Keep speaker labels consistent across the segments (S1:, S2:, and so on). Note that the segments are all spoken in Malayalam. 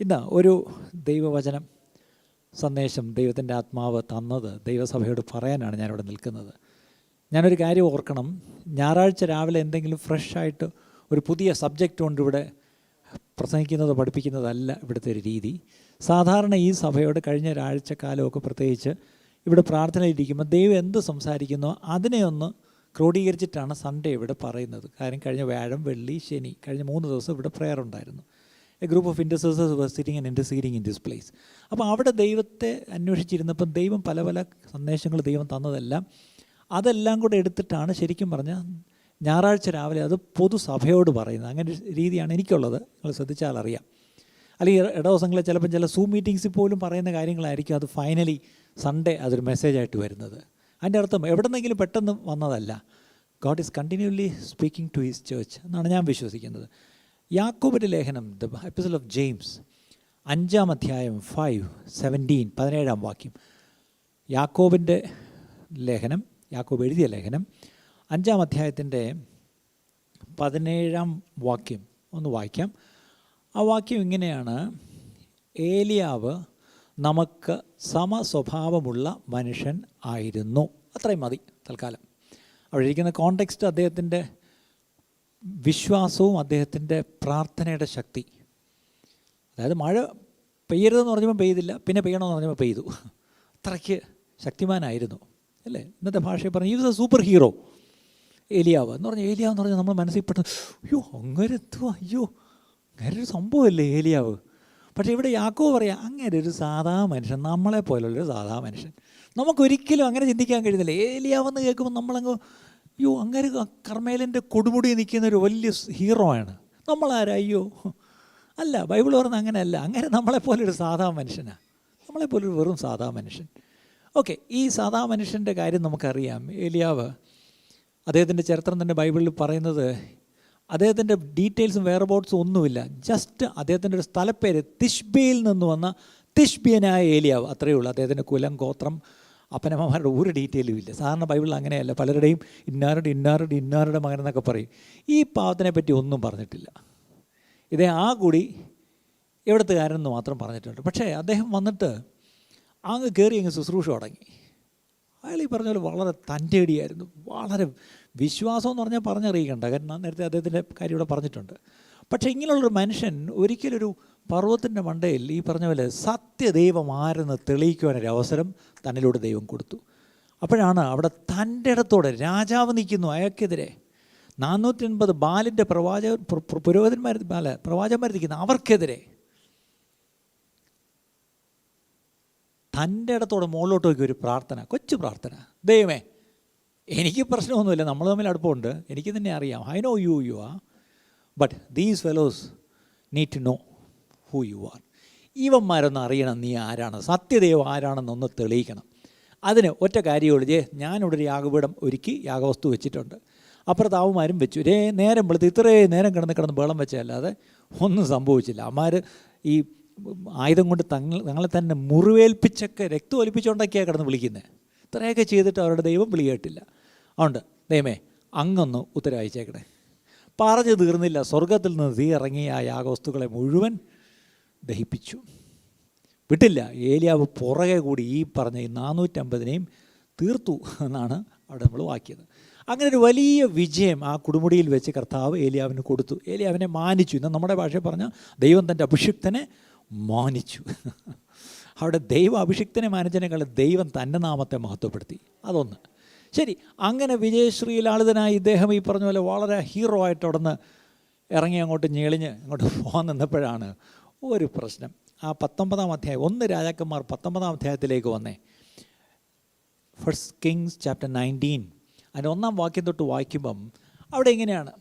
S1: ഇന്ന് ഒരു ദൈവവചനം സന്ദേശം ദൈവത്തിൻ്റെ ആത്മാവ് തന്നത് ദൈവസഭയോട് പറയാനാണ് ഞാനിവിടെ നിൽക്കുന്നത്. ഞാനൊരു കാര്യം ഓർക്കണം, ഞായറാഴ്ച രാവിലെ എന്തെങ്കിലും ഫ്രഷായിട്ട് ഒരു പുതിയ സബ്ജക്റ്റ് കൊണ്ട് ഇവിടെ പ്രസംഗിക്കുന്നത് പഠിപ്പിക്കുന്നതല്ല ഇവിടുത്തെ ഒരു രീതി. സാധാരണ ഈ സഭയോട് കഴിഞ്ഞ ഒരാഴ്ചക്കാലമൊക്കെ പ്രത്യേകിച്ച് ഇവിടെ പ്രാർത്ഥനയിലിരിക്കുമ്പോൾ ദൈവം എന്ത് സംസാരിക്കുന്നോ അതിനെ ഒന്ന് ക്രോഡീകരിച്ചിട്ടാണ് സൺഡേ ഇവിടെ പറയുന്നത്. കാര്യം കഴിഞ്ഞ വ്യാഴം, വെള്ളി, ശനി കഴിഞ്ഞ 3 ദിവസം ഇവിടെ പ്രെയർ ഉണ്ടായിരുന്നു. A group of intercessors were sitting and interceding in this place. അപ്പോൾ അവിടെ ദൈവത്തെ അന്വേഷിച്ചിരുന്നപ്പം ദൈവം പല പല സന്ദേശങ്ങൾ ദൈവം തന്നതെല്ലാം അതെല്ലാം കൂടെ എടുത്തിട്ടാണ് ശരിക്കും പറഞ്ഞാൽ ഞായറാഴ്ച രാവിലെ അത് പൊതുസഭയോട് പറയുന്നത്. അങ്ങനെ ഒരു രീതിയാണ് എനിക്കുള്ളത്. നിങ്ങൾ ശ്രദ്ധിച്ചാൽ അറിയാം. അല്ലെങ്കിൽ ഇടദിവസങ്ങളിൽ ചിലപ്പം ചില സൂം മീറ്റിങ്സിൽ പോലും പറയുന്ന കാര്യങ്ങളായിരിക്കും അത് ഫൈനലി സൺഡേ അതൊരു മെസ്സേജായിട്ട് വരുന്നത്. അതിൻ്റെ അർത്ഥം എവിടെ നിന്നെങ്കിലും പെട്ടെന്ന് വന്നതല്ല. God is continuously speaking to his church എന്നാണ് ഞാൻ വിശ്വസിക്കുന്നത്. യാക്കോബിൻ്റെ ലേഖനം ദ എപ്പിസോഡ് ഓഫ് ജെയിംസ് 5-ാം അധ്യായം 5:17 17-ാം വാക്യം. യാക്കോബിൻ്റെ ലേഖനം, യാക്കോബ് എഴുതിയ ലേഖനം 5-ാം അധ്യായത്തിൻ്റെ 17-ാം വാക്യം ഒന്ന് വായിക്കാം. ആ വാക്യം ഇങ്ങനെയാണ്: ഏലിയാവ് നമുക്ക് സമസ്വഭാവമുള്ള മനുഷ്യൻ ആയിരുന്നു. അത്രയും മതി തൽക്കാലം. അവിടെ ഇരിക്കുന്ന കോണ്ടെക്സ്റ്റ് അദ്ദേഹത്തിൻ്റെ വിശ്വാസവും അദ്ദേഹത്തിൻ്റെ പ്രാർത്ഥനയുടെ ശക്തി. അതായത് മഴ പെയ്യരുതെന്ന് പറഞ്ഞപ്പോൾ പെയ്തില്ല, പിന്നെ പെയ്യണമെന്ന് പറഞ്ഞപ്പോൾ പെയ്തു. അത്രയ്ക്ക് ശക്തിമാനായിരുന്നു അല്ലേ? ഇന്നത്തെ ഭാഷയിൽ പറഞ്ഞു യൂസ് എ സൂപ്പർ ഹീറോ ഏലിയാവ് എന്ന് പറഞ്ഞാൽ. ഏലിയാവ് എന്ന് പറഞ്ഞാൽ നമ്മൾ മനസ്സിൽ പെട്ടെന്ന് അയ്യോ അങ്ങനെത്തുക, അയ്യോ അങ്ങനെ ഒരു സംഭവമല്ലേ ഏലിയാവ്. പക്ഷേ ഇവിടെ യാക്കോബ് പറയാം അങ്ങനെ ഒരു സാധാ മനുഷ്യൻ, നമ്മളെപ്പോലുള്ളൊരു സാധാ മനുഷ്യൻ. നമുക്കൊരിക്കലും അങ്ങനെ ചിന്തിക്കാൻ കഴിയുന്നില്ല. ഏലിയാവെന്ന് കേൾക്കുമ്പോൾ നമ്മളങ്ങ് അയ്യോ അങ്ങനെ കർമ്മേലിൻ്റെ കൊടുമുടി നിൽക്കുന്ന ഒരു വലിയ ഹീറോ ആണ്. നമ്മളാരാ? അയ്യോ അല്ല, ബൈബിൾ പറഞ്ഞ അങ്ങനെയല്ല. അങ്ങനെ നമ്മളെപ്പോലൊരു സാധാ മനുഷ്യനാണ്, നമ്മളെപ്പോലൊരു വെറും സാധാ മനുഷ്യൻ. ഓക്കെ, ഈ സാധാ മനുഷ്യൻ്റെ കാര്യം നമുക്കറിയാം. ഏലിയാവ്, അദ്ദേഹത്തിൻ്റെ ചരിത്രം തന്നെ ബൈബിളിൽ പറയുന്നത് അദ്ദേഹത്തിൻ്റെ ഡീറ്റെയിൽസും വെയർബോട്ട്സും ഒന്നുമില്ല. ജസ്റ്റ് അദ്ദേഹത്തിൻ്റെ ഒരു സ്ഥലപ്പേര് തിഷ്ബിയിൽ നിന്ന് വന്ന തിഷ്ബിയനായ ഏലിയാവ്, അത്രയേ ഉള്ളൂ. അദ്ദേഹത്തിൻ്റെ കുലം, ഗോത്രം, അപ്പനമ്മമാരുടെ ഒരു ഡീറ്റെയിലും ഇല്ല. സാധാരണ ബൈബിളിൽ അങ്ങനെയല്ല. പലരുടെയും ഇന്നാരുടെ മകൻ എന്നൊക്കെ പറയും. ഈ പാവത്തിനെ പറ്റി ഒന്നും പറഞ്ഞിട്ടില്ല. ഇതേ ആ കൂടി എവിടത്തുകാരെന്ന് മാത്രം പറഞ്ഞിട്ടുണ്ട്. പക്ഷേ അദ്ദേഹം വന്നിട്ട് അങ്ങ് കയറി അങ്ങ് ശുശ്രൂഷ തുടങ്ങി. അയാൾ ഈ പറഞ്ഞ പോലെ വളരെ തൻ്റെടിയായിരുന്നു. വളരെ വിശ്വാസം എന്ന് പറഞ്ഞാൽ പറഞ്ഞറിയിക്കണ്ട, കാരണം നേരത്തെ അദ്ദേഹത്തിൻ്റെ കാര്യം ഇവിടെ പറഞ്ഞിട്ടുണ്ട്. പക്ഷേ ഇങ്ങനെയുള്ളൊരു മനുഷ്യൻ ഒരിക്കലൊരു പർവ്വതത്തിൻ്റെ മണ്ടയിൽ ഈ പറഞ്ഞ പോലെ സത്യദൈവം ആരെന്ന് തെളിയിക്കുവാനൊരു അവസരം തന്നിലൂടെ ദൈവം കൊടുത്തു. അപ്പോഴാണ് അവിടെ തൻ്റെ ഇടത്തോടെ രാജാവ് നിൽക്കുന്നു അയാൾക്കെതിരെ. 480 ബാലിൻ്റെ പ്രവാചകന്മാർ നിൽക്കുന്നു, അവർക്കെതിരെ തൻ്റെ ഇടത്തോടെ മുകളിലോട്ട് നോക്കി ഒരു പ്രാർത്ഥന, കൊച്ചു പ്രാർത്ഥന. ദൈവമേ, എനിക്ക് പ്രശ്നമൊന്നുമില്ല, നമ്മൾ തമ്മിൽ അടുപ്പമുണ്ട്, എനിക്ക് തന്നെ അറിയാം, I know you are, but these fellows need to know who you are. ഇവന്മാരൊന്ന് അറിയണം നീ ആരാണ്, സത്യദൈവം ആരാണെന്നൊന്ന് തെളിയിക്കണം. അതിന് ഒറ്റ കാര്യമുള്ളൂ, ഞാനിവിടെ ഒരു യാഗപീഠം ഒരുക്കി യാഗവസ്തു വെച്ചിട്ടുണ്ട്, അപ്പുറത്ത് ആവുമാരും വെച്ചു. നേരം വെളുത്ത് ഇത്രയും നേരം കിടന്ന് ബഹളം വെച്ചതല്ലാതെ ഒന്നും സംഭവിച്ചില്ല. അമ്മാർ ഈ ആയുധം കൊണ്ട് തങ്ങളെ തന്നെ മുറിവേൽപ്പിച്ചൊക്കെ രക്തം ഒലിപ്പിച്ചുകൊണ്ടൊക്കെയാണ് കിടന്ന് വിളിക്കുന്നത്. ഇത്രയൊക്കെ ചെയ്തിട്ട് അവരുടെ ദൈവം വിളി കേട്ടില്ല. അതുകൊണ്ട് ദൈവമേ അങ്ങൊന്ന് ഉത്തരവയച്ചേക്കണേ. പറഞ്ഞു തീർന്നില്ല, സ്വർഗത്തിൽ നിന്ന് തീ ഇറങ്ങി ആ യാഗവസ്തുക്കളെ മുഴുവൻ ദഹിപ്പിച്ചു, വിട്ടില്ല. ഏലിയാവ് പുറകെ കൂടി ഈ പറഞ്ഞ 450-നെയും തീർത്തു എന്നാണ് അവിടെ നമ്മൾ വാക്കിയത്. അങ്ങനെ ഒരു വലിയ വിജയം ആ കൊടുമുടിയിൽ വെച്ച് കർത്താവ് ഏലിയാവിന് കൊടുത്തു. ഏലിയാവിനെ മാനിച്ചു. ഇന്ന് നമ്മുടെ ഭാഷയിൽ പറഞ്ഞാൽ ദൈവം തൻ്റെ അഭിഷിക്തനെ മാനിച്ചു. അവിടെ ദൈവം അഭിഷിക്തനെ മാനിച്ചതിനേക്കാൾ ദൈവം തൻ്റെ നാമത്തെ മഹത്വപ്പെടുത്തി. അതൊന്ന് ശരി. അങ്ങനെ വിജയശ്രീലാളിതനായി ഇദ്ദേഹം ഈ പറഞ്ഞ പോലെ വളരെ ഹീറോ ആയിട്ട് അവിടെ നിന്ന് ഇറങ്ങി അങ്ങോട്ട് ഞെളിഞ്ഞ് അങ്ങോട്ട് പോകാൻ നിന്നപ്പോഴാണ് ഒരു പ്രശ്നം. ആ 19-ാം അധ്യായം, 1 രാജാക്കന്മാർ 19-ാം അധ്യായത്തിലേക്ക് വന്നേ. 1 Kings chapter 19 അതിൻ്റെ 1-ാം വാക്യം തൊട്ട് വായിക്കുമ്പം അവിടെ ഇങ്ങനെയാണ്.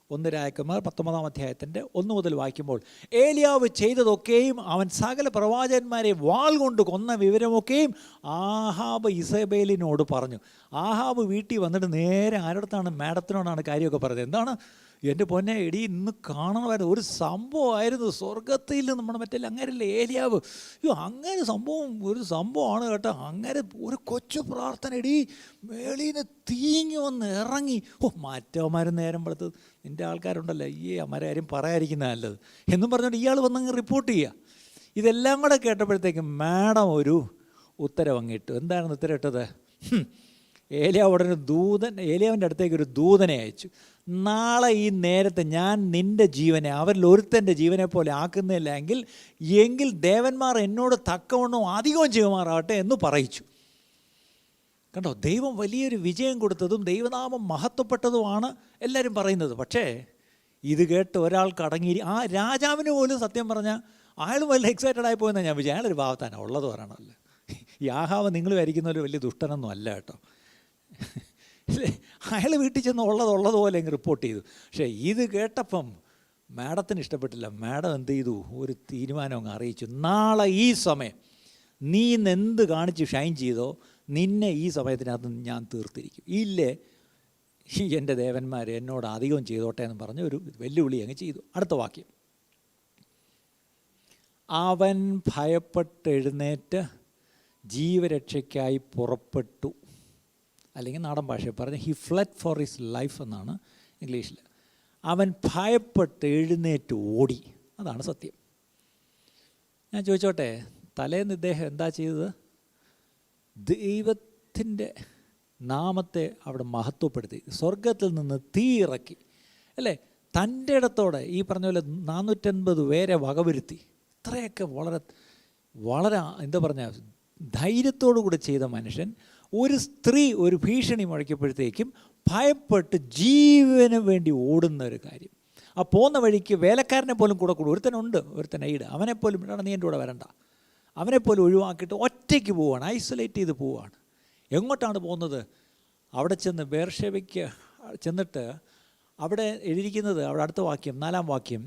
S1: 1 രാജാക്കന്മാർ 19-ാം അധ്യായത്തിൻ്റെ 1 മുതൽ വായിക്കുമ്പോൾ, ഏലിയാവ് ചെയ്തതൊക്കെയും അവൻ സകല പ്രവാചകന്മാരെ വാൾ കൊണ്ട് കൊന്ന വിവരമൊക്കെയും ആഹാബ് ഇസബേലിനോട് പറഞ്ഞു. ആഹാബ് വീട്ടിൽ വന്നിട്ട് നേരെ ആരടുത്താണ്? മാഡത്തിനോടാണ് കാര്യമൊക്കെ പറഞ്ഞത്. എന്താണ് എൻ്റെ പൊന്നെ എടി ഇന്ന് കാണണമായിരുന്നു, ഒരു സംഭവമായിരുന്നു സ്വർഗത്തിൽ നമ്മുടെ മറ്റേ അങ്ങനെയല്ലേ ഏലിയാവ്. അയ്യോ അങ്ങനെ ഒരു സംഭവമാണ് കേട്ടോ. അങ്ങനെ ഒരു കൊച്ചു പ്രാർത്ഥന എടി മേളിൽ നിന്ന് തീങ്ങി വന്ന് ഇറങ്ങി. മറ്റവന്മാരും നേരം പെടുത്ത് നിൻ്റെ ആൾക്കാരുണ്ടല്ലോ, ഈ അമ്മരാരും പറയാതിരിക്കുന്ന നല്ലത് എന്നും പറഞ്ഞുകൊണ്ട് ഇയാൾ വന്നങ്ങ് റിപ്പോർട്ട് ചെയ്യുക. ഇതെല്ലാം കൂടെ കേട്ടപ്പോഴത്തേക്കും മാഡം ഒരു ഉത്തരവ് അങ്ങിട്ടു. എന്തായിരുന്നു ഉത്തരം ഇട്ടത്? ഏലിയാവ് ഉടനെ ഏലിയാവിൻ്റെ അടുത്തേക്ക് ഒരു ദൂതനെ അയച്ചു. നാളെ ഈ നേരത്തെ ഞാൻ നിൻ്റെ ജീവനെ അവരിൽ ഒരുത്തൻ്റെ ജീവനെ പോലെ ആക്കുന്നില്ല എങ്കിൽ ദേവന്മാർ എന്നോട് തക്കവണ്ണം അധികവും ചെയ്യുമാറാകട്ടെ എന്ന് പറയിച്ചു. കണ്ടോ, ദൈവം വലിയൊരു വിജയം കൊടുത്തതും ദൈവനാമം മഹത്വപ്പെട്ടതുമാണ് എല്ലാവരും പറയുന്നത്. പക്ഷേ ഇത് കേട്ട് ഒരാൾക്ക് അടങ്ങി, ആ രാജാവിന് പോലും സത്യം പറഞ്ഞാൽ അയാൾ വലിയ എക്സൈറ്റഡ് ആയി പോയെന്നാണ് ഞാൻ വിചാരിച്ചു. അയാളൊരു ഭാവത്താനാണ് ഉള്ളത് പറയണമല്ലോ. ഈ ആഹാവ് നിങ്ങൾ വരിക്കുന്നൊരു വലിയ ദുഷ്ടനൊന്നും അല്ല കേട്ടോ. അയാൾ വീട്ടിൽ ചെന്ന് ഉള്ളതുപോലെ അങ്ങ് റിപ്പോർട്ട് ചെയ്തു. പക്ഷേ ഇത് കേട്ടപ്പം മാഡത്തിന് ഇഷ്ടപ്പെട്ടില്ല. മാഡം എന്ത് ചെയ്തു? ഒരു തീരുമാനം അങ്ങ് അറിയിച്ചു. നാളെ ഈ സമയം നീ ഇന്ന് എന്ത് കാണിച്ച് ഷൈൻ ചെയ്തോ നിന്നെ ഈ സമയത്തിനകത്ത് ഞാൻ തീർത്തിരിക്കും. ഇല്ലേ എൻ്റെ ദേവന്മാർ എന്നോട് അധികം ചെയ്തോട്ടെ എന്ന് പറഞ്ഞ് ഒരു വെല്ലുവിളി അങ്ങ് ചെയ്തു. അടുത്ത വാക്യം, അവൻ ഭയപ്പെട്ടെഴുന്നേറ്റ് ജീവരക്ഷയ്ക്കായി പുറപ്പെട്ടു. അല്ലെങ്കിൽ നാടൻ ഭാഷയിൽ പറഞ്ഞ് he flood for his life എന്നാണ് ഇംഗ്ലീഷിൽ. അവൻ ഭയപ്പെട്ട് എഴുന്നേറ്റ് ഓടി. അതാണ് സത്യം. ഞാൻ ചോദിച്ചോട്ടെ, തലേന്ന് ഇദ്ദേഹം എന്താ ചെയ്തത്? ദൈവത്തിൻ്റെ നാമത്തെ അവിടെ മഹത്വപ്പെടുത്തി, സ്വർഗത്തിൽ നിന്ന് തീ ഇറക്കി, അല്ലേ? തൻ്റെ ഇടത്തോടെ ഈ പറഞ്ഞ പോലെ 450 പേരെ വകവരുത്തി. ഇത്രയൊക്കെ വളരെ എന്താ പറഞ്ഞ ധൈര്യത്തോടു കൂടി ചെയ്ത മനുഷ്യൻ, ഒരു സ്ത്രീ ഒരു ഭീഷണി മുഴക്കിയപ്പോഴത്തേക്കും ഭയപ്പെട്ട് ജീവന് വേണ്ടി ഓടുന്ന ഒരു കാര്യം. ആ പോകുന്ന വഴിക്ക് വേലക്കാരനെ പോലും കൂടെ ഒരുത്തനുണ്ട്, ഒരുത്തൻ എയ്ഡ്, അവനെപ്പോലും ഇടാണ്, നീ എൻ്റെ കൂടെ വരണ്ട, അവനെപ്പോലും ഒഴിവാക്കിയിട്ട് ഒറ്റയ്ക്ക് പോവുകയാണ്, ഐസൊലേറ്റ് ചെയ്ത് പോവുകയാണ്. എങ്ങോട്ടാണ് പോകുന്നത്? അവിടെ ചെന്ന് ബേർഷേബയ്ക്ക് ചെന്നിട്ട് അവിടെ എഴുതിയിരിക്കുന്നത്, അവിടെ അടുത്ത വാക്യം 4-ാം വാക്യം,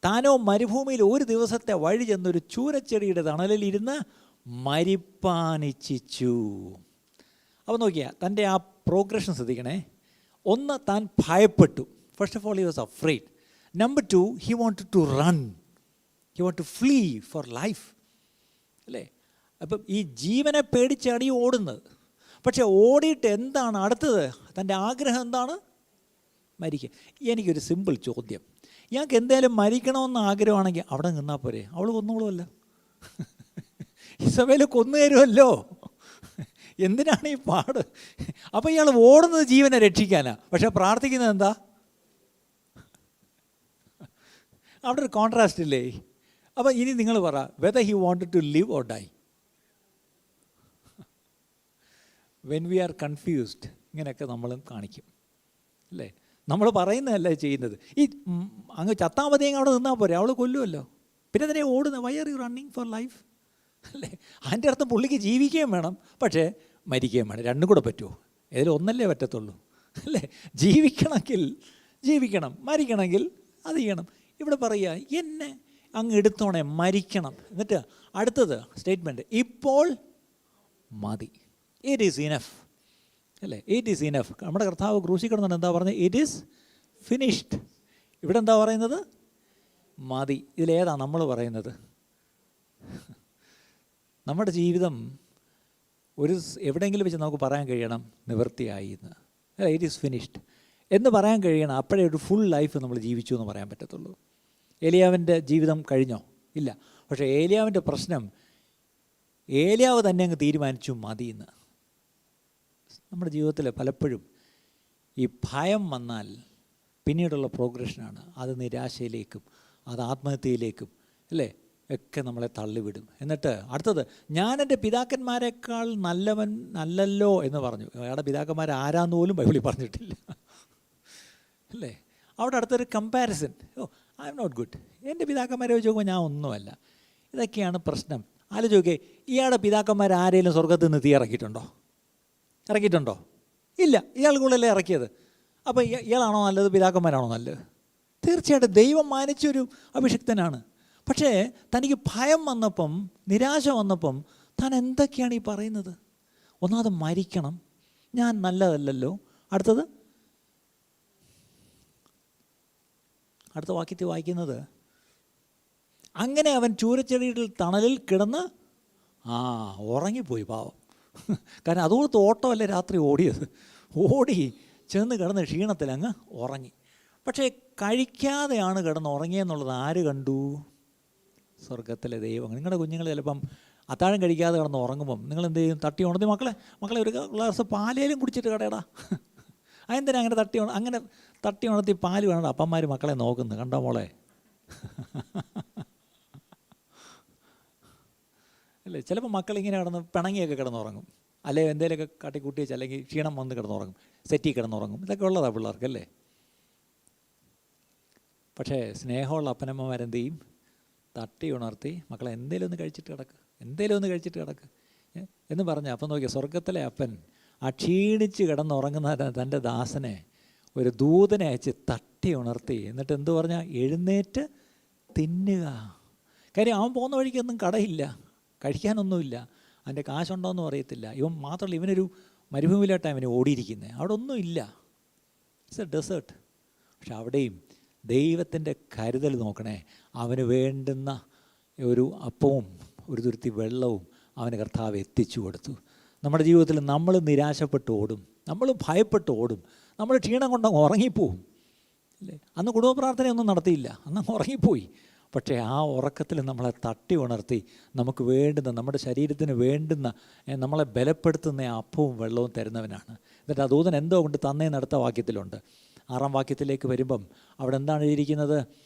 S1: താനോ മരുഭൂമിയിൽ ഒരു ദിവസത്തെ വഴി ചെന്നൊരു ചൂരച്ചെടിയുടെ തണലിലിരുന്ന് മരിപ്പാനിച്ഛിച്ചു. അപ്പോൾ നോക്കിയാൽ തൻ്റെ ആ പ്രോഗ്രഷൻ ശ്രദ്ധിക്കണേ. ഒന്ന്, താൻ ഭയപ്പെട്ടു. First of all he was afraid. Number 2, he wanted to run, he want to flee for life, അല്ലേ? അപ്പം ഈ ജീവനെ പേടിച്ചാണ് ഈ ഓടുന്നത്. പക്ഷേ ഓടിയിട്ട് എന്താണ് അടുത്തത്? തൻ്റെ ആഗ്രഹം എന്താണ്? മരിക്കുക. എനിക്കൊരു സിമ്പിൾ ചോദ്യം, ഇയാൾക്ക് എന്തായാലും മരിക്കണമെന്ന് ആഗ്രഹമാണെങ്കിൽ അവിടെ നിന്നാൽ പോരെ? അവൾ കൊന്നോളുമല്ല, ഇസബേൽ കൊന്നു തരുമല്ലോ, എന്തിനാണ് ഈ പാട്? അപ്പോൾ ഇയാൾ ഓടുന്നത് ജീവനെ രക്ഷിക്കാനാണ്, പക്ഷെ പ്രാർത്ഥിക്കുന്നത് എന്താ? അവിടെ ഒരു കോൺട്രാസ്റ്റ് ഇല്ലേ? അപ്പോൾ ഇനി നിങ്ങൾ പറ, whether he wanted to live or die. When we are confused ഇങ്ങനെയൊക്കെ നമ്മളും കാണിക്കും, അല്ലേ? നമ്മൾ പറയുന്നതല്ല ചെയ്യുന്നത്. ഈ അങ്ങ് ചത്താൽ മതി, അവിടെ നിന്നാൽ പോരെ, അവൾ കൊല്ലുമല്ലോ, പിന്നെ തന്നെ ഓടുന്നത്. Why are you running for life, അല്ലേ? അതിൻ്റെ അർത്ഥം പുള്ളിക്ക് ജീവിക്കുകയും വേണം, പക്ഷേ മരിക്കുകയും വേണം. രണ്ടും കൂടെ പറ്റുമോ? ഏതിലും ഒന്നല്ലേ പറ്റത്തുള്ളൂ, അല്ലേ? ജീവിക്കണമെങ്കിൽ ജീവിക്കണം, മരിക്കണമെങ്കിൽ അത് ചെയ്യണം. ഇവിടെ പറയുക, എന്നെ അങ്ങ് എടുത്തോണേ, മരിക്കണം. എന്നിട്ട് അടുത്തത് സ്റ്റേറ്റ്മെൻറ്റ്, ഇപ്പോൾ മതി, ഇറ്റ് ഈസ് ഇനഫ്, അല്ലേ? It is enough. നമ്മുടെ കർത്താവ് ക്രൂശിൽ കിടന്നുകൊണ്ട് എന്താ പറഞ്ഞത്? It is finished. ഇവിടെ എന്താ പറയുന്നത്? മതി. ഇതിലേതാണ് നമ്മൾ പറയുന്നത്? നമ്മുടെ ജീവിതം എവിടെയെങ്കിലും വെച്ച് നമുക്ക് പറയാൻ കഴിയണം നിവൃത്തിയായി എന്ന്, അല്ല, ഇറ്റ് ഈസ് ഫിനിഷ്ഡ് എന്ന് പറയാൻ കഴിയണം. അപ്പോഴേ ഒരു ഫുൾ ലൈഫ് നമ്മൾ ജീവിച്ചു എന്ന് പറയാൻ പറ്റത്തുള്ളൂ. ഏലിയാവിൻ്റെ ജീവിതം കഴിഞ്ഞോ? ഇല്ല. പക്ഷേ ഏലിയാവിൻ്റെ പ്രശ്നം, ഏലിയാവ് തന്നെ അങ്ങ് തീരുമാനിച്ചു മതി എന്ന്. നമ്മുടെ ജീവിതത്തിൽ പലപ്പോഴും ഈ ഭയം വന്നാൽ പിന്നീടുള്ള പ്രോഗ്രഷനാണ് അത് നിരാശയിലേക്കും അത് ആത്മഹത്യയിലേക്കും, അല്ലേ, ഒക്കെ നമ്മളെ തള്ളിവിടും. എന്നിട്ട് അടുത്തത്, ഞാൻ എൻ്റെ പിതാക്കന്മാരെക്കാൾ നല്ലല്ലോ എന്ന് പറഞ്ഞു. അയാളുടെ പിതാക്കന്മാർ ആരാന്ന് പോലും ബൈബിളിൽ പറഞ്ഞിട്ടില്ല, അല്ലേ? അവിടെ അടുത്തൊരു comparison. I am not good, എൻ്റെ പിതാക്കന്മാരെ വെച്ച് നോക്കുമ്പോൾ ഞാൻ ഒന്നുമല്ല. ഇതൊക്കെയാണ് പ്രശ്നം. ആലോചിക്കേ, ഇയാളുടെ പിതാക്കന്മാർ ആരെങ്കിലും സ്വർഗത്തിൽ നിന്ന് തീ ഇറക്കിയിട്ടുണ്ടോ? ഇല്ല. ഇയാൾക്കുള്ളല്ലേ ഇറക്കിയത്. അപ്പോൾ ഇയാളാണോ നല്ലത്, പിതാക്കന്മാരാണോ നല്ലത്? തീർച്ചയായിട്ടും ദൈവം മാനിച്ചൊരു അഭിഷിക്തനാണ്. പക്ഷേ തനിക്ക് ഭയം വന്നപ്പം, നിരാശ വന്നപ്പം താൻ എന്തൊക്കെയാണ് ഈ പറയുന്നത്? ഒന്നാമത് മരിക്കണം, ഞാൻ നല്ലതല്ലല്ലോ. അടുത്തത് അടുത്ത വാക്യത്തിൽ വായിക്കുന്നത്, അങ്ങനെ അവൻ ചൂരച്ചെടിയുടെ തണലിൽ കിടന്ന് ഉറങ്ങിപ്പോയി പാവം. കാരണം അതുകൊടുത്ത് ഓട്ടമല്ലേ രാത്രി ഓടിയത്. ഓടി ചെന്ന് കിടന്ന് ക്ഷീണത്തിൽ അങ്ങ് ഉറങ്ങി. പക്ഷേ കഴിക്കാതെയാണ് കിടന്ന് ഉറങ്ങിയെന്നുള്ളത് ആര് കണ്ടു? സ്വർഗത്തിലെ ദൈവം. നിങ്ങളുടെ കുഞ്ഞുങ്ങൾ ചിലപ്പം അത്താഴം കഴിക്കാതെ കിടന്ന് ഉറങ്ങുമ്പം നിങ്ങൾ എന്ത് ചെയ്യും? തട്ടി ഉണർത്തി മക്കളെ ഒരു ഗ്ലാസ് പാലേലും കുടിച്ചിട്ട് കടയടാ. അതെന്തിനാ അങ്ങനെ തട്ടി ഉണർത്തി പാല് വേണം അപ്പന്മാർ മക്കളെ നോക്കുന്നത്? കണ്ടോ മോളെ? അല്ലേ? ചിലപ്പോൾ മക്കളിങ്ങനെ കിടന്ന് പിണങ്ങിയൊക്കെ കിടന്നുറങ്ങും, അല്ലെങ്കിൽ എന്തെങ്കിലുമൊക്കെ കാട്ടിക്കൂട്ടി വെച്ച്, അല്ലെങ്കിൽ ക്ഷീണം വന്ന് കിടന്നുറങ്ങും, സെറ്റി കിടന്നുറങ്ങും. ഇതൊക്കെ ഉള്ളതാണ് പിള്ളേർക്കല്ലേ. പക്ഷേ സ്നേഹമുള്ള അപ്പനമ്മമാരെന്ത് ചെയ്യും? തട്ടി ഉണർത്തി മക്കളെ എന്തേലും ഒന്ന് കഴിച്ചിട്ട് കിടക്ക് എന്ന് പറഞ്ഞ്. അപ്പം നോക്കിയാൽ സ്വർഗത്തിലെ അപ്പൻ ആ ക്ഷീണിച്ച് കിടന്നുറങ്ങുന്ന തൻ്റെ ദാസനെ ഒരു ദൂതനെ അയച്ച് തട്ടി ഉണർത്തി. എന്നിട്ട് എന്തു പറഞ്ഞാൽ? എഴുന്നേറ്റ് തിന്നുക. കാര്യം അവൻ പോകുന്ന വഴിക്കൊന്നും കടയില്ല, കഴിക്കാനൊന്നുമില്ല, അതിൻ്റെ കാശുണ്ടോയെന്നും അറിയത്തില്ല. ഇവൻ മാത്രമല്ല, ഇവനൊരു മരുഭൂമിയിലോട്ടാണ് ഇവന് ഓടിയിരിക്കുന്നത്. അവിടെ ഒന്നും ഇല്ല, ഇറ്റ്സ് എ ഡെസേർട്ട്. പക്ഷെ അവിടെയും ദൈവത്തിൻ്റെ കരുതൽ നോക്കണേ. അവന് വേണ്ടുന്ന ഒരു അപ്പവും ഒരു തുരുത്തി വെള്ളവും അവന് കർത്താവ് എത്തിച്ചു കൊടുത്തു. നമ്മുടെ ജീവിതത്തിൽ നമ്മൾ നിരാശപ്പെട്ട് ഓടും, നമ്മൾ ഭയപ്പെട്ട് ഓടും, നമ്മൾ ക്ഷീണം കൊണ്ടങ്ങ് ഉറങ്ങിപ്പോവും അല്ലേ? അന്ന് കുടുംബ പ്രാർത്ഥനയൊന്നും നടത്തിയില്ല, അന്ന് ഉറങ്ങിപ്പോയി. പക്ഷേ ആ ഉറക്കത്തിൽ നമ്മളെ തട്ടി ഉണർത്തി നമുക്ക് വേണ്ടുന്ന, നമ്മുടെ ശരീരത്തിന് വേണ്ടുന്ന, നമ്മളെ ബലപ്പെടുത്തുന്ന അപ്പവും വെള്ളവും തരുന്നവനാണ്. എന്നിട്ട് ആ ദൂതൻ എന്തോ കൊണ്ട് തന്നേന്ന് അടുത്ത വാക്യത്തിലുണ്ട്. 6-ാം വാക്യത്തിലേക്ക് വരുമ്പം അവിടെ എന്താണ് എഴുതിയിരിക്കുന്നത്?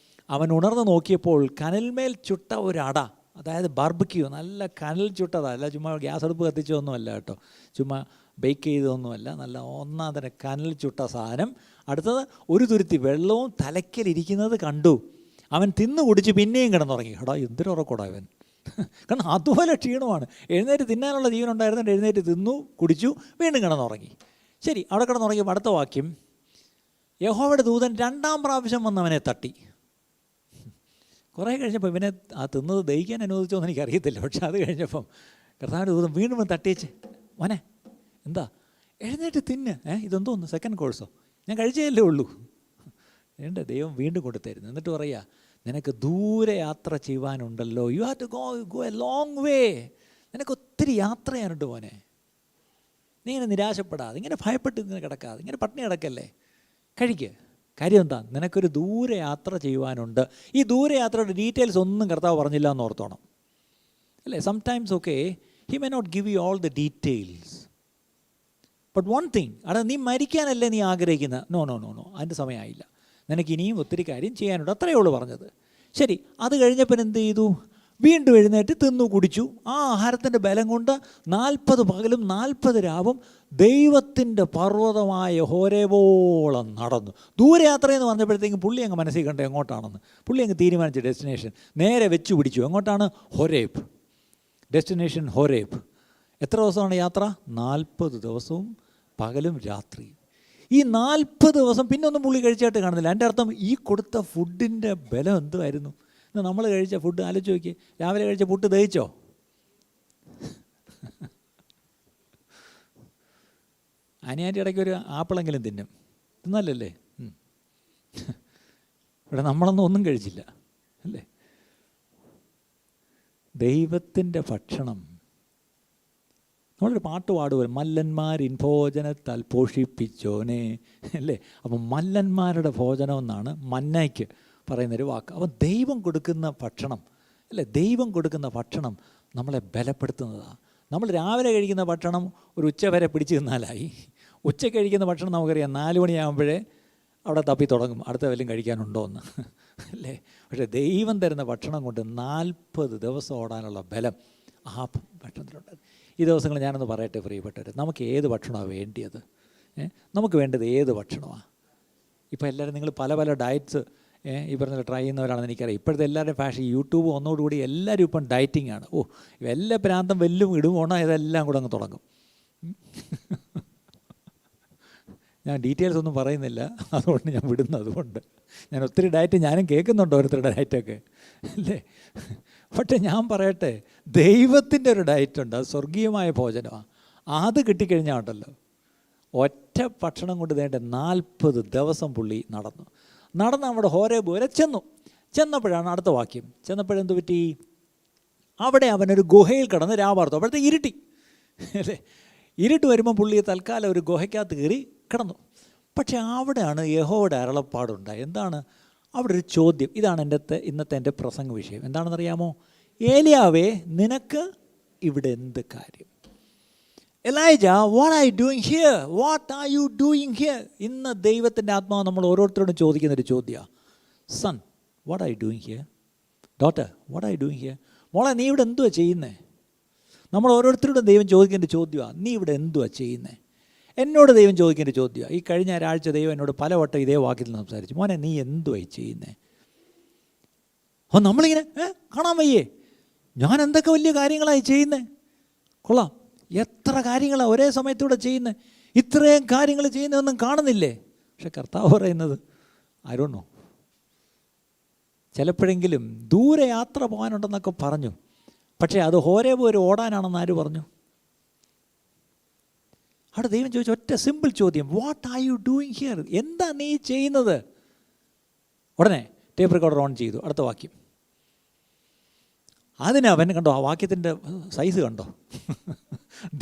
S1: അവൻ ഉണർന്ന് നോക്കിയപ്പോൾ കനൽമേൽ ചുട്ട ഒരട, അതായത് ബാർബിക്യൂ, നല്ല കനൽ ചുട്ടതാണ്, അല്ല ചുമ്മാ ഗ്യാസ് അടുപ്പ് കത്തിച്ചതൊന്നുമല്ല കേട്ടോ, ചുമ്മാ ബേക്ക് ചെയ്തതൊന്നുമല്ല, നല്ല ഒന്നാം തന്നെ കനൽ ചുട്ട സാധനം. അടുത്തത് ഒരു തുരുത്തി വെള്ളവും തലയ്ക്കലിരിക്കുന്നത് കണ്ടു. അവൻ തിന്നു കുടിച്ച് പിന്നെയും കിടന്നുറങ്ങി. എടാ എന്തൊരു ഉറക്കോടാ അവൻ! കാരണം അതുപോലെ ക്ഷീണമാണ്. എഴുന്നേറ്റ് തിന്നാനുള്ള ജീവനുണ്ടായിരുന്നിട്ട് എഴുന്നേറ്റ് തിന്നു കുടിച്ചു വീണ്ടും കിടന്നുറങ്ങി. ശരി, അവിടെ കിടന്നുറങ്ങിയപ്പോൾ അടുത്ത വാക്യം, യഹോവയുടെ ദൂതൻ 2-ാം പ്രാവശ്യം വന്നവനെ തട്ടി. കുറേ കഴിഞ്ഞപ്പോൾ ഇവനെ ആ തിന്നത് ദഹിക്കാൻ അനുവദിച്ചോ എന്ന് എനിക്കറിയത്തില്ല. പക്ഷെ അത് കഴിഞ്ഞപ്പം കർത്താവിൻ്റെ ദൂതൻ വീണ്ടും തട്ടിയേച്ച്, മോനെ എന്താ എഴുന്നേറ്റ് തിന്ന്, ഇതെന്തോന്ന് സെക്കൻഡ് കോഴ്സോ? ഞാൻ കഴിച്ചതല്ലേ ഉള്ളൂ. എൻ്റെ ദൈവം വീണ്ടും കൊടുത്തായിരുന്നു. എന്നിട്ട് പറയുക, നിനക്ക് ദൂരെ യാത്ര ചെയ്യുവാനുണ്ടല്ലോ, you have to go a long way. നിനക്ക് ഒത്തിരി യാത്ര ചെയ്യാനുണ്ട് മോനെ. നീ ഇങ്ങനെ നിരാശപ്പെടാതെ, ഇങ്ങനെ ഭയപ്പെട്ട് ഇങ്ങനെ കിടക്കാതെ, ഇങ്ങനെ പട്ടിണി കിടക്കല്ലേ, കഴിക്കുക. കാര്യം എന്താ? നിനക്കൊരു ദൂരെ യാത്ര ചെയ്യുവാനുണ്ട്. ഈ ദൂരയാത്രയുടെ ഡീറ്റെയിൽസ് ഒന്നും കർത്താവ് പറഞ്ഞില്ല എന്ന് ഓർത്തോണം അല്ലേ? Sometimes okay he may not give you all the details, but one thing, അവിടെ നീ മരിക്കാനല്ലേ നീ ആഗ്രഹിക്കുന്നത്? നോ നോ നോ നോ, അതിൻ്റെ സമയമായില്ല, നിനക്ക് ഇനിയും ഒത്തിരി കാര്യം ചെയ്യാനുണ്ട്, അത്രയേ ഉള്ളൂ പറഞ്ഞത്. ശരി, അത് കഴിഞ്ഞപ്പോൾ എന്ത് ചെയ്തു? വീണ്ടും എഴുന്നേറ്റ് തിന്നു കുടിച്ചു. ആ ആഹാരത്തിൻ്റെ ബലം കൊണ്ട് 40 പകലും 40 രാവും ദൈവത്തിൻ്റെ പർവ്വതമായ ഹോരേബോളം നടന്നു. ദൂരയാത്രയെന്ന് പറഞ്ഞപ്പോഴത്തേക്കും പുള്ളി അങ്ങ് മനസ്സിൽ കണ്ടു എങ്ങോട്ടാണെന്ന്. പുള്ളി അങ്ങ് തീരുമാനിച്ച ഡെസ്റ്റിനേഷൻ നേരെ വെച്ച് പിടിച്ചു. എങ്ങോട്ടാണ്? ഹോരേബ്. ഡെസ്റ്റിനേഷൻ ഹോരേബ്. എത്ര ദിവസമാണ് യാത്ര? 40 ദിവസവും പകലും രാത്രിയും. ഈ 40 ദിവസം പിന്നെ ഒന്നും പുള്ളി കഴിച്ചായിട്ട് കാണുന്നില്ല. എൻ്റെ അർത്ഥം ഈ കൊടുത്ത ഫുഡിൻ്റെ ബലം എന്തുമായിരുന്നു? ഇന്ന് നമ്മൾ കഴിച്ച ഫുഡ് ആലോചിച്ച് നോക്കി. രാവിലെ കഴിച്ച പുട്ട് ദഹിച്ചോ? അനിയാൻ്റെ ഇടയ്ക്ക് ഒരു ആപ്പിളെങ്കിലും തിന്നും, തിന്നല്ലേ? ഇവിടെ നമ്മളൊന്നും ഒന്നും കഴിച്ചില്ല അല്ലേ? ദൈവത്തിൻ്റെ ഭക്ഷണം. നമ്മളൊരു പാട്ട് പാടുമല്ലോ, മല്ലന്മാരിൻ ഭോജനത്താൽ പോഷിപ്പിച്ചോനെ അല്ലേ? അപ്പം മല്ലന്മാരുടെ ഭോജനം എന്നാണ് മന്നയ്ക്ക് പറയുന്നൊരു വാക്ക്. അപ്പം ദൈവം കൊടുക്കുന്ന ഭക്ഷണം അല്ലേ? ദൈവം കൊടുക്കുന്ന ഭക്ഷണം നമ്മളെ ബലപ്പെടുത്തുന്നതാണ്. നമ്മൾ രാവിലെ കഴിക്കുന്ന ഭക്ഷണം ഒരു ഉച്ച വരെ പിടിച്ചു നിന്നാലായി. ഉച്ചയ്ക്ക് കഴിക്കുന്ന ഭക്ഷണം നമുക്കറിയാം 4 മണിയാകുമ്പോഴേ അവിടെ തപ്പി തുടങ്ങും അടുത്ത വല്ലതും കഴിക്കാനുണ്ടോ എന്ന് അല്ലേ? പക്ഷേ ദൈവം തരുന്ന ഭക്ഷണം കൊണ്ട് 40 ദിവസം ഓടാനുള്ള ബലം ആ ഭക്ഷണത്തിലുണ്ട്. ഈ ദിവസങ്ങൾ ഞാനൊന്ന് പറയട്ടെ പ്രിയപ്പെട്ടവർ, നമുക്ക് ഏത് ഭക്ഷണമാണ് വേണ്ടിയത്? നമുക്ക് വേണ്ടത് ഏത് ഭക്ഷണമാണ്? ഇപ്പോൾ എല്ലാവരും നിങ്ങൾ പല പല ഡയറ്റ്സ് ഈ പറഞ്ഞ ട്രൈ ചെയ്യുന്നവരാണെന്ന് എനിക്കറിയാം. ഇപ്പോഴത്തെ എല്ലാവരുടെയും ഫാഷൻ, യൂട്യൂബ് വന്നതോടുകൂടി എല്ലാവരും ഇപ്പം ഡയറ്റിംഗ് ആണ്. എല്ലാ പ്രാന്തം വെല്ലും ഇടുമോണോ ഇതെല്ലാം കൂടെ അങ്ങ് തുടങ്ങും. ഞാൻ ഡീറ്റെയിൽസ് ഒന്നും പറയുന്നില്ല, അതുകൊണ്ട് ഞാൻ വിടുന്നു. അതുകൊണ്ട് ഞാൻ ഒത്തിരി ഡയറ്റ് ഞാനും കേൾക്കുന്നുണ്ട്, ഓരോരുത്തരുടെ ഡയറ്റൊക്കെ അല്ലേ? പക്ഷേ ഞാൻ പറയട്ടെ, ദൈവത്തിൻ്റെ ഒരു ഡയറ്റുണ്ട്, അത് സ്വർഗീയമായ ഭോജനമാണ്. അത് കിട്ടിക്കഴിഞ്ഞാൽ ഉണ്ടല്ലോ, ഒറ്റ ഭക്ഷണം കൊണ്ട് വേണ്ട 40 ദിവസം പുള്ളി നടന്നു. നടന്ന് അവിടെ ഹോരേബ് വരെ ചെന്നപ്പോഴാണ് അടുത്ത വാക്യം, ചെന്നപ്പോഴെന്ത് പറ്റി? അവിടെ അവനൊരു ഗുഹയിൽ കിടന്ന് രാപാർത്തു. അപ്പോഴത്തെ ഇരുട്ടി അല്ലേ, ഇരുട്ട് വരുമ്പോൾ പുള്ളിയെ തൽക്കാലം ഒരു ഗുഹയ്ക്കകത്ത് കയറി കിടന്നു. പക്ഷേ അവിടെയാണ് യഹോവയുടെ അരുളപ്പാടുണ്ടായി. എന്താണ് അവിടെ ഒരു ചോദ്യം? ഇതാണ് ഇന്നത്തെ എൻ്റെ പ്രസംഗ വിഷയം. എന്താണെന്നറിയാമോ? ഏലിയാവേ, നിനക്ക് ഇവിടെ എന്ത് കാര്യം? Elijah, what are you doing here? What are you doing here? ഇന്ന് ദൈവത്തിൻ്റെ ആത്മാവ് നമ്മൾ ഓരോരുത്തരോടും ചോദിക്കുന്നൊരു ചോദ്യമാണ്. Son, what are you doing here? Daughter, what are you doing here? മോളെ, നീ ഇവിടെ എന്തുവാ ചെയ്യുന്നത്? നമ്മൾ ഓരോരുത്തരോടും ദൈവം ചോദിക്കേണ്ട ചോദ്യമാണ്, നീ ഇവിടെ എന്തുവാ ചെയ്യുന്നത്? എന്നോട് ദൈവം ചോദിക്കേണ്ട ചോദ്യമാണ്. ഈ കഴിഞ്ഞ ഒരാഴ്ച ദൈവം എന്നോട് പലവട്ടം ഇതേ വാക്യത്തിൽ സംസാരിച്ചു. മോനെ, നീ എന്തുവായി ചെയ്യുന്നത്? ഓ, നമ്മളിങ്ങനെ കാണാൻ വയ്യേ, ഞാൻ എന്തൊക്കെ വലിയ കാര്യങ്ങളായി ചെയ്യുന്നത്? കൊള്ളാം, എത്ര കാര്യങ്ങളാണ് ഒരേ സമയത്തൂടെ ചെയ്യുന്നത്. ഇത്രയും കാര്യങ്ങൾ ചെയ്യുന്നതൊന്നും കാണുന്നില്ലേ? പക്ഷെ കർത്താവ് പറയുന്നത്, ഐ ഡോണ്ട് നോ. ചിലപ്പോഴെങ്കിലും ദൂരെ യാത്ര പോകാനുണ്ടെന്നൊക്കെ പറഞ്ഞു, പക്ഷേ അത് ഹോരേബ് വരെ ഓടാനാണെന്ന് ആര് പറഞ്ഞു? അവിടെ ദൈവം ചോദിച്ച ഒറ്റ സിമ്പിൾ ചോദ്യം, what are you doing here? എന്താ നീ ചെയ്യുന്നത്? ഉടനെ ടേപ്പ് റെക്കോർഡർ ഓൺ ചെയ്തു. അടുത്ത വാക്യം. അതിനവൻ കണ്ടോ, ആ വാക്യത്തിൻ്റെ സൈസ് കണ്ടോ?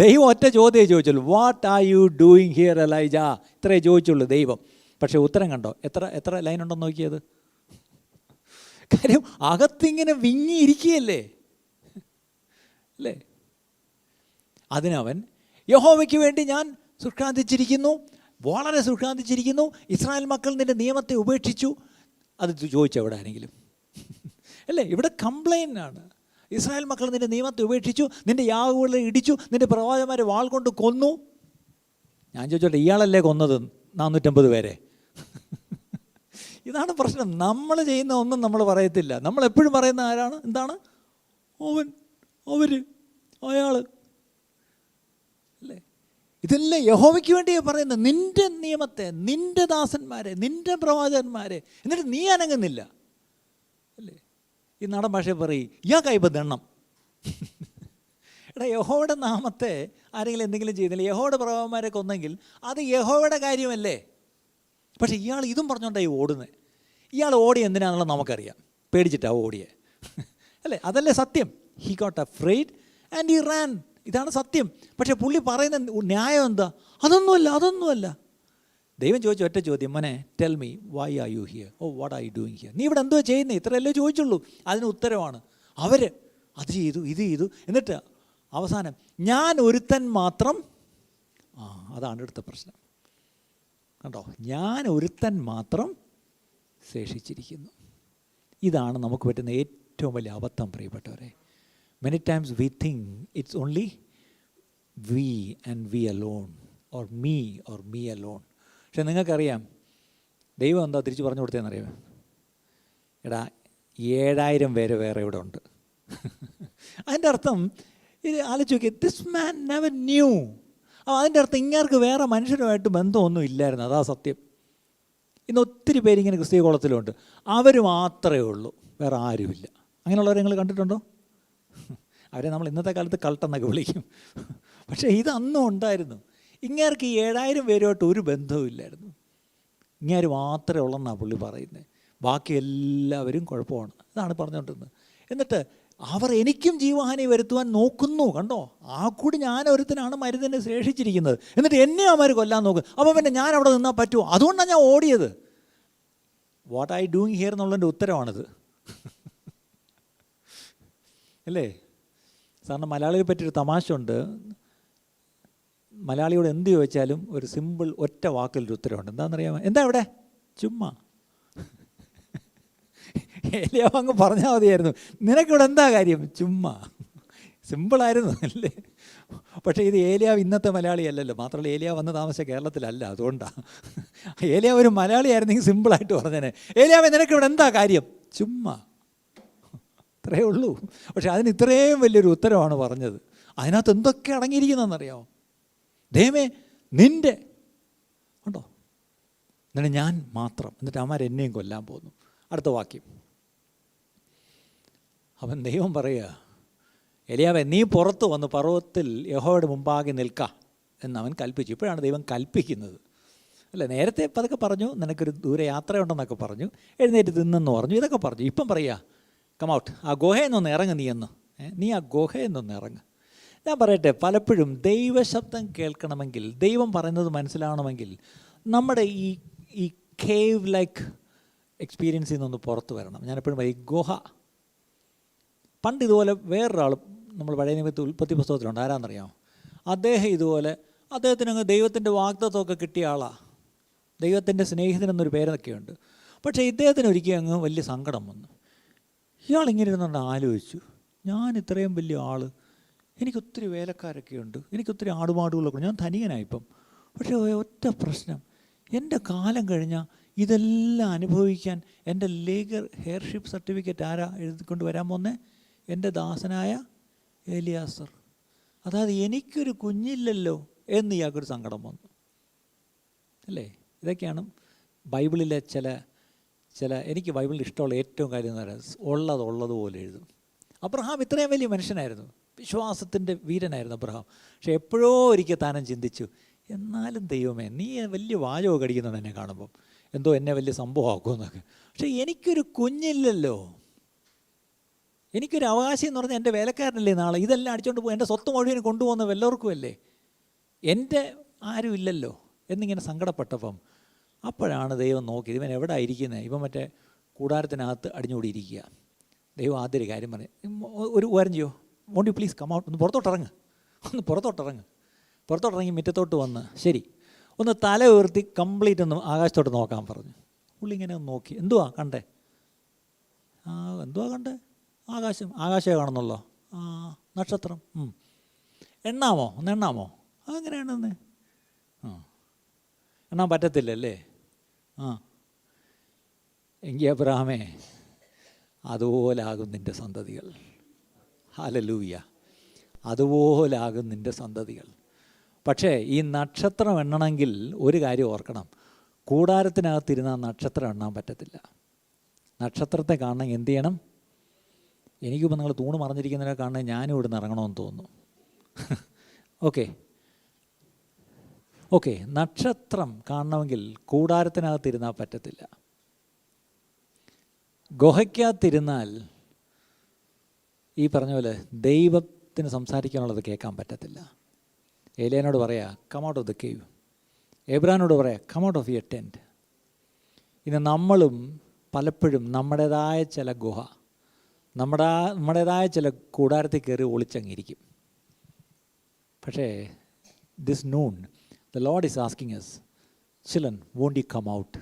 S1: ദൈവം ഒറ്റ ചോദ്യമേ ചോദിച്ചുള്ളൂ, what are you doing here Elijah? ഇത്രേ ചോദിച്ചുള്ളൂ ദൈവം. പക്ഷേ ഉത്തരം കണ്ടോ? എത്ര ലൈൻ ഉണ്ടെന്ന് നോക്കിയത്? കാര്യം അകത്തിങ്ങനെ വിങ്ങിയിരിക്കുകയല്ലേ അല്ലേ? അതിനവൻ, യഹോവയ്ക്ക് വേണ്ടി ഞാൻ സുഖാന്തിച്ചിരിക്കുന്നു, വളരെ സുഖാന്തിച്ചിരിക്കുന്നു. ഇസ്രായേൽ മക്കൾ നിൻ്റെ നിയമത്തെ ഉപേക്ഷിച്ചു. അത് ചോദിച്ചവിടെ ആരെങ്കിലും അല്ലേ? ഇവിടെ കംപ്ലൈൻ്റ് ആണ്. ഇസ്രായേൽ മക്കൾ നിൻ്റെ നിയമത്തെ ഉപേക്ഷിച്ചു, നിൻ്റെ യാഗങ്ങളെ ഇടിച്ചു, നിൻ്റെ പ്രവാചകന്മാരെ വാൾ കൊണ്ട് കൊന്നു. ഞാൻ ചോദിച്ചോട്ടെ, ഇയാളല്ലേ കൊന്നത് 450 പേരെ? ഇതാണ് പ്രശ്നം. നമ്മൾ ചെയ്യുന്ന ഒന്നും നമ്മൾ പറയത്തില്ല. നമ്മളെപ്പോഴും പറയുന്ന ആരാണ്? എന്താണ്? അവൻ, അവർ, അയാൾ അല്ലേ? ഇതെല്ലാം യഹോവയ്ക്ക് വേണ്ടിയാണ് പറയുന്നത്. നിൻ്റെ നിയമത്തെ, നിൻ്റെ ദാസന്മാരെ, നിൻ്റെ പ്രവാചകന്മാരെ, എന്നിട്ട് നീ അനങ്ങുന്നില്ല അല്ലേ? ഈ നാടൻ ഭാഷയിൽ പറയും, ഇയാൾക്കായിപ്പോൾ ദണ്ണം. എടാ, യഹോവയുടെ നാമത്തെ ആരെങ്കിലും എന്തെങ്കിലും ചെയ്യുന്നില്ല, യഹോവയുടെ പ്രവാചകന്മാരെ കൊന്നെങ്കിൽ അത് യഹോവയുടെ കാര്യമല്ലേ? പക്ഷേ ഇയാൾ ഇതും പറഞ്ഞുകൊണ്ടായി ഓടുന്നത്. ഇയാൾ ഓടി എന്തിനാണെന്നുള്ളത് നമുക്കറിയാം, പേടിച്ചിട്ടാണ് ഓടിയത് അല്ലേ? അതല്ലേ സത്യം. He got afraid and he Rann. ഇതാണ് സത്യം. പക്ഷേ പുള്ളി പറയുന്ന ന്യായം എന്താ? അതൊന്നുമല്ല. ദൈവം ചോദിച്ചു ഒറ്റ ചോദ്യം, മോനെ, tell me why are you here? Oh, what are you doing here? നീ ഇവിടെ എന്തോ ചെയ്യുന്നത്? ഇത്രയല്ലേ ചോദിച്ചുള്ളൂ. അതിന് ഉത്തരവാണ് അവർ അത് ചെയ്തു, ഇത് ചെയ്തു. എന്നിട്ട് അവസാനം ഞാൻ ഒരുത്തൻ മാത്രം. അതാണ് അടുത്ത പ്രശ്നം. കണ്ടോ, ഞാൻ ഒരുത്തൻ മാത്രം ശേഷിച്ചിരിക്കുന്നു. ഇതാണ് നമുക്ക് പറ്റുന്ന ഏറ്റവും വലിയ അബദ്ധം, പ്രിയപ്പെട്ടവരെ. Many times we think it's only we and we alone, or me alone. പക്ഷെ നിങ്ങൾക്കറിയാം ദൈവം എന്താ തിരിച്ച് പറഞ്ഞു കൊടുത്തതെന്നറിയാമോ? എടാ, 7000 പേര് വേറെ ഇവിടെ ഉണ്ട്. അതിൻ്റെ അർത്ഥം ഇത് ആലോചിച്ച് നോക്കി, ദിസ് മാൻ നെവർ ന്യൂ. അതിൻ്റെ അർത്ഥം ഇങ്ങേർക്ക് വേറെ മനുഷ്യരുമായിട്ട് ബന്ധമൊന്നും ഇല്ലായിരുന്നു. അതാ സത്യം. ഇന്ന് ഒത്തിരി പേരിങ്ങനെ ക്രിസ്തീയ കുളത്തിലുണ്ട്, അവർ മാത്രമേ ഉള്ളൂ, വേറെ ആരുമില്ല. അങ്ങനെയുള്ളവരെ നിങ്ങൾ കണ്ടിട്ടുണ്ടോ? അവരെ നമ്മൾ ഇന്നത്തെ കാലത്ത് കൾട്ടെന്നൊക്കെ വിളിക്കും. പക്ഷേ ഇത് അന്നും ഉണ്ടായിരുന്നു. ഇങ്ങേർക്ക് ഈ 7000 പേരുമായിട്ട് ഒരു ബന്ധവും ഇല്ലായിരുന്നു. ഇങ്ങേര് മാത്രമേ ഉള്ളെന്നാണ് പുള്ളി പറയുന്നത്. ബാക്കി എല്ലാവരും കുഴപ്പമാണ്. ഇതാണ് പറഞ്ഞുകൊണ്ടിരുന്നത്. എന്നിട്ട് അവർ എനിക്കും ജീവഹാനി വരുത്തുവാൻ നോക്കുന്നു. കണ്ടോ, ആ കൂടി ഞാൻ ഒരുത്തനാണ് മരുന്നിനെ ശേഷിച്ചിരിക്കുന്നത്. എന്നിട്ട് എന്നെ അവന്മാർ കൊല്ലാൻ നോക്കും. അപ്പോൾ പിന്നെ ഞാൻ അവിടെ നിന്നാൽ പറ്റുമോ? അതുകൊണ്ടാണ് ഞാൻ ഓടിയത്. വാട്ട് ഐ ഡൂയിങ് ഹിയർ എന്നുള്ളതിൻ്റെ ഉത്തരവാണിത് അല്ലേ? സാറിന് മലയാളിയെ പറ്റിയൊരു തമാശ ഉണ്ട്. മലയാളിയോട് എന്ത് ചോദിച്ചാലും ഒരു സിമ്പിൾ ഒറ്റ വാക്കിലൊരു ഉത്തരവുണ്ട്. എന്താണെന്നറിയാമോ? എന്താ ഇവിടെ? ചുമ്മാ. ഏലിയാവ് അങ്ങ് പറഞ്ഞാൽ മതിയായിരുന്നു, നിനക്കിവിടെ എന്താ കാര്യം? ചുമ്മാ. സിമ്പിളായിരുന്നു അല്ലേ? പക്ഷേ ഇത് ഏലിയാവ് ഇന്നത്തെ മലയാളി അല്ലല്ലോ. മാത്രമല്ല, ഏലിയാവ് വന്ന് താമസിച്ച കേരളത്തിലല്ല, അതുകൊണ്ടാണ്. ഏലിയാവ് ഒരു മലയാളി ആയിരുന്നെങ്കിൽ സിമ്പിളായിട്ട് പറഞ്ഞേനെ, ഏലിയാവേ നിനക്കിവിടെ എന്താ കാര്യം? ചുമ്മാ. അത്രയേ ഉള്ളൂ. പക്ഷെ അതിന് ഇത്രയും വലിയൊരു ഉത്തരവാണ് പറഞ്ഞത്. അതിനകത്ത് എന്തൊക്കെ അടങ്ങിയിരിക്കുന്നതെന്നറിയാമോ? ദൈവമേ, നിൻ്റെ ഉണ്ടോ, എന്നിട്ട് ഞാൻ മാത്രം, എന്നിട്ട് അവന്മാർ എന്നെയും കൊല്ലാൻ പോകുന്നു. അടുത്ത വാക്യം. അവൻ ദൈവം പറയുക, എലിയാവേ, നീ പുറത്ത് വന്ന് പർവ്വതത്തിൽ യഹോവയുടെ മുമ്പാകെ നിൽക്ക എന്നവൻ കൽപ്പിച്ചു. ഇപ്പോഴാണ് ദൈവം കൽപ്പിക്കുന്നത്. അല്ല, നേരത്തെ പതൊക്കെ പറഞ്ഞു, നിനക്കൊരു ദൂരെ യാത്രയുണ്ടെന്നൊക്കെ പറഞ്ഞു, എഴുന്നേറ്റ് തിന്നെന്ന് പറഞ്ഞു, ഇതൊക്കെ പറഞ്ഞു. ഇപ്പം പറയുക കമൗട്ട്, ആ ഗുഹയിൽ നിന്നൊന്ന് ഇറങ്ങ് നീ ആ ഗുഹയിൽ നിന്നൊന്ന് ഇറങ്ങ്. ഞാൻ പറയട്ടെ, പലപ്പോഴും ദൈവശബ്ദം കേൾക്കണമെങ്കിൽ, ദൈവം പറയുന്നത് മനസ്സിലാവണമെങ്കിൽ നമ്മുടെ ഈ കേവ് ലൈക്ക് എക്സ്പീരിയൻസിൽ നിന്നൊന്ന് പുറത്ത് വരണം. ഞാനെപ്പോഴും ഈ ഗുഹ, പണ്ട് ഇതുപോലെ വേറൊരാൾ നമ്മൾ പഴയ നിയമത്തിൽ ഉൽപ്പത്തി പുസ്തകത്തിലുണ്ട്. ആരാന്നറിയാമോ? അദ്ദേഹം ഇതുപോലെ, അദ്ദേഹത്തിനങ്ങ് ദൈവത്തിൻ്റെ വാഗ്ദത്തമൊക്കെ കിട്ടിയ ആളാണ്, ദൈവത്തിൻ്റെ സ്നേഹിതനെന്നൊരു പേരൊക്കെയുണ്ട്. പക്ഷേ ഇദ്ദേഹത്തിന് ഒരിക്കലും അങ്ങ് വലിയ സങ്കടം വന്നു. ഇയാളിങ്ങനെ ഇരുന്നുകൊണ്ട് ആലോചിച്ചു, ഞാൻ ഇത്രയും വലിയ ആൾ, എനിക്കൊത്തിരി വേലക്കാരൊക്കെയുണ്ട്, എനിക്കൊത്തിരി ആടുമാടുകളൊക്കെ, ഞാൻ തനിയനായിപ്പം. പക്ഷേ ഒറ്റ പ്രശ്നം, എൻ്റെ കാലം കഴിഞ്ഞാൽ ഇതെല്ലാം അനുഭവിക്കാൻ എൻ്റെ ലീഗൽ ഹെയർഷിപ്പ് സർട്ടിഫിക്കറ്റ് ആരാ എഴുതിക്കൊണ്ട് വരാൻ പോന്നേ? എൻ്റെ ദാസനായ എലിയാസർ. അതായത് എനിക്കൊരു കുഞ്ഞില്ലല്ലോ എന്ന് ഇയാൾക്കൊരു സങ്കടം വന്നു അല്ലേ? ഇതൊക്കെയാണ് ബൈബിളിലെ ചില എനിക്ക് ബൈബിളിൽ ഇഷ്ടമുള്ള ഏറ്റവും കാര്യം എന്ന് പറയുന്നത്, ഉള്ളതുപോലെ എഴുതും. അബ്രഹാം ഇത്രയും വലിയ മനുഷ്യനായിരുന്നു, വിശ്വാസത്തിൻ്റെ വീരനായിരുന്നു അബ്രഹാം. പക്ഷേ എപ്പോഴോ ഒരിക്കൽ താനും ചിന്തിച്ചു, എന്നാലും ദൈവമേ, നീ വലിയ വാചകമൊക്കെ അടിക്കുന്നത് എന്നെ കാണുമ്പം, എന്തോ എന്നെ വലിയ സംഭവമാക്കുമെന്നൊക്കെ. പക്ഷേ എനിക്കൊരു കുഞ്ഞില്ലല്ലോ, എനിക്കൊരു അവകാശം എന്ന് പറഞ്ഞാൽ എൻ്റെ വേലക്കാരനല്ലേ നാളെ ഇതെല്ലാം അടിച്ചുകൊണ്ട് പോകും, എൻ്റെ സ്വത്ത് മുഴുവൻ കൊണ്ടുപോകുന്ന വല്ലവർക്കും അല്ലേ, എൻ്റെ ആരും ഇല്ലല്ലോ എന്നിങ്ങനെ സങ്കടപ്പെട്ടപ്പം അപ്പോഴാണ് ദൈവം നോക്കിയത്, ഇവൻ എവിടെ ഇരിക്കുന്നത്? ഇവൻ മറ്റേ കൂടാരത്തിനകത്ത് അടിഞ്ഞുകൂടിയിരിക്കുക. ദൈവം ആദ്യം ഒരു കാര്യം പറഞ്ഞു, ഒരു ഉപകാരം ചെയ്യോ, won't you please come out, ഒന്ന് പുറത്തോട്ടിറങ്ങി മുറ്റത്തോട്ട് വന്ന്, ശരി ഒന്ന് തല ഉയർത്തി കംപ്ലീറ്റ് ഒന്ന് ആകാശത്തോട്ട് നോക്കാൻ പറഞ്ഞു. പുള്ളി ഇങ്ങനെ ഒന്ന് നോക്കി, എന്തുവാ കണ്ടേ? ആകാശമേ കാണുന്നുള്ളോ? നക്ഷത്രം. ഒന്ന് എണ്ണാമോ? അതെങ്ങനെയാണെന്ന് എണ്ണാൻ പറ്റത്തില്ലല്ലേ? എങ്കിൽ അബ്രഹാമേ, അതുപോലാകും നിൻ്റെ സന്തതികൾ. ഹല്ലേലൂയ, അതുപോലാകും നിൻ്റെ സന്തതികൾ. പക്ഷേ ഈ നക്ഷത്രം എണ്ണണമെങ്കിൽ ഒരു കാര്യം ഓർക്കണം, കൂടാരത്തിനകത്തിരുന്ന നക്ഷത്രം എണ്ണാൻ പറ്റത്തില്ല. നക്ഷത്രത്തെ കാണണമെങ്കിൽ എന്ത് ചെയ്യണം? എനിക്കിപ്പോൾ നിങ്ങൾ തൂണ് മറിഞ്ഞിരിക്കുന്നതിനെ കാണണമെങ്കിൽ ഞാനും ഇവിടുന്ന് ഇറങ്ങണമെന്ന് തോന്നുന്നു. ഓക്കെ, നക്ഷത്രം കാണണമെങ്കിൽ കൂടാരത്തിനകത്തിരുന്നാൽ പറ്റത്തില്ല. ഗുഹയ്ക്കകത്തിരുന്നാൽ ഈ പറഞ്ഞ പോലെ ദൈവത്തിന് സംസാരിക്കാനുള്ളത് കേൾക്കാൻ പറ്റത്തില്ല. ഏലിയാനോട് പറയാ come out of the cave, എബ്രാനോട് പറയാ come out of your tent. ഇന്ന് നമ്മളും പലപ്പോഴും നമ്മുടേതായ ചില ഗുഹ, നമ്മുടേതായ ചില കൂടാരത്തിൽ കയറി ഒളിച്ചങ്ങിരിക്കും. പക്ഷേ this noon the Lord is asking us, children won't you come out?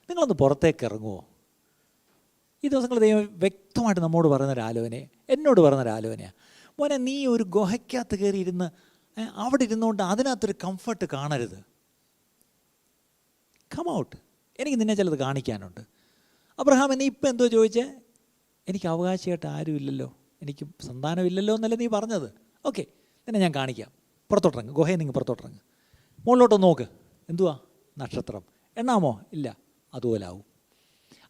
S1: നിങ്ങളൊന്ന് പുറത്തേക്ക് ഇറങ്ങുമോ? ഈ ദിവസങ്ങൾ ദൈവം വ്യക്തമായിട്ട് നമ്മോട് പറയുന്നൊരാലോചനയെ, എന്നോട് പറയുന്നൊരാലോചനയാണ്. മോനെ, നീ ഒരു ഗുഹയ്ക്കകത്ത് കയറി ഇരുന്ന് അവിടെ ഇരുന്നുകൊണ്ട് അതിനകത്തൊരു കംഫർട്ട് കാണരുത്. കം ഔട്ട്, എനിക്ക് നിന്നെ ചിലത് കാണിക്കാനുണ്ട്. അബ്രഹാം, നീ ഇപ്പം എന്തോ ചോദിച്ചേ? എനിക്ക് അവകാശമായിട്ട് ആരും ഇല്ലല്ലോ, എനിക്ക് സന്താനമില്ലല്ലോ എന്നല്ലേ നീ പറഞ്ഞത്? ഓക്കെ, നിന്നെ ഞാൻ കാണിക്കാം. പുറത്തോട്ടിറങ്ങ്, ഗുഹയിൽ നിങ്ങൾ പുറത്തോട്ടിറങ്ങ്, മുകളിലോട്ട് നോക്ക്. എന്തുവാ? നക്ഷത്രം. എണ്ണാമോ? ഇല്ല. അതുപോലെ ആവും.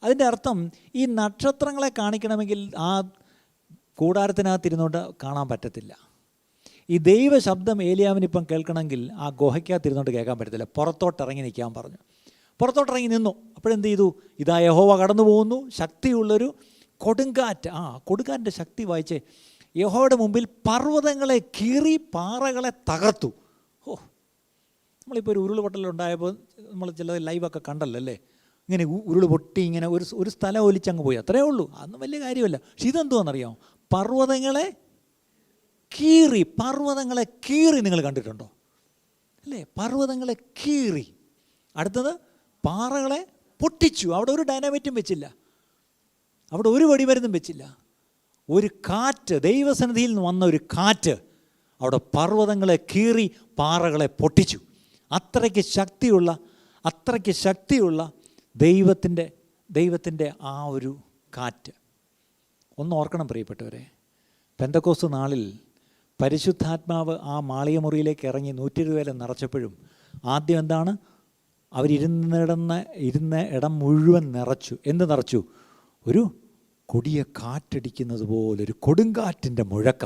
S1: അതിൻ്റെ അർത്ഥം ഈ നക്ഷത്രങ്ങളെ കാണിക്കണമെങ്കിൽ ആ കൂടാരത്തിനകത്തിരുന്നോണ്ട് കാണാൻ പറ്റത്തില്ല. ഈ ദൈവ ശബ്ദം ഏലിയാവിനിപ്പം കേൾക്കണമെങ്കിൽ ആ ഗുഹയ്ക്കകത്തിരുന്നോണ്ട് കേൾക്കാൻ പറ്റത്തില്ല. പുറത്തോട്ടിറങ്ങി നിൽക്കാൻ പറഞ്ഞു. പുറത്തോട്ടിറങ്ങി നിന്നു. അപ്പോഴെന്ത് ചെയ്തു? ഇതാ യഹോവ കടന്നു പോകുന്നു, ശക്തിയുള്ളൊരു കൊടുങ്കാറ്റ്. കൊടുങ്കാറ്റിൻ്റെ ശക്തി വായിച്ചേ. യഹോവയുടെ മുമ്പിൽ പർവ്വതങ്ങളെ കീറി പാറകളെ തകർത്തു. നമ്മളിപ്പോൾ ഒരു ഉരുൾപൊട്ടലുണ്ടായപ്പോൾ നമ്മൾ ചില ലൈവൊക്കെ കണ്ടല്ലോ അല്ലേ? ഇങ്ങനെ ഉരുൾ പൊട്ടി ഇങ്ങനെ ഒരു സ്ഥലം ഒലിച്ചങ്ങ് പോയി, അത്രേ ഉള്ളൂ. അതൊന്നും വലിയ കാര്യമല്ല. പക്ഷെ ഇതെന്തുവാണെന്നറിയാമോ? പർവ്വതങ്ങളെ കീറി നിങ്ങൾ കണ്ടിട്ടുണ്ടോ അല്ലേ? പർവ്വതങ്ങളെ കീറി. അടുത്തത് പാറകളെ പൊട്ടിച്ചു. അവിടെ ഒരു ഡൈനാമിറ്റും വെച്ചില്ല, അവിടെ ഒരു വെടിമരുന്നും വെച്ചില്ല. ഒരു കാറ്റ്, ദൈവസന്നിധിയിൽ നിന്ന് വന്ന ഒരു കാറ്റ് അവിടെ പർവ്വതങ്ങളെ കീറി പാറകളെ പൊട്ടിച്ചു. അത്രയ്ക്ക് ശക്തിയുള്ള ദൈവത്തിൻ്റെ ആ ഒരു കാറ്റ്. ഒന്ന് ഓർക്കണം പ്രിയപ്പെട്ടവരെ, പെന്തക്കോസ്ത് നാളിൽ പരിശുദ്ധാത്മാവ് ആ മാളിക മുറിയിലേക്ക് ഇറങ്ങി 120 നിറച്ചപ്പോഴും ആദ്യം എന്താണ്? ഇരുന്ന ഇടം മുഴുവൻ നിറച്ചു. എന്ത് നിറച്ചു? ഒരു കൊടിയ കാറ്റടിക്കുന്നത് പോലെ ഒരു കൊടുങ്കാറ്റിൻ്റെ മുഴക്കം.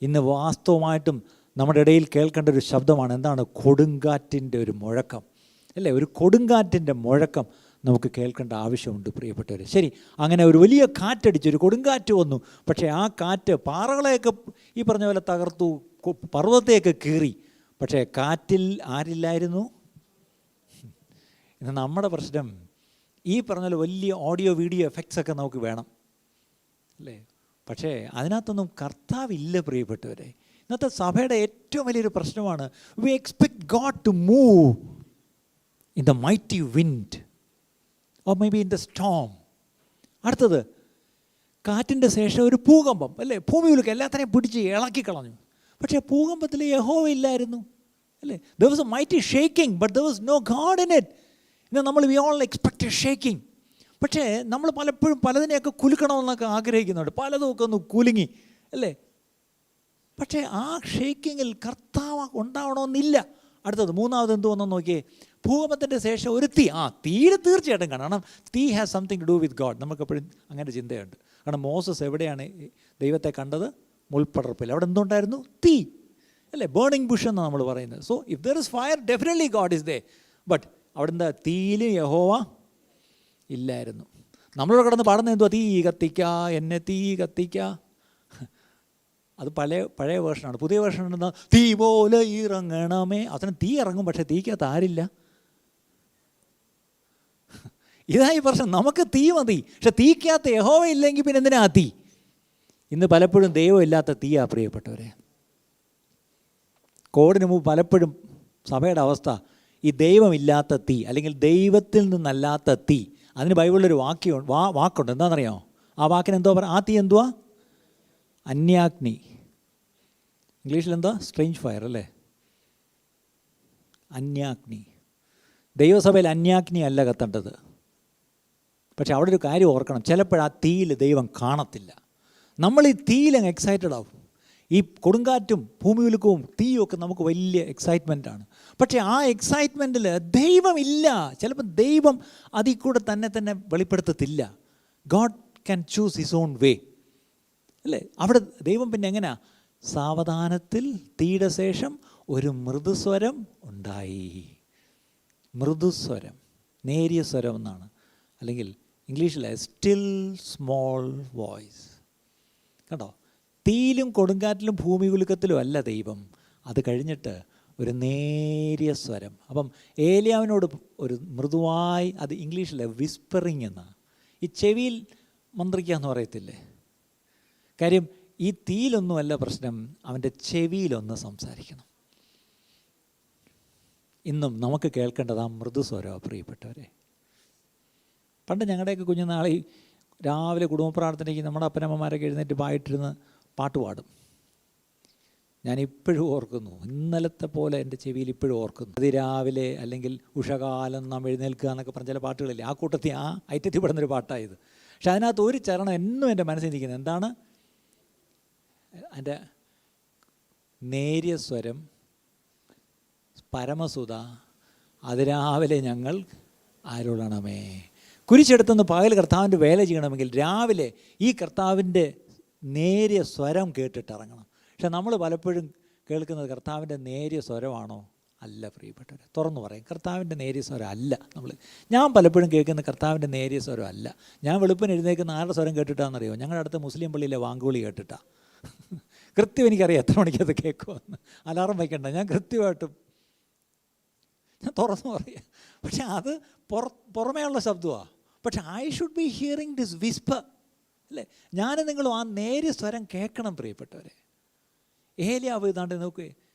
S1: ഇന്ന് വാസ്തവമായിട്ടും നമ്മുടെ ഇടയിൽ കേൾക്കേണ്ട ഒരു ശബ്ദമാണ്. എന്താണ്? കൊടുങ്കാറ്റിൻ്റെ ഒരു മുഴക്കം, അല്ലേ? ഒരു കൊടുങ്കാറ്റിൻ്റെ മുഴക്കം നമുക്ക് കേൾക്കേണ്ട ആവശ്യമുണ്ട് പ്രിയപ്പെട്ടവർ. ശരി, അങ്ങനെ ഒരു വലിയ കാറ്റടിച്ചു, ഒരു കൊടുങ്കാറ്റ് വന്നു. പക്ഷേ ആ കാറ്റ് പാറകളെയൊക്കെ ഈ പറഞ്ഞ പോലെ തകർത്തു, പർവ്വതത്തെയൊക്കെ കീറി. പക്ഷേ കാറ്റിൽ ആരില്ലായിരുന്നു? ഇന്ന് നമ്മുടെ പ്രശ്നം ഈ പറഞ്ഞ പോലെ വലിയ ഓഡിയോ വീഡിയോ എഫക്ട്സ് ഒക്കെ നമുക്ക് വേണം, അല്ലേ? പക്ഷേ അതിനകത്തൊന്നും കർത്താവില്ല പ്രിയപ്പെട്ടവരെ. ഇന്നത്തെ സഭയുടെ ഏറ്റവും വലിയൊരു പ്രശ്നമാണ്, we expect God to move in the mighty wind or maybe in the storm. അടുത്തത് കാറ്റിൻ്റെ ശേഷം ഒരു ഭൂകമ്പം, അല്ലേ? ഭൂമിയിലേക്ക് എല്ലാത്തിനെയും പിടിച്ച് ഇളക്കി കളഞ്ഞു. പക്ഷേ ഭൂകമ്പത്തിൽ യഹോവ ഇല്ലായിരുന്നു, അല്ലേ? there was a mighty shaking but there was no God in it. ഇന്ന് നമ്മൾ we all expect A shaking. പക്ഷേ നമ്മൾ പലപ്പോഴും പലതിനെയൊക്കെ കുലുക്കണമെന്നൊക്കെ ആഗ്രഹിക്കുന്നുണ്ട്, പലതുമൊക്കെ ഒന്ന് കുലുങ്ങി, അല്ലേ? പക്ഷേ ആ ഷേക്കിങ്ങിൽ കർത്താവ് ഉണ്ടാവണമെന്നില്ല. അടുത്തത് മൂന്നാമത് എന്ത് വന്നു നോക്കിയേ, ഭൂകമ്പത്തിൻ്റെ ശേഷം ഒരു തീ. തീയിൽ തീർച്ചയായിട്ടും കാണാം, കാരണം തീ has something to do with God. നമുക്കെപ്പോഴും അങ്ങനെ ചിന്തയുണ്ട്. കാരണം മോസസ് എവിടെയാണ് ദൈവത്തെ കണ്ടത്? മുൾപ്പടർപ്പിൽ. അവിടെ എന്തുണ്ടായിരുന്നു? തീ, അല്ലേ? ബേണിംഗ് ബുഷ് എന്നാണ് നമ്മൾ പറയുന്നത്. So if there is fire definitely God is they. But അവിടെ എന്താ? തീയിൽ യഹോവ ഇല്ലായിരുന്നു. നമ്മളോട് കിടന്ന് പാടുന്നത് എന്തുവാ? തീ കത്തിക്ക എന്നെ, തീ കത്തിക്ക. അത് പഴയ വേർഷനാണ്. പുതിയ വേർഷൻ എന്താ? തീ പോലെ ഇറങ്ങണമേ. അതിന് തീ ഇറങ്ങും, പക്ഷേ തീക്കകത്ത് ആരില്ല. ഇതായി പ്രശ്നം. നമുക്ക് തീ മതി, പക്ഷെ തീക്കകത്ത് യഹോവ ഇല്ലെങ്കിൽ പിന്നെ എന്തിനാ തീ? ഇന്ന് പലപ്പോഴും ദൈവം ഇല്ലാത്ത തീയാ പ്രിയപ്പെട്ടവരെ. കോവിഡിന് മുമ്പ് പലപ്പോഴും സഭയുടെ അവസ്ഥ ഈ ദൈവമില്ലാത്ത തീ, അല്ലെങ്കിൽ ദൈവത്തിൽ നിന്നല്ലാത്ത തീ. അതിന് ബൈബിളിലൊരു വാക്കുണ്ട്. എന്താണെന്നറിയാമോ? ആ വാക്കിന് എന്തോ പറയാം? ആ തീ എന്തുവാ? അന്യാഗ്നി. ഇംഗ്ലീഷിൽ എന്താ? സ്ട്രേഞ്ച് ഫയർ, അല്ലേ? അന്യാഗ്നി. ദൈവസഭയിൽ അന്യാഗ്നി അല്ല കത്തേണ്ടത്. പക്ഷെ അവിടെ ഒരു കാര്യം ഓർക്കണം, ചിലപ്പോൾ ആ തീയിൽ ദൈവം കാണത്തില്ല. നമ്മൾ ഈ തീയിലങ്ങ് എക്സൈറ്റഡ് ആവും. ഈ കൊടുങ്കാറ്റും ഭൂമികുലുക്കവും തീയും ഒക്കെ നമുക്ക് വലിയ എക്സൈറ്റ്മെൻറ്റാണ്. പക്ഷേ ആ എക്സൈറ്റ്മെൻറ്റിൽ ദൈവമില്ല. ചിലപ്പോൾ ദൈവം അതിൽ കൂടെ തന്നെ വെളിപ്പെടുത്തത്തില്ല. God can choose his own way, അല്ലേ? അവിടെ ദൈവം പിന്നെ എങ്ങനെയാ? സാവധാനത്തിൽ തീയുടെ ശേഷം ഒരു മൃദുസ്വരം ഉണ്ടായി. മൃദുസ്വരം, നേരിയ സ്വരം എന്നാണ്, അല്ലെങ്കിൽ ഇംഗ്ലീഷിലെ സ്റ്റിൽ സ്മോൾ വോയിസ്. കണ്ടോ? തീയിലും കൊടുങ്കാറ്റിലും ഭൂമി കുലുക്കത്തിലും അല്ല ദൈവം. അത് കഴിഞ്ഞിട്ട് ഒരു നേരിയ സ്വരം. അപ്പം ഏലിയാവിനോട് ഒരു മൃദുവായി, അത് ഇംഗ്ലീഷിലെ വിസ്പറിങ് എന്നാണ്. ഈ ചെവിയിൽ മന്ത്രിക്കുക എന്ന് പറയത്തില്ലേ? കാര്യം ഈ തീയിലൊന്നുമല്ല പ്രശ്നം, അവൻ്റെ ചെവിയിലൊന്ന് സംസാരിക്കണം. ഇന്നും നമുക്ക് കേൾക്കേണ്ടത് ആ മൃദുസ്വരമാണ് പ്രിയപ്പെട്ടവരെ. പണ്ട് ഞങ്ങളുടെയൊക്കെ കുഞ്ഞുനാളിൽ രാവിലെ കുടുംബ പ്രാർത്ഥനയ്ക്ക് നമ്മുടെ അപ്പനമ്മമാരൊക്കെ എഴുന്നേറ്റ് പായിട്ടിരുന്ന് പാട്ട് പാടും. ഞാനിപ്പോഴും ഓർക്കുന്നു, ഇന്നലത്തെ പോലെ എൻ്റെ ചെവിയിൽ ഇപ്പോഴും ഓർക്കുന്നു. അതിരാവിലെ അല്ലെങ്കിൽ ഉഷകാലം നാം എഴുന്നേൽക്കുക എന്നൊക്കെ പറഞ്ഞ ചില പാട്ടുകളില്ലേ, ആ കൂട്ടത്തിൽ ആ ഐറ്റത്തിൽ പെടുന്നൊരു പാട്ടായത്. പക്ഷെ അതിനകത്ത് ഒരു ചരണം എന്നും എൻ്റെ മനസ്സിൽ നിൽക്കുന്നത് എന്താണ്? എൻ്റെ നേരിയ സ്വരം പരമസുത അതിരാവിലെ ഞങ്ങൾ ആരോളണമേ. കുരിശെടുത്തുനിന്ന് പകൽ കർത്താവിൻ്റെ വേല ചെയ്യണമെങ്കിൽ രാവിലെ ഈ കർത്താവിൻ്റെ നേരിയ സ്വരം കേട്ടിട്ടിറങ്ങണം. പക്ഷെ നമ്മൾ പലപ്പോഴും കേൾക്കുന്നത് കർത്താവിൻ്റെ നേരിയ സ്വരമാണോ? അല്ല പ്രിയപ്പെട്ടവരെ, തുറന്നു പറയും, കർത്താവിൻ്റെ നേരിയ സ്വരം അല്ല. ഞാൻ പലപ്പോഴും കേൾക്കുന്ന കർത്താവിൻ്റെ നേരിയ സ്വരം അല്ല. ഞാൻ വെളുപ്പിന് എഴുന്നേൽക്കുന്ന ആരുടെ സ്വരം കേട്ടിട്ടാണെന്നറിയോ? ഞങ്ങളുടെ അടുത്ത മുസ്ലിം പള്ളിയിലെ വാങ്കുവിളി കേട്ടിട്ടാ. കൃത്യം എനിക്കറിയാം എത്ര മണിക്കത് കേൾക്കുമെന്ന്. അലാറം വയ്ക്കണ്ട, ഞാൻ കൃത്യമായിട്ടും ഞാൻ തുറന്നു പറയാം. പക്ഷെ അത് പുറമേയുള്ള ശബ്ദമാണ്. പക്ഷെ I should be hearing this Whisper, അല്ലേ? ഞാനും നിങ്ങളും ആ നേരിയ സ്വരം കേൾക്കണം പ്രിയപ്പെട്ടവരെ. ഏലിയാവ് ഇതാണ്ട് നോക്കുക,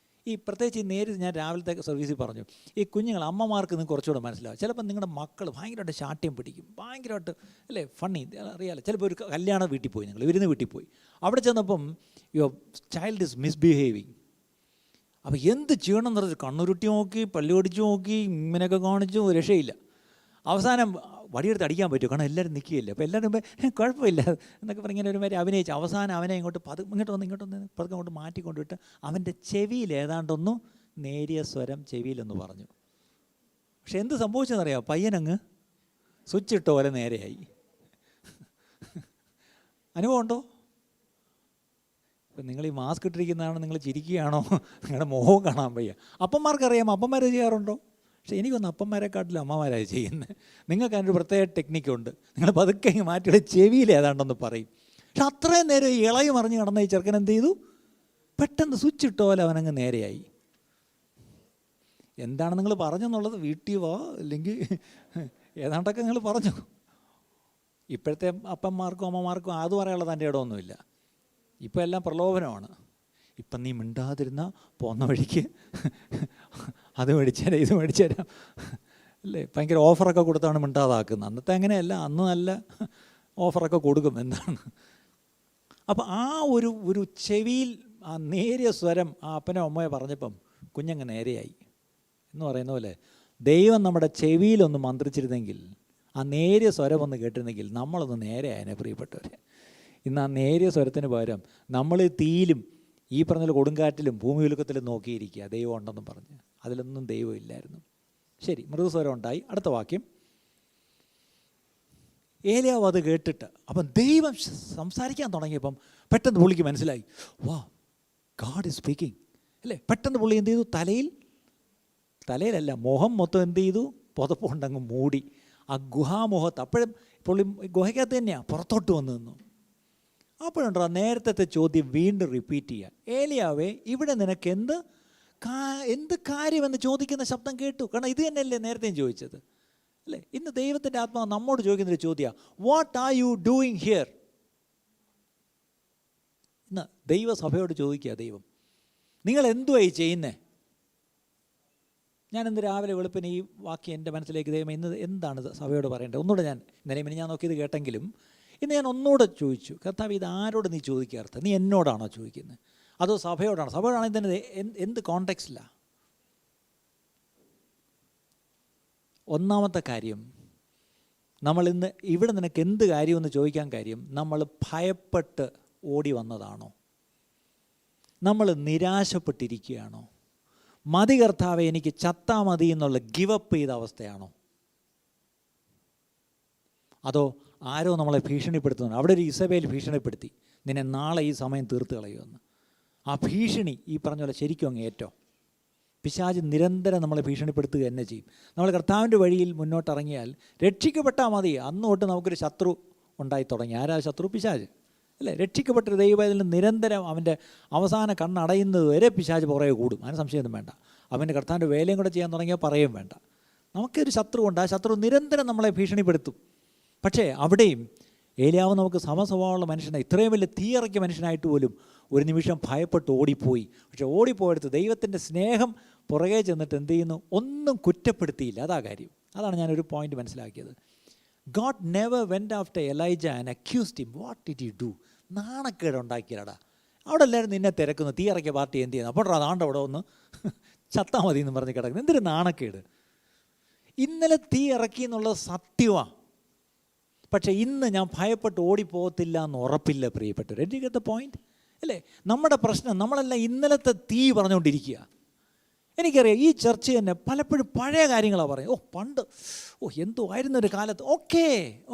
S1: ഈ പ്രത്യേകിച്ച് ഈ നേരിയ, ഞാൻ രാവിലത്തെ സർവീസിൽ പറഞ്ഞു, ഈ കുഞ്ഞുങ്ങൾ അമ്മമാർക്ക് നിങ്ങൾക്ക് കുറച്ചുകൂടെ മനസ്സിലാവും. ചിലപ്പോൾ നിങ്ങളുടെ മക്കൾ ഭയങ്കരമായിട്ട് ശാഠ്യം പിടിക്കും, ഭയങ്കരമായിട്ട്, അല്ലേ? ഫണ്ണി അറിയാമല്ലോ. ചിലപ്പോൾ ഒരു കല്യാണ വീട്ടിൽ പോയി, നിങ്ങൾ വിരുന്ന് വീട്ടിൽ പോയി, അവിടെ ചെന്നപ്പം യുവർ ചൈൽഡ് ഇസ് മിസ്ബിഹേവിങ്. അപ്പോൾ എന്ത് ചെയ്യണം എന്ന് പറഞ്ഞാൽ കണ്ണുരുട്ടി നോക്കി, പല്ലു കടിച്ചു നോക്കി, ഇങ്ങനെയൊക്കെ കാണിച്ചു, രക്ഷയില്ല. അവസാനം വടിയെടുത്ത് അടിക്കാൻ പറ്റുമോ? കാരണം എല്ലാവരും നിൽക്കുകയില്ല. അപ്പോൾ എല്ലാവരും കുഴപ്പമില്ല എന്നൊക്കെ പറഞ്ഞ് ഇങ്ങനെ ഒരുമാതിരി അഭിനയിച്ച് അവസാനം അവനെ ഇങ്ങോട്ട് ഇങ്ങോട്ടൊന്ന് പതുക്കെ അങ്ങോട്ട് മാറ്റിക്കൊണ്ടിട്ട് അവൻ്റെ ചെവിയിൽ ഏതാണ്ടൊന്നു നേരിയ സ്വരം ചെവിയിലൊന്ന് പറഞ്ഞു. പക്ഷെ എന്ത് സംഭവിച്ചെന്നറിയാമോ? പയ്യനങ്ങ് സ്വിച്ച് ഇട്ട പോലെ നേരെയായി. അനുഭവം ഉണ്ടോ? നിങ്ങൾ ഈ മാസ്ക് ഇട്ടിരിക്കുന്നതാണ്, നിങ്ങൾ ചിരിക്കുകയാണോ, നിങ്ങളുടെ മുഖവും കാണാൻ വയ്യ. അപ്പന്മാർക്കറിയാം, അപ്പന്മാർ ചെയ്യാറുണ്ടോ? പക്ഷേ എനിക്കൊന്ന് അപ്പന്മാരെക്കാട്ടിലും അമ്മമാരായി ചെയ്യുന്നത്. നിങ്ങൾക്ക് അതിനൊരു പ്രത്യേക ടെക്നിക്കുണ്ട്. നിങ്ങൾ പതുക്കെ മാറ്റിയുടെ ചെവിയിൽ ഏതാണ്ടെന്ന് പറയും. പക്ഷെ അത്രയും നേരം ഈ ഇളകി മറിഞ്ഞ് കിടന്ന ഈ ചെറുക്കൻ എന്ത് ചെയ്തു? പെട്ടെന്ന് സ്വിച്ച് ഇട്ട പോലെ അവനങ്ങ് നേരെയായി. എന്താണ് നിങ്ങൾ പറഞ്ഞെന്നുള്ളത് വീട്ടിൽ വാ, അല്ലെങ്കിൽ ഏതാണ്ടൊക്കെ നിങ്ങൾ പറഞ്ഞു. ഇപ്പോഴത്തെ അപ്പന്മാർക്കും അമ്മമാർക്കും അത് പറയാനുള്ള തൻ്റെ ഇടമൊന്നുമില്ല. ഇപ്പം എല്ലാം പ്രലോഭനമാണ്. ഇപ്പം നീ മിണ്ടാതിരുന്ന പോന്ന വഴിക്ക് അത് മേടിച്ചുതരാം, ഇത് മേടിച്ചുതരാം അല്ലേ. ഭയങ്കര ഓഫറൊക്കെ കൊടുത്താണ് മിണ്ടാതാക്കുന്നത്. അന്നത്തെ അങ്ങനെയല്ല, അന്ന് നല്ല ഓഫറൊക്കെ കൊടുക്കും. എന്താണ് അപ്പം ആ ഒരു ചെവിയിൽ ആ നേരിയ സ്വരം ആ അപ്പനോ അമ്മയോ പറഞ്ഞപ്പം കുഞ്ഞങ്ങ് നേരെയായി എന്ന് പറയുന്ന പോലെ ദൈവം നമ്മുടെ ചെവിയിലൊന്ന് മന്ത്രിച്ചിരുന്നെങ്കിൽ, ആ നേരിയ സ്വരം ഒന്ന് കേട്ടിരുന്നെങ്കിൽ നമ്മളൊന്ന് നേരെയായനെ പ്രിയപ്പെട്ടവരെ. ഇന്ന് ആ നേരിയ സ്വരത്തിന് പകരം നമ്മൾ തീയിലും ഈ പറഞ്ഞ കൊടുങ്കാറ്റിലും ഭൂമിയുലുക്കത്തിലും നോക്കിയിരിക്കുക ദൈവം ഉണ്ടെന്നും പറഞ്ഞ്. അതിലൊന്നും ദൈവം ഇല്ലായിരുന്നു. ശരി, മൃദുസ്വരം ഉണ്ടായി. അടുത്ത വാക്യം, ഏലിയാവ് അത് കേട്ടിട്ട് അപ്പം ദൈവം സംസാരിക്കാൻ തുടങ്ങിയപ്പം പെട്ടെന്ന് പുള്ളിക്ക് മനസ്സിലായി, വാ, ഗാഡ് ഈസ് സ്പീക്കിംഗ് അല്ലേ. പെട്ടെന്ന് പുള്ളി എന്ത് ചെയ്തു? തലയിലല്ല, മുഖം മൊത്തം എന്ത് ചെയ്തു? പുതപ്പുകൊണ്ടങ്ങ് മൂടി. ആ ഗുഹാമുഖത്ത് അപ്പോഴും പുള്ളി ഗുഹയ്ക്കകത്ത് തന്നെയാണ്, പുറത്തോട്ട് വന്ന് നിന്നു. അപ്പോഴുണ്ടോ നേരത്തെ ചോദ്യം വീണ്ടും റിപ്പീറ്റ് ചെയ്യുക. ഏലിയാവേ, ഇവിടെ നിനക്ക് എന്ത് കാര്യമെന്ന് ചോദിക്കുന്ന ശബ്ദം കേട്ടു. കാരണം ഇത് തന്നെയല്ലേ നേരത്തെയും ചോദിച്ചത് അല്ലേ. ഇന്ന് ദൈവത്തിൻ്റെ ആത്മാവ് നമ്മോട് ചോദിക്കുന്നൊരു ചോദ്യമാണ്, what are you doing here? ഇന്ന് ദൈവസഭയോട് ചോദിക്കുക, ദൈവം നിങ്ങൾ എന്തുവായി ചെയ്യുന്നേ? ഞാനിന്ന് രാവിലെ വെളുപ്പിന് ഈ വാക്യം എൻ്റെ മനസ്സിലേക്ക്, ദൈവം ഇന്ന് എന്താണ് സഭയോട് പറയേണ്ടത്? ഒന്നുകൂടെ ഞാൻ ഇന്നലെ ഞാൻ നോക്കിയത് കേട്ടെങ്കിലും ഇന്ന് ഞാൻ ഒന്നുകൂടെ ചോദിച്ചു, കർത്താവ് ഇത് ആരോട് നീ ചോദിക്കാറുണ്ട്? നീ എന്നോടാണോ ചോദിക്കുന്നത്, അതോ സഭയോടാണോ? സഭയോടാണെങ്കിൽ തന്നെ എന്ത് കോണ്ടെക്സ്റ്റിലാണ്? ഒന്നാമത്തെ കാര്യം, നമ്മളിന്ന് ഇവിടെ നിനക്ക് എന്ത് കാര്യമെന്ന് ചോദിക്കാൻ കാര്യം, നമ്മൾ ഭയപ്പെട്ട് ഓടി വന്നതാണോ? നമ്മൾ നിരാശപ്പെട്ടിരിക്കുകയാണോ? മതി കർത്താവെ, എനിക്ക് ചത്താ മതി എന്നുള്ള ഗിവപ്പ് ചെയ്ത അവസ്ഥയാണോ? അതോ ആരോ നമ്മളെ ഭീഷണിപ്പെടുത്തുന്നു? അവിടെ ഒരു ഇസബേൽ ഭീഷണിപ്പെടുത്തി, നിന്നെ നാളെ ഈ സമയം തീർത്ത് കളയുമെന്ന്. ആ ഭീഷണി ഈ പറഞ്ഞ പോലെ ശരിക്കും അങ്ങ് ഏറ്റോ. പിശാച് നിരന്തരം നമ്മളെ ഭീഷണിപ്പെടുത്തുക തന്നെ ചെയ്യും. നമ്മൾ കർത്താവിൻ്റെ വഴിയിൽ മുന്നോട്ടിറങ്ങിയാൽ രക്ഷിക്കപ്പെട്ടാൽ മതി. അന്ന് തൊട്ട് നമുക്കൊരു ശത്രു ഉണ്ടായി തുടങ്ങി. ആരാ ശത്രു? പിശാച് അല്ലേ. രക്ഷിക്കപ്പെട്ടൊരു ദൈവത്തിൽ നിരന്തരം അവൻ്റെ അവസാന കണ്ണടയുന്നത് വരെ പിശാച് പുറകെ കൂടും. അതിന് സംശയമൊന്നും വേണ്ട. അവൻ്റെ കർത്താവിൻ്റെ വേലയും കൂടെ ചെയ്യാൻ തുടങ്ങിയാൽ പറയുകയും വേണ്ട. നമുക്കൊരു ശത്രുവുണ്ട്. ആ ശത്രു നിരന്തരം നമ്മളെ ഭീഷണിപ്പെടുത്തും. പക്ഷേ അവിടെയും ഏലിയാവ് നമുക്ക് സമസ്വഭാവമുള്ള മനുഷ്യനായി, ഇത്രയും വലിയ തീയിറക്കിയ മനുഷ്യനായിട്ട് പോലും ഒരു നിമിഷം ഭയപ്പെട്ട് ഓടിപ്പോയി. പക്ഷേ ഓടിപ്പോയെടുത്ത് ദൈവത്തിൻ്റെ സ്നേഹം പുറകെ ചെന്നിട്ട് എന്ത് ചെയ്യുന്നു? ഒന്നും കുറ്റപ്പെടുത്തിയില്ല. അതാ കാര്യം. അതാണ് ഞാനൊരു പോയിന്റ് മനസ്സിലാക്കിയത്. God never went after Elijah and accused him. What did you do? നാണക്കേട് ഉണ്ടാക്കിയടാ. അവിടെ എല്ലാവരും നിന്നെ തിരക്കുന്നു. തീയിറക്കിയ പാർട്ടി എന്ത് ചെയ്യുന്നു? അപ്പോൾ അതാണ്ട് അവിടെ ഒന്ന് ചത്താ മതി എന്ന് പറഞ്ഞ് കിടക്കുന്നു. എന്തൊരു നാണക്കേട്. ഇന്നലെ തീ ഇറക്കി എന്നുള്ളത് സത്യമാണ്. പക്ഷേ ഇന്ന് ഞാൻ ഭയപ്പെട്ട് ഓടിപ്പോകത്തില്ല എന്ന് ഉറപ്പില്ല പ്രിയപ്പെട്ടവർ. Do you get the point അല്ലേ? നമ്മുടെ പ്രശ്നം, നമ്മളെല്ലാം ഇന്നലത്തെ തീ പറഞ്ഞുകൊണ്ടിരിക്കുക. എനിക്കറിയാം ഈ ചർച്ച തന്നെ പലപ്പോഴും പഴയ കാര്യങ്ങളാണ് പറയുന്നത്. പണ്ട് എന്തോ ആയിരുന്നൊരു കാലത്ത്.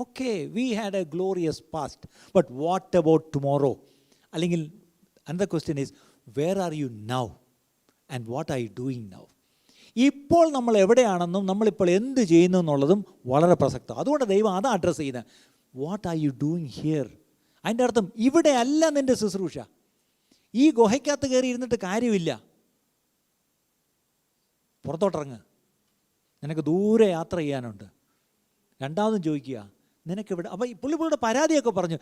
S1: Okay we had a glorious past, but what about tomorrow? അല്ലെങ്കിൽ another question is where are you now and what are you doing now? ഇപ്പോൾ നമ്മൾ എവിടെയാണെന്നും നമ്മളിപ്പോൾ എന്ത് ചെയ്യുന്നു എന്നുള്ളതും വളരെ പ്രസക്തമാണ്. അതുകൊണ്ട് ദൈവം അതാണ് അഡ്രസ്സ് ചെയ്യുന്നത്. What are you doing here? അതിൻ്റെ അർത്ഥം ഇവിടെ അല്ല നിൻ്റെ ശുശ്രൂഷ. ഈ ഗുഹയ്ക്കകത്ത് കയറി ഇരുന്നിട്ട് കാര്യമില്ല. പുറത്തോട്ടിറങ്ങ്. നിനക്ക് ദൂരെ യാത്ര ചെയ്യാനുണ്ട്. രണ്ടാമതും ചോദിക്കുക, നിനക്കിവിടെ. അപ്പോൾ ഈ പുള്ളിയുടെ പരാതിയൊക്കെ പറഞ്ഞു,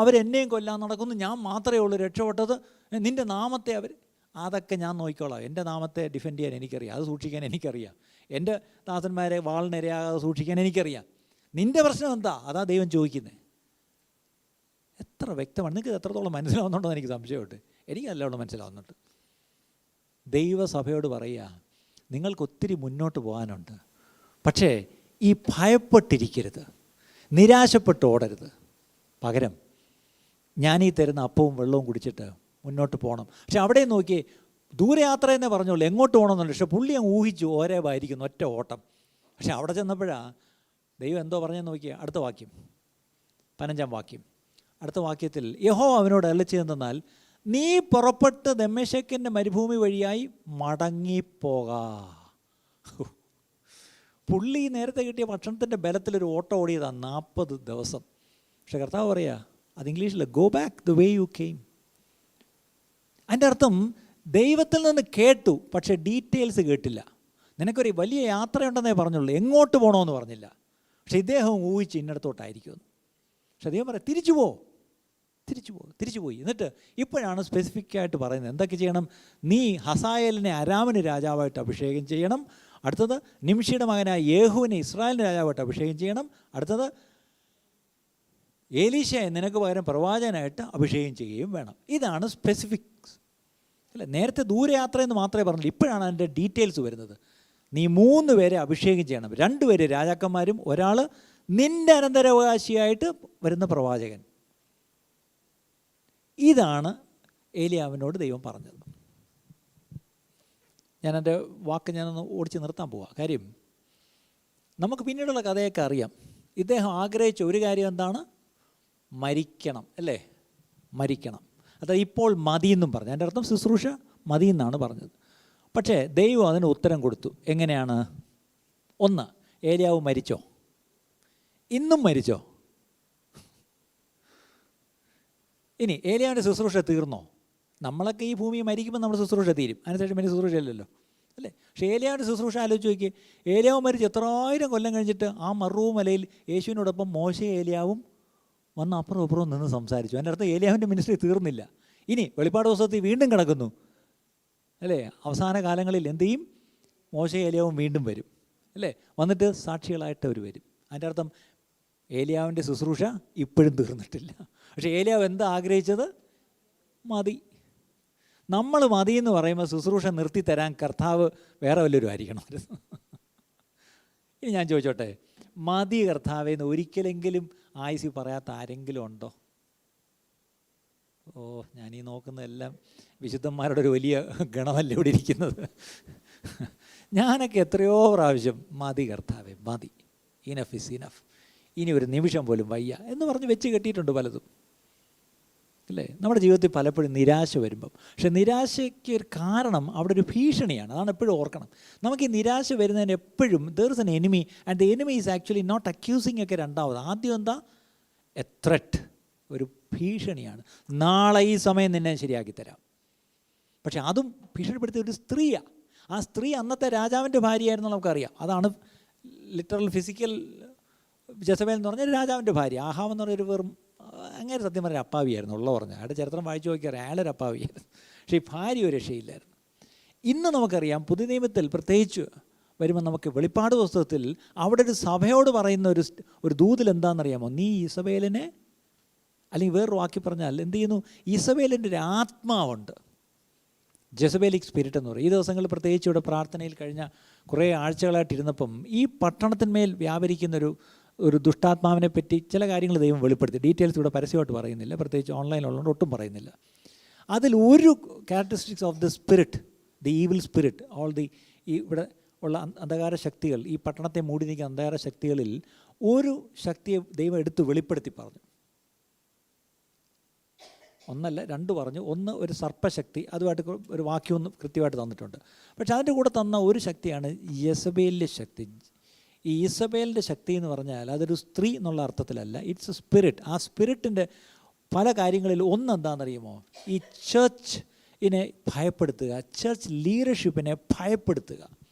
S1: അവരെന്നെയും കൊല്ലാൻ നടക്കുന്നു, ഞാൻ മാത്രമേ ഉള്ളൂ രക്ഷപ്പെട്ടത്, നിൻ്റെ നാമത്തെ അവർ. അതൊക്കെ ഞാൻ നോക്കിക്കോളാം. എൻ്റെ നാമത്തെ ഡിഫെൻഡ് ചെയ്യാൻ എനിക്കറിയാം, അത് സൂക്ഷിക്കാൻ എനിക്കറിയാം. എൻ്റെ ദാസന്മാരെ വാളിനിരയാകാതെ സൂക്ഷിക്കാൻ എനിക്കറിയാം. നിൻ്റെ പ്രശ്നം എന്താ? അതാ ദൈവം ചോദിക്കുന്നത്. എത്ര വ്യക്തമാണ്. നിങ്ങൾക്ക് എത്രത്തോളം മനസ്സിലാവുന്നുണ്ടോ എന്ന് എനിക്ക് സംശയമുണ്ട്. എനിക്ക് നല്ലോണം മനസ്സിലാവുന്നുണ്ട്. ദൈവസഭയോട് പറയുക, നിങ്ങൾക്ക് ഒത്തിരി മുന്നോട്ട് പോകാനുണ്ട്. പക്ഷേ ഈ ഭയപ്പെട്ടിരിക്കരുത്, നിരാശപ്പെട്ട് ഓടരുത്. പകരം ഞാനീ തരുന്ന അപ്പവും വെള്ളവും കുടിച്ചിട്ട് മുന്നോട്ട് പോകണം. പക്ഷെ അവിടെ നോക്കി ദൂരയാത്ര എന്നേ പറഞ്ഞോളൂ, എങ്ങോട്ട് പോകണമെന്നുണ്ട്. പക്ഷെ പുള്ളി അങ്ങ് ഊഹിച്ചു ഓരേവായിരിക്കുന്നു, ഒറ്റ ഓട്ടം. പക്ഷെ അവിടെ ചെന്നപ്പോഴാണ് ദൈവം എന്തോ പറഞ്ഞെന്ന് നോക്കിയാൽ അടുത്ത വാക്യം, 15-ാം വാക്യം. അടുത്ത വാക്യത്തിൽ യഹോവ അവനോട് അരുളിച്ചെയ്തെന്നാൽ, നീ പുറപ്പെട്ട് ദമ്മേശക്കിൻ്റെ മരുഭൂമി വഴിയായി മടങ്ങിപ്പോക. പുള്ളി നേരത്തെ കിട്ടിയ ഭക്ഷണത്തിൻ്റെ ബലത്തിലൊരു ഓട്ടം ഓടിയതാണ് 40 ദിവസം. പക്ഷെ കർത്താവ് പറയാ അത് ഇംഗ്ലീഷിൽ go back the way you came. അതിൻ്റെ അർത്ഥം ദൈവത്തിൽ നിന്ന് കേട്ടു, പക്ഷേ ഡീറ്റെയിൽസ് കേട്ടില്ല. നിനക്കൊരു വലിയ യാത്രയുണ്ടെന്നേ പറഞ്ഞുള്ളൂ, എങ്ങോട്ട് പോകണമെന്ന് പറഞ്ഞില്ല. പക്ഷെ ഇദ്ദേഹം ഊഹിച്ച് ഇന്നടത്തോട്ടായിരിക്കുമെന്ന്. പക്ഷെ അദ്ദേഹം പറയാം തിരിച്ചു പോയി. എന്നിട്ട് ഇപ്പോഴാണ് സ്പെസിഫിക്കായിട്ട് പറയുന്നത് എന്തൊക്കെ ചെയ്യണം. നീ ഹസായേലിനെ അരാമിന് രാജാവായിട്ട് അഭിഷേകം ചെയ്യണം. അടുത്തത് നിംഷിയുടെ മകനായ യേഹുവിനെ ഇസ്രായേലിന് രാജാവായിട്ട് അഭിഷേകം ചെയ്യണം. അടുത്തത് ഏലീശയെ നിനക്ക് പകരം പ്രവാചകനായിട്ട് അഭിഷേകം ചെയ്യുകയും വേണം. ഇതാണ് സ്പെസിഫിക്സ് അല്ലേ. നേരത്തെ ദൂരയാത്രയെന്ന് മാത്രമേ പറഞ്ഞുള്ളൂ, ഇപ്പോഴാണ് അതിൻ്റെ ഡീറ്റെയിൽസ് വരുന്നത്. നീ 3 പേരെ അഭിഷേകം ചെയ്യണം. 2 പേര് രാജാക്കന്മാരും, ഒരാൾ നിൻ്റെ അനന്തരാവകാശിയായിട്ട് വരുന്ന പ്രവാചകൻ. ഇതാണ് ഏലിയാവിനോട് ദൈവം പറഞ്ഞത്. ഞാനെൻ്റെ വാക്ക് ഞാനൊന്ന് ഓടിച്ച് നിർത്താൻ പോവാം. കാര്യം നമുക്ക് പിന്നീടുള്ള കഥയൊക്കെ അറിയാം. ഇദ്ദേഹം ആഗ്രഹിച്ച ഒരു കാര്യം എന്താണ്? മരിക്കണം അല്ലേ, മരിക്കണം. അതായത് ഇപ്പോൾ മതി എന്നും പറഞ്ഞു. അതിൻ്റെ അർത്ഥം ശുശ്രൂഷ മതി എന്നാണ് പറഞ്ഞത്. പക്ഷേ ദൈവം അതിന് ഉത്തരം കൊടുത്തു. എങ്ങനെയാണ്? 1, ഏലിയാവ് മരിച്ചോ? ഇന്നും മരിച്ചോ? ഇനി ഏലിയാവിൻ്റെ ശുശ്രൂഷ തീർന്നോ? നമ്മളൊക്കെ ഈ ഭൂമി മരിക്കുമ്പോൾ നമ്മുടെ ശുശ്രൂഷ തീരും, അതിനുശേഷം പിന്നെ ശുശ്രൂഷ അല്ലല്ലോ അല്ലേ. പക്ഷേ ഏലിയാവിൻ്റെ ശുശ്രൂഷ ആലോചിച്ച് നോക്കി. ഏലിയാവ് മരിച്ച് എത്രായിരം കൊല്ലം കഴിഞ്ഞിട്ട് ആ മറൂവ് മലയിൽ യേശുവിനോടൊപ്പം മോശയും ഏലിയാവും വന്ന് അപ്പുറവും നിന്ന് സംസാരിച്ചു. അതിൻ്റെ അർത്ഥം ഏലിയാവിൻ്റെ മിനിസ്ട്രി തീർന്നില്ല. ഇനി വെളിപ്പാട് പുസ്തകത്തിൽ വീണ്ടും കിടക്കുന്നു അല്ലേ. അവസാന കാലങ്ങളിൽ എന്ത് ചെയ്യും? മോശയും ഏലിയാവും വീണ്ടും വരും അല്ലേ, വന്നിട്ട് സാക്ഷികളായിട്ട് അവർ വരും. അതിൻ്റെ അർത്ഥം ഏലിയാവിൻ്റെ ശുശ്രൂഷ ഇപ്പോഴും തീർന്നിട്ടില്ല. പക്ഷേ ഏലിയാവ് എന്താ ആഗ്രഹിച്ചത്? മതി. നമ്മൾ മതി എന്ന് പറയുമ്പോൾ ശുശ്രൂഷ നിർത്തിത്തരാൻ കർത്താവ് വേറെ വല്ലവരും ആയിരിക്കണം. ഇനി ഞാൻ ചോദിച്ചോട്ടെ, മതി കർത്താവേന്ന് ഒരിക്കലെങ്കിലും ആയുസി പറയാത്ത ആരെങ്കിലും ഉണ്ടോ? ഓ, ഞാനീ നോക്കുന്നതെല്ലാം വിശുദ്ധന്മാരുടെ ഒരു വലിയ ഗണമല്ല ഇവിടെ ഇരിക്കുന്നത്. ഞാനൊക്കെ എത്രയോ പ്രാവശ്യം മതി കർത്താവേ, മതി, ഇനഫ് ഇസ് ഇനഫ്, ഇനി ഒരു നിമിഷം പോലും വയ്യ എന്ന് പറഞ്ഞ് വെച്ച് കെട്ടിയിട്ടുണ്ട് പലതും അല്ലേ. നമ്മുടെ ജീവിതത്തിൽ പലപ്പോഴും നിരാശ വരുമ്പം, പക്ഷെ നിരാശയ്ക്ക് ഒരു കാരണം അവിടെ ഒരു ഭീഷണിയാണ്. അതാണ് എപ്പോഴും ഓർക്കണം. നമുക്ക് ഈ നിരാശ വരുന്നതിന് എപ്പോഴും there is an enemy, and the enemy is actually not accusing ഒക്കെ രണ്ടാമത്. ആദ്യം എന്താ? എ ത്രെറ്റ്, ഒരു ഭീഷണിയാണ്. നാളെ ഈ സമയം നിന്നെ ശരിയാക്കി തരാം. പക്ഷെ അതും ഭീഷണിപ്പെടുത്തിയ ഒരു സ്ത്രീയാണ്. ആ സ്ത്രീ അന്നത്തെ രാജാവിൻ്റെ ഭാര്യയായിരുന്നു നമുക്കറിയാം. അതാണ് ലിറ്ററൽ ഫിസിക്കൽ ജെസബേൽ എന്ന് പറഞ്ഞാൽ രാജാവിൻ്റെ ഭാര്യ. ആഹാവ് എന്ന് പറഞ്ഞൊരു വെറും അങ്ങനെ സത്യം പറഞ്ഞാൽ അപ്പാവിയായിരുന്നു. ഉള്ള പറഞ്ഞാൽ അയാളുടെ ചരിത്രം വായിച്ചു നോക്കിയാൽ അയാളൊരു അപ്പാവിയായിരുന്നു. പക്ഷേ ഈ ഭാര്യ ഒരു രക്ഷയില്ലായിരുന്നു. ഇന്ന് നമുക്കറിയാം പുതിയ നിയമത്തിൽ പ്രത്യേകിച്ച് വരുമ്പോൾ നമുക്ക് വെളിപ്പാട് പുസ്തകത്തിൽ അവിടെ ഒരു സഭയോട് പറയുന്ന ഒരു ദൂതിൽ എന്താണെന്നറിയാമോ? നീ ഈസബേലിനെ, അല്ലെങ്കിൽ വേറൊരു വാക്കി പറഞ്ഞാൽ എന്ത് ചെയ്യുന്നു? ഈസബേലിൻ്റെ ഒരു ആത്മാവുണ്ട്, ജെസബേലിക് സ്പിരിറ്റ് എന്ന് പറയും. ഈ ദിവസങ്ങളിൽ പ്രത്യേകിച്ച് ഇവിടെ പ്രാർത്ഥനയിൽ കഴിഞ്ഞ കുറേ ആഴ്ചകളായിട്ടിരുന്നപ്പം ഈ പട്ടണത്തിന്മേൽ വ്യാപരിക്കുന്നൊരു ദുഷ്ടാത്മാവിനെ പറ്റി ചില കാര്യങ്ങൾ ദൈവം വെളിപ്പെടുത്തി. ഡീറ്റെയിൽസ് ഇവിടെ പരസ്യമായിട്ട് പറയുന്നില്ല, പ്രത്യേകിച്ച് ഓൺലൈനിലുള്ളതുകൊണ്ട് ഒട്ടും പറയുന്നില്ല. അതിൽ ഒരു characteristics of the spirit, the evil spirit, all the ഇവിടെ ഉള്ള അന്ധകാര ശക്തികൾ, ഈ പട്ടണത്തെ മൂടി നീക്കുന്ന അന്ധകാര ശക്തികളിൽ ഒരു ശക്തിയെ ദൈവം എടുത്ത് വെളിപ്പെടുത്തി പറഞ്ഞു. ഒന്നല്ല, 2 പറഞ്ഞു. ഒന്ന് ഒരു സർപ്പശക്തി, അതുമായിട്ട് ഒരു വാക്യമൊന്നും കൃത്യമായിട്ട് തന്നിട്ടുണ്ട്. പക്ഷെ അതിൻ്റെ കൂടെ തന്ന ഒരു ശക്തിയാണ് യെസബേലിൻ്റെ ശക്തി. ഈ ഈസബേലിൻ്റെ ശക്തി എന്ന് പറഞ്ഞാൽ അതൊരു സ്ത്രീ എന്നുള്ള അർത്ഥത്തിലല്ല, ഇറ്റ്സ് എ സ്പിരിറ്റ്. ആ സ്പിരിറ്റിൻ്റെ പല കാര്യങ്ങളിൽ ഒന്നെന്താണെന്നറിയുമോ? ഈ ചർച്ചിനെ ഭയപ്പെടുത്തുക, ചർച്ച് ലീഡർഷിപ്പിനെ ഭയപ്പെടുത്തുക.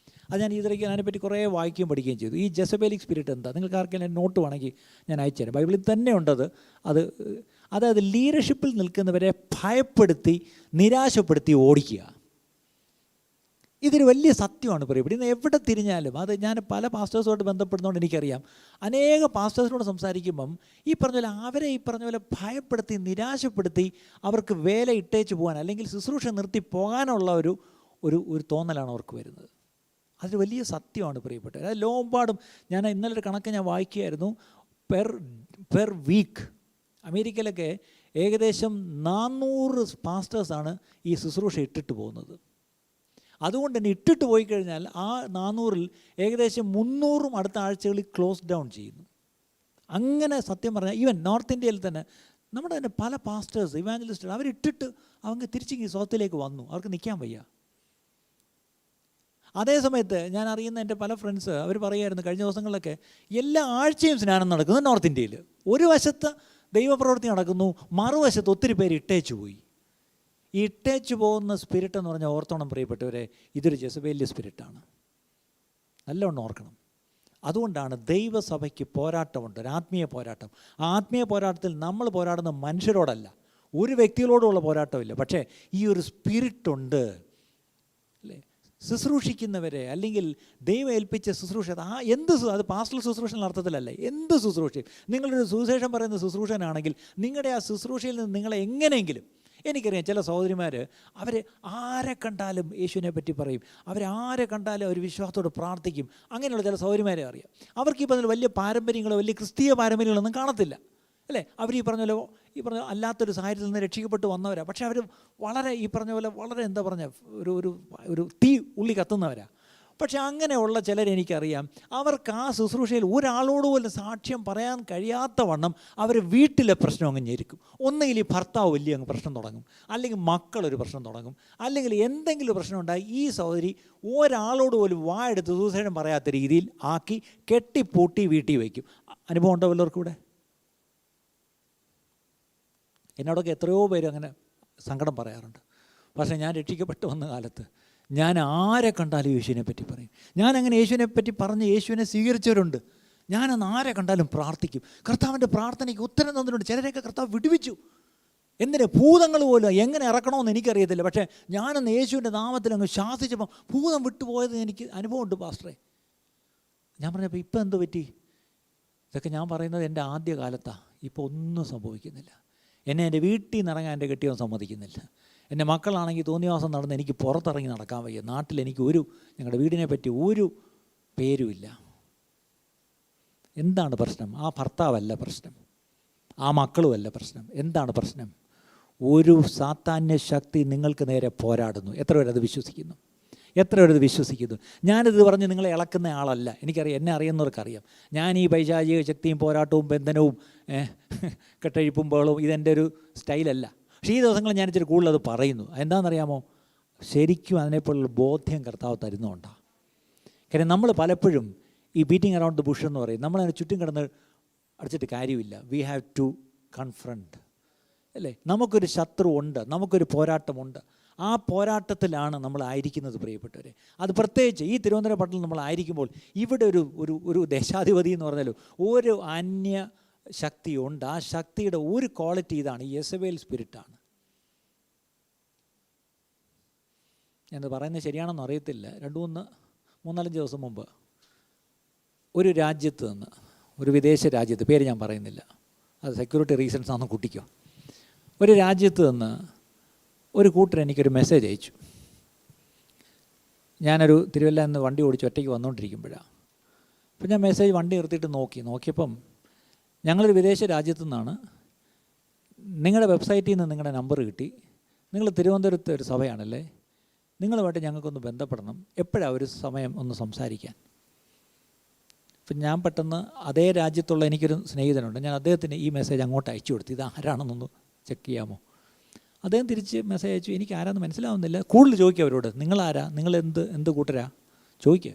S1: അത് ഞാൻ ഇതിലേക്ക് അതിനെപ്പറ്റി കുറേ വായിക്കുകയും പഠിക്കുകയും ചെയ്തു. ഈ ജെസബേലിക് സ്പിരിറ്റ് എന്താ? നിങ്ങൾക്ക് ആർക്കെങ്കിലും നോട്ട് വേണമെങ്കിൽ ഞാൻ അയച്ചു തരാം. ബൈബിളിൽ തന്നെ ഉണ്ടത്. അതായത് ലീഡർഷിപ്പിൽ നിൽക്കുന്നവരെ ഭയപ്പെടുത്തി നിരാശപ്പെടുത്തി ഓടിക്കുക. ഇതൊരു വലിയ സത്യമാണ് പറയപ്പെടും. ഇന്ന് എവിടെ തിരിഞ്ഞാലും അത് ഞാൻ പല പാസ്റ്റേഴ്സുമായിട്ട് ബന്ധപ്പെടുന്നതുകൊണ്ട് എനിക്കറിയാം. അനേക പാസ്റ്റേഴ്സിനോട് സംസാരിക്കുമ്പം ഈ പറഞ്ഞ പോലെ അവരെ ഈ പറഞ്ഞ പോലെ ഭയപ്പെടുത്തി നിരാശപ്പെടുത്തി അവർക്ക് വേല ഇട്ടേച്ച് പോകാൻ അല്ലെങ്കിൽ ശുശ്രൂഷ നിർത്തി പോകാനുള്ള ഒരു തോന്നലാണ് അവർക്ക് വരുന്നത്. അതൊരു വലിയ സത്യമാണ് പ്രിയപ്പെട്ടത്. അത് ലോകമെമ്പാടും ഞാൻ ഇന്നലെ ഒരു കണക്ക് ഞാൻ വായിക്കുകയായിരുന്നു. പെർ വീക്ക് അമേരിക്കയിലൊക്കെ ഏകദേശം 400 പാസ്റ്റേഴ്സാണ് ഈ ശുശ്രൂഷ ഇട്ടിട്ട് പോകുന്നത്. അതുകൊണ്ട് തന്നെ ഇട്ടിട്ട് പോയി കഴിഞ്ഞാൽ ആ 400-ൽ ഏകദേശം 300 അടുത്ത ആഴ്ചകളിൽ ക്ലോസ് ഡൗൺ ചെയ്യുന്നു. അങ്ങനെ സത്യം പറഞ്ഞാൽ ഈവൻ നോർത്ത് ഇന്ത്യയിൽ തന്നെ നമ്മുടെ തന്നെ പല പാസ്റ്റേഴ്സ്, ഇവാഞ്ചലിസ്റ്റുകൾ അവരിട്ടിട്ട് அவங்க തിരിച്ചിങ്ങി സ്വത്തിലേക്ക് വന്നു, അവർക്ക് നിൽക്കാൻ വയ്യ. അതേ സമയത്ത് ഞാൻ അറിയുന്ന എൻ്റെ പല ഫ്രണ്ട്സ് അവർ പറയുമായിരുന്നു കഴിഞ്ഞ ദിവസങ്ങളിലൊക്കെ എല്ലാ ആഴ്ചയും സ്നാനം നടക്കുന്നു നോർത്ത് ഇന്ത്യയിൽ. ഒരു വശത്ത് ദൈവപ്രവൃത്തി നടക്കുന്നു, മറുവശത്ത് ഒത്തിരി പേര് ഇട്ടേച്ചു പോയി. ഈ ഇട്ടേച്ചു പോകുന്ന സ്പിരിറ്റ് എന്ന് പറഞ്ഞാൽ ഓർത്തോണം പ്രിയപ്പെട്ടവരെ, ഇതൊരു ജെസബേലിയ സ്പിരിറ്റാണ്. നല്ലോണം ഓർക്കണം. അതുകൊണ്ടാണ് ദൈവസഭയ്ക്ക് പോരാട്ടമുണ്ട്, ഒരു ആത്മീയ പോരാട്ടം. ആ ആത്മീയ പോരാട്ടത്തിൽ നമ്മൾ പോരാടുന്ന മനുഷ്യരോടല്ല, ഒരു വ്യക്തികളോടുള്ള പോരാട്ടമില്ല, പക്ഷേ ഈ ഒരു സ്പിരിറ്റുണ്ട് അല്ലേ. ശുശ്രൂഷിക്കുന്നവരെ അല്ലെങ്കിൽ ദൈവം ഏൽപ്പിച്ച ശുശ്രൂഷ, അത് പാസ്റ്റൽ ശുശ്രൂഷ അർത്ഥത്തിലല്ല, എന്ത് ശുശ്രൂഷയും. നിങ്ങളൊരു സുവിശേഷം പറയുന്ന ശുശ്രൂഷനാണെങ്കിൽ നിങ്ങളുടെ ആ ശുശ്രൂഷയിൽ നിന്ന് നിങ്ങളെ എങ്ങനെയെങ്കിലും, എനിക്കറിയാം ചില സഹോദരിമാർ അവർ ആരെ കണ്ടാലും യേശുവിനെ പറ്റി പറയും, അവരാരെ കണ്ടാലും അവർ വിശ്വാസത്തോട് പ്രാർത്ഥിക്കും. അങ്ങനെയുള്ള ചില സഹോദരിമാരെ അറിയാം. അവർക്കിപ്പോൾ അതിൽ വലിയ പാരമ്പര്യങ്ങളോ വലിയ ക്രിസ്തീയ പാരമ്പര്യങ്ങളൊന്നും കാണത്തില്ല അല്ലേ. അവർ ഈ പറഞ്ഞ പോലെ അല്ലാത്തൊരു സാഹചര്യത്തിൽ നിന്ന് രക്ഷിക്കപ്പെട്ട് വന്നവരാണ്. പക്ഷേ അവർ വളരെ ഈ പറഞ്ഞ പോലെ വളരെ എന്താ പറഞ്ഞ ഒരു തീ ഉള്ളി കത്തുന്നവരാണ്. പക്ഷേ അങ്ങനെയുള്ള ചിലരെനിക്കറിയാം, അവർക്ക് ആ ശുശ്രൂഷയിൽ ഒരാളോട് പോലും സാക്ഷ്യം പറയാൻ കഴിയാത്ത വണ്ണം അവർ വീട്ടിലെ പ്രശ്നം അങ്ങ് ഞെരുക്കും. ഒന്നുകിൽ ഈ ഭർത്താവ് വലിയ അങ്ങ് പ്രശ്നം തുടങ്ങും, അല്ലെങ്കിൽ മക്കളൊരു പ്രശ്നം തുടങ്ങും, അല്ലെങ്കിൽ എന്തെങ്കിലും പ്രശ്നം ഉണ്ടായി ഈ സഹോദരി ഒരാളോട് പോലും വായെടുത്ത് സുവിശേഷം പറയാത്ത രീതിയിൽ ആക്കി കെട്ടിപ്പൂട്ടി വീട്ടിൽ വയ്ക്കും. അനുഭവം ഉണ്ടോ വല്ലവർക്കും കൂടെ? എന്നോടൊക്കെ എത്രയോ പേര് അങ്ങനെ സങ്കടം പറയാറുണ്ട്. പക്ഷേ ഞാൻ രക്ഷിക്കപ്പെട്ടു വന്ന കാലത്ത് ഞാൻ ആരെ കണ്ടാലും യേശുവിനെ പറ്റി പറയും. ഞാനങ്ങനെ യേശുവിനെ പറ്റി പറഞ്ഞ് യേശുവിനെ സ്വീകരിച്ചവരുണ്ട്. ഞാനന്ന് ആരെ കണ്ടാലും പ്രാർത്ഥിക്കും. കർത്താവിൻ്റെ പ്രാർത്ഥനയ്ക്ക് ഉത്തരം തന്നിട്ടുണ്ട്. ചിലരെയൊക്കെ കർത്താവ് വിടുവിച്ചു. എന്തിന്? ഭൂതങ്ങൾ പോലും എങ്ങനെ ഇറക്കണമെന്ന് എനിക്കറിയത്തില്ല, പക്ഷേ ഞാനന്ന് യേശുവിൻ്റെ നാമത്തിൽ അങ്ങ് ശാസിച്ചപ്പോൾ ഭൂതം വിട്ടുപോയത് എനിക്ക് അനുഭവമുണ്ട് പാസ്റ്ററെ. ഞാൻ പറഞ്ഞപ്പോൾ ഇപ്പം എന്ത് പറ്റി? ഇതൊക്കെ ഞാൻ പറയുന്നത് എൻ്റെ ആദ്യ കാലത്താണ്. ഇപ്പോൾ ഒന്നും സംഭവിക്കുന്നില്ല. എന്നെ എൻ്റെ വീട്ടിൽ നിന്ന് ഇറങ്ങാൻ എൻ്റെ കെട്ടിയവൻ സമ്മതിക്കുന്നില്ല. എൻ്റെ മക്കളാണെങ്കിൽ തോന്നിവാസം നടന്ന് എനിക്ക് പുറത്തിറങ്ങി നടക്കാൻ വയ്യ. നാട്ടിൽ എനിക്ക് ഞങ്ങളുടെ വീടിനെ പറ്റി ഒരു പേരുമില്ല. എന്താണ് പ്രശ്നം? ആ ഭർത്താവല്ല പ്രശ്നം, ആ മക്കളുമല്ല പ്രശ്നം. എന്താണ് പ്രശ്നം? ഒരു സാത്താന്യ ശക്തി നിങ്ങൾക്ക് നേരെ പോരാടുന്നു. എത്ര പേരത് വിശ്വസിക്കുന്നു? എത്ര പേരത് വിശ്വസിക്കുന്നു? ഞാനിത് പറഞ്ഞ് നിങ്ങളെ ഇളക്കുന്ന ആളല്ല. എനിക്കറിയാം, എന്നെ അറിയുന്നവർക്കറിയാം. ഞാൻ ഈ പൈശാചിക ശക്തിയും പോരാട്ടവും ബന്ധനവും കെട്ടഴിപ്പും ബഹളവും ഇതെൻ്റെ ഒരു സ്റ്റൈലല്ല. പക്ഷേ ഈ ദിവസങ്ങളിൽ ഞാൻ ഇച്ചിരി കൂടുതൽ അത് പറയുന്നു. എന്താണെന്നറിയാമോ? ശരിക്കും അതിനെപ്പോലുള്ള ബോധ്യം കർത്താവ് തരുന്നുകൊണ്ടാണ്. കാര്യം നമ്മൾ പലപ്പോഴും ഈ ബീറ്റിംഗ് അറൗണ്ട് ദ ബുഷ് എന്ന് പറയും, നമ്മളതിന് ചുറ്റും കിടന്ന് അടിച്ചിട്ട് കാര്യമില്ല. വി ഹാവ് ടു കൺഫ്രണ്ട് അല്ലേ. നമുക്കൊരു ശത്രു ഉണ്ട്, നമുക്കൊരു പോരാട്ടമുണ്ട്. ആ പോരാട്ടത്തിലാണ് നമ്മളായിരിക്കുന്നത് പ്രിയപ്പെട്ടവരെ. അത് പ്രത്യേകിച്ച് ഈ തിരുവനന്തപുരം പട്ടണത്തിൽ നമ്മളായിരിക്കുമ്പോൾ ഇവിടെ ഒരു ദേശാധിപതി എന്ന് പറഞ്ഞാൽ ഒരു അന്യ ശക്തിയുണ്ട്. ആ ശക്തിയുടെ ഒരു ക്വാളിറ്റി ഇതാണ്, യെസബേൽ സ്പിരിറ്റാണ്. ഞാനത് പറയുന്നത് ശരിയാണെന്ന് അറിയത്തില്ല. 3-4 ദിവസം മുമ്പ് ഒരു രാജ്യത്ത് നിന്ന്, ഒരു വിദേശ രാജ്യത്ത്, പേര് ഞാൻ പറയുന്നില്ല, അത് സെക്യൂരിറ്റി റീസൺസ് ആണെന്ന് കൂട്ടിക്കോ, ഒരു രാജ്യത്ത് നിന്ന് ഒരു കൂട്ടർ എനിക്കൊരു മെസ്സേജ് അയച്ചു. ഞാനൊരു തിരുവല്ല നിന്ന് വണ്ടി ഓടിച്ച് ഒറ്റയ്ക്ക് വന്നുകൊണ്ടിരിക്കുമ്പോഴാണ്. അപ്പോൾ ഞാൻ മെസ്സേജ് വണ്ടി നിർത്തിയിട്ട് നോക്കിയപ്പം ഞങ്ങളൊരു വിദേശ രാജ്യത്തു നിന്നാണ്, നിങ്ങളുടെ വെബ്സൈറ്റിൽ നിന്ന് നിങ്ങളുടെ നമ്പർ കിട്ടി, നിങ്ങൾ തിരുവനന്തപുരത്ത് ഒരു സഭയാണല്ലേ, നിങ്ങളുമായിട്ട് ഞങ്ങൾക്കൊന്ന് ബന്ധപ്പെടണം, എപ്പോഴാണ് ഒരു സമയം ഒന്ന് സംസാരിക്കാൻ. അപ്പം ഞാൻ പെട്ടെന്ന് അതേ രാജ്യത്തുള്ള എനിക്കൊരു സ്നേഹിതനുണ്ട്, ഞാൻ അദ്ദേഹത്തിന് ഈ മെസ്സേജ് അങ്ങോട്ട് അയച്ചു കൊടുത്തു, ഇത് ആരാണെന്നൊന്ന് ചെക്ക് ചെയ്യാമോ. അദ്ദേഹം തിരിച്ച് മെസ്സേജ് അയച്ചു, എനിക്ക് ആരാന്ന് മനസ്സിലാവുന്നില്ല. കൂടുതൽ ചോദിക്കുക അവരോട്, നിങ്ങളാരാ, നിങ്ങൾ എന്ത് കൂട്ടരാ ചോദിക്കുക.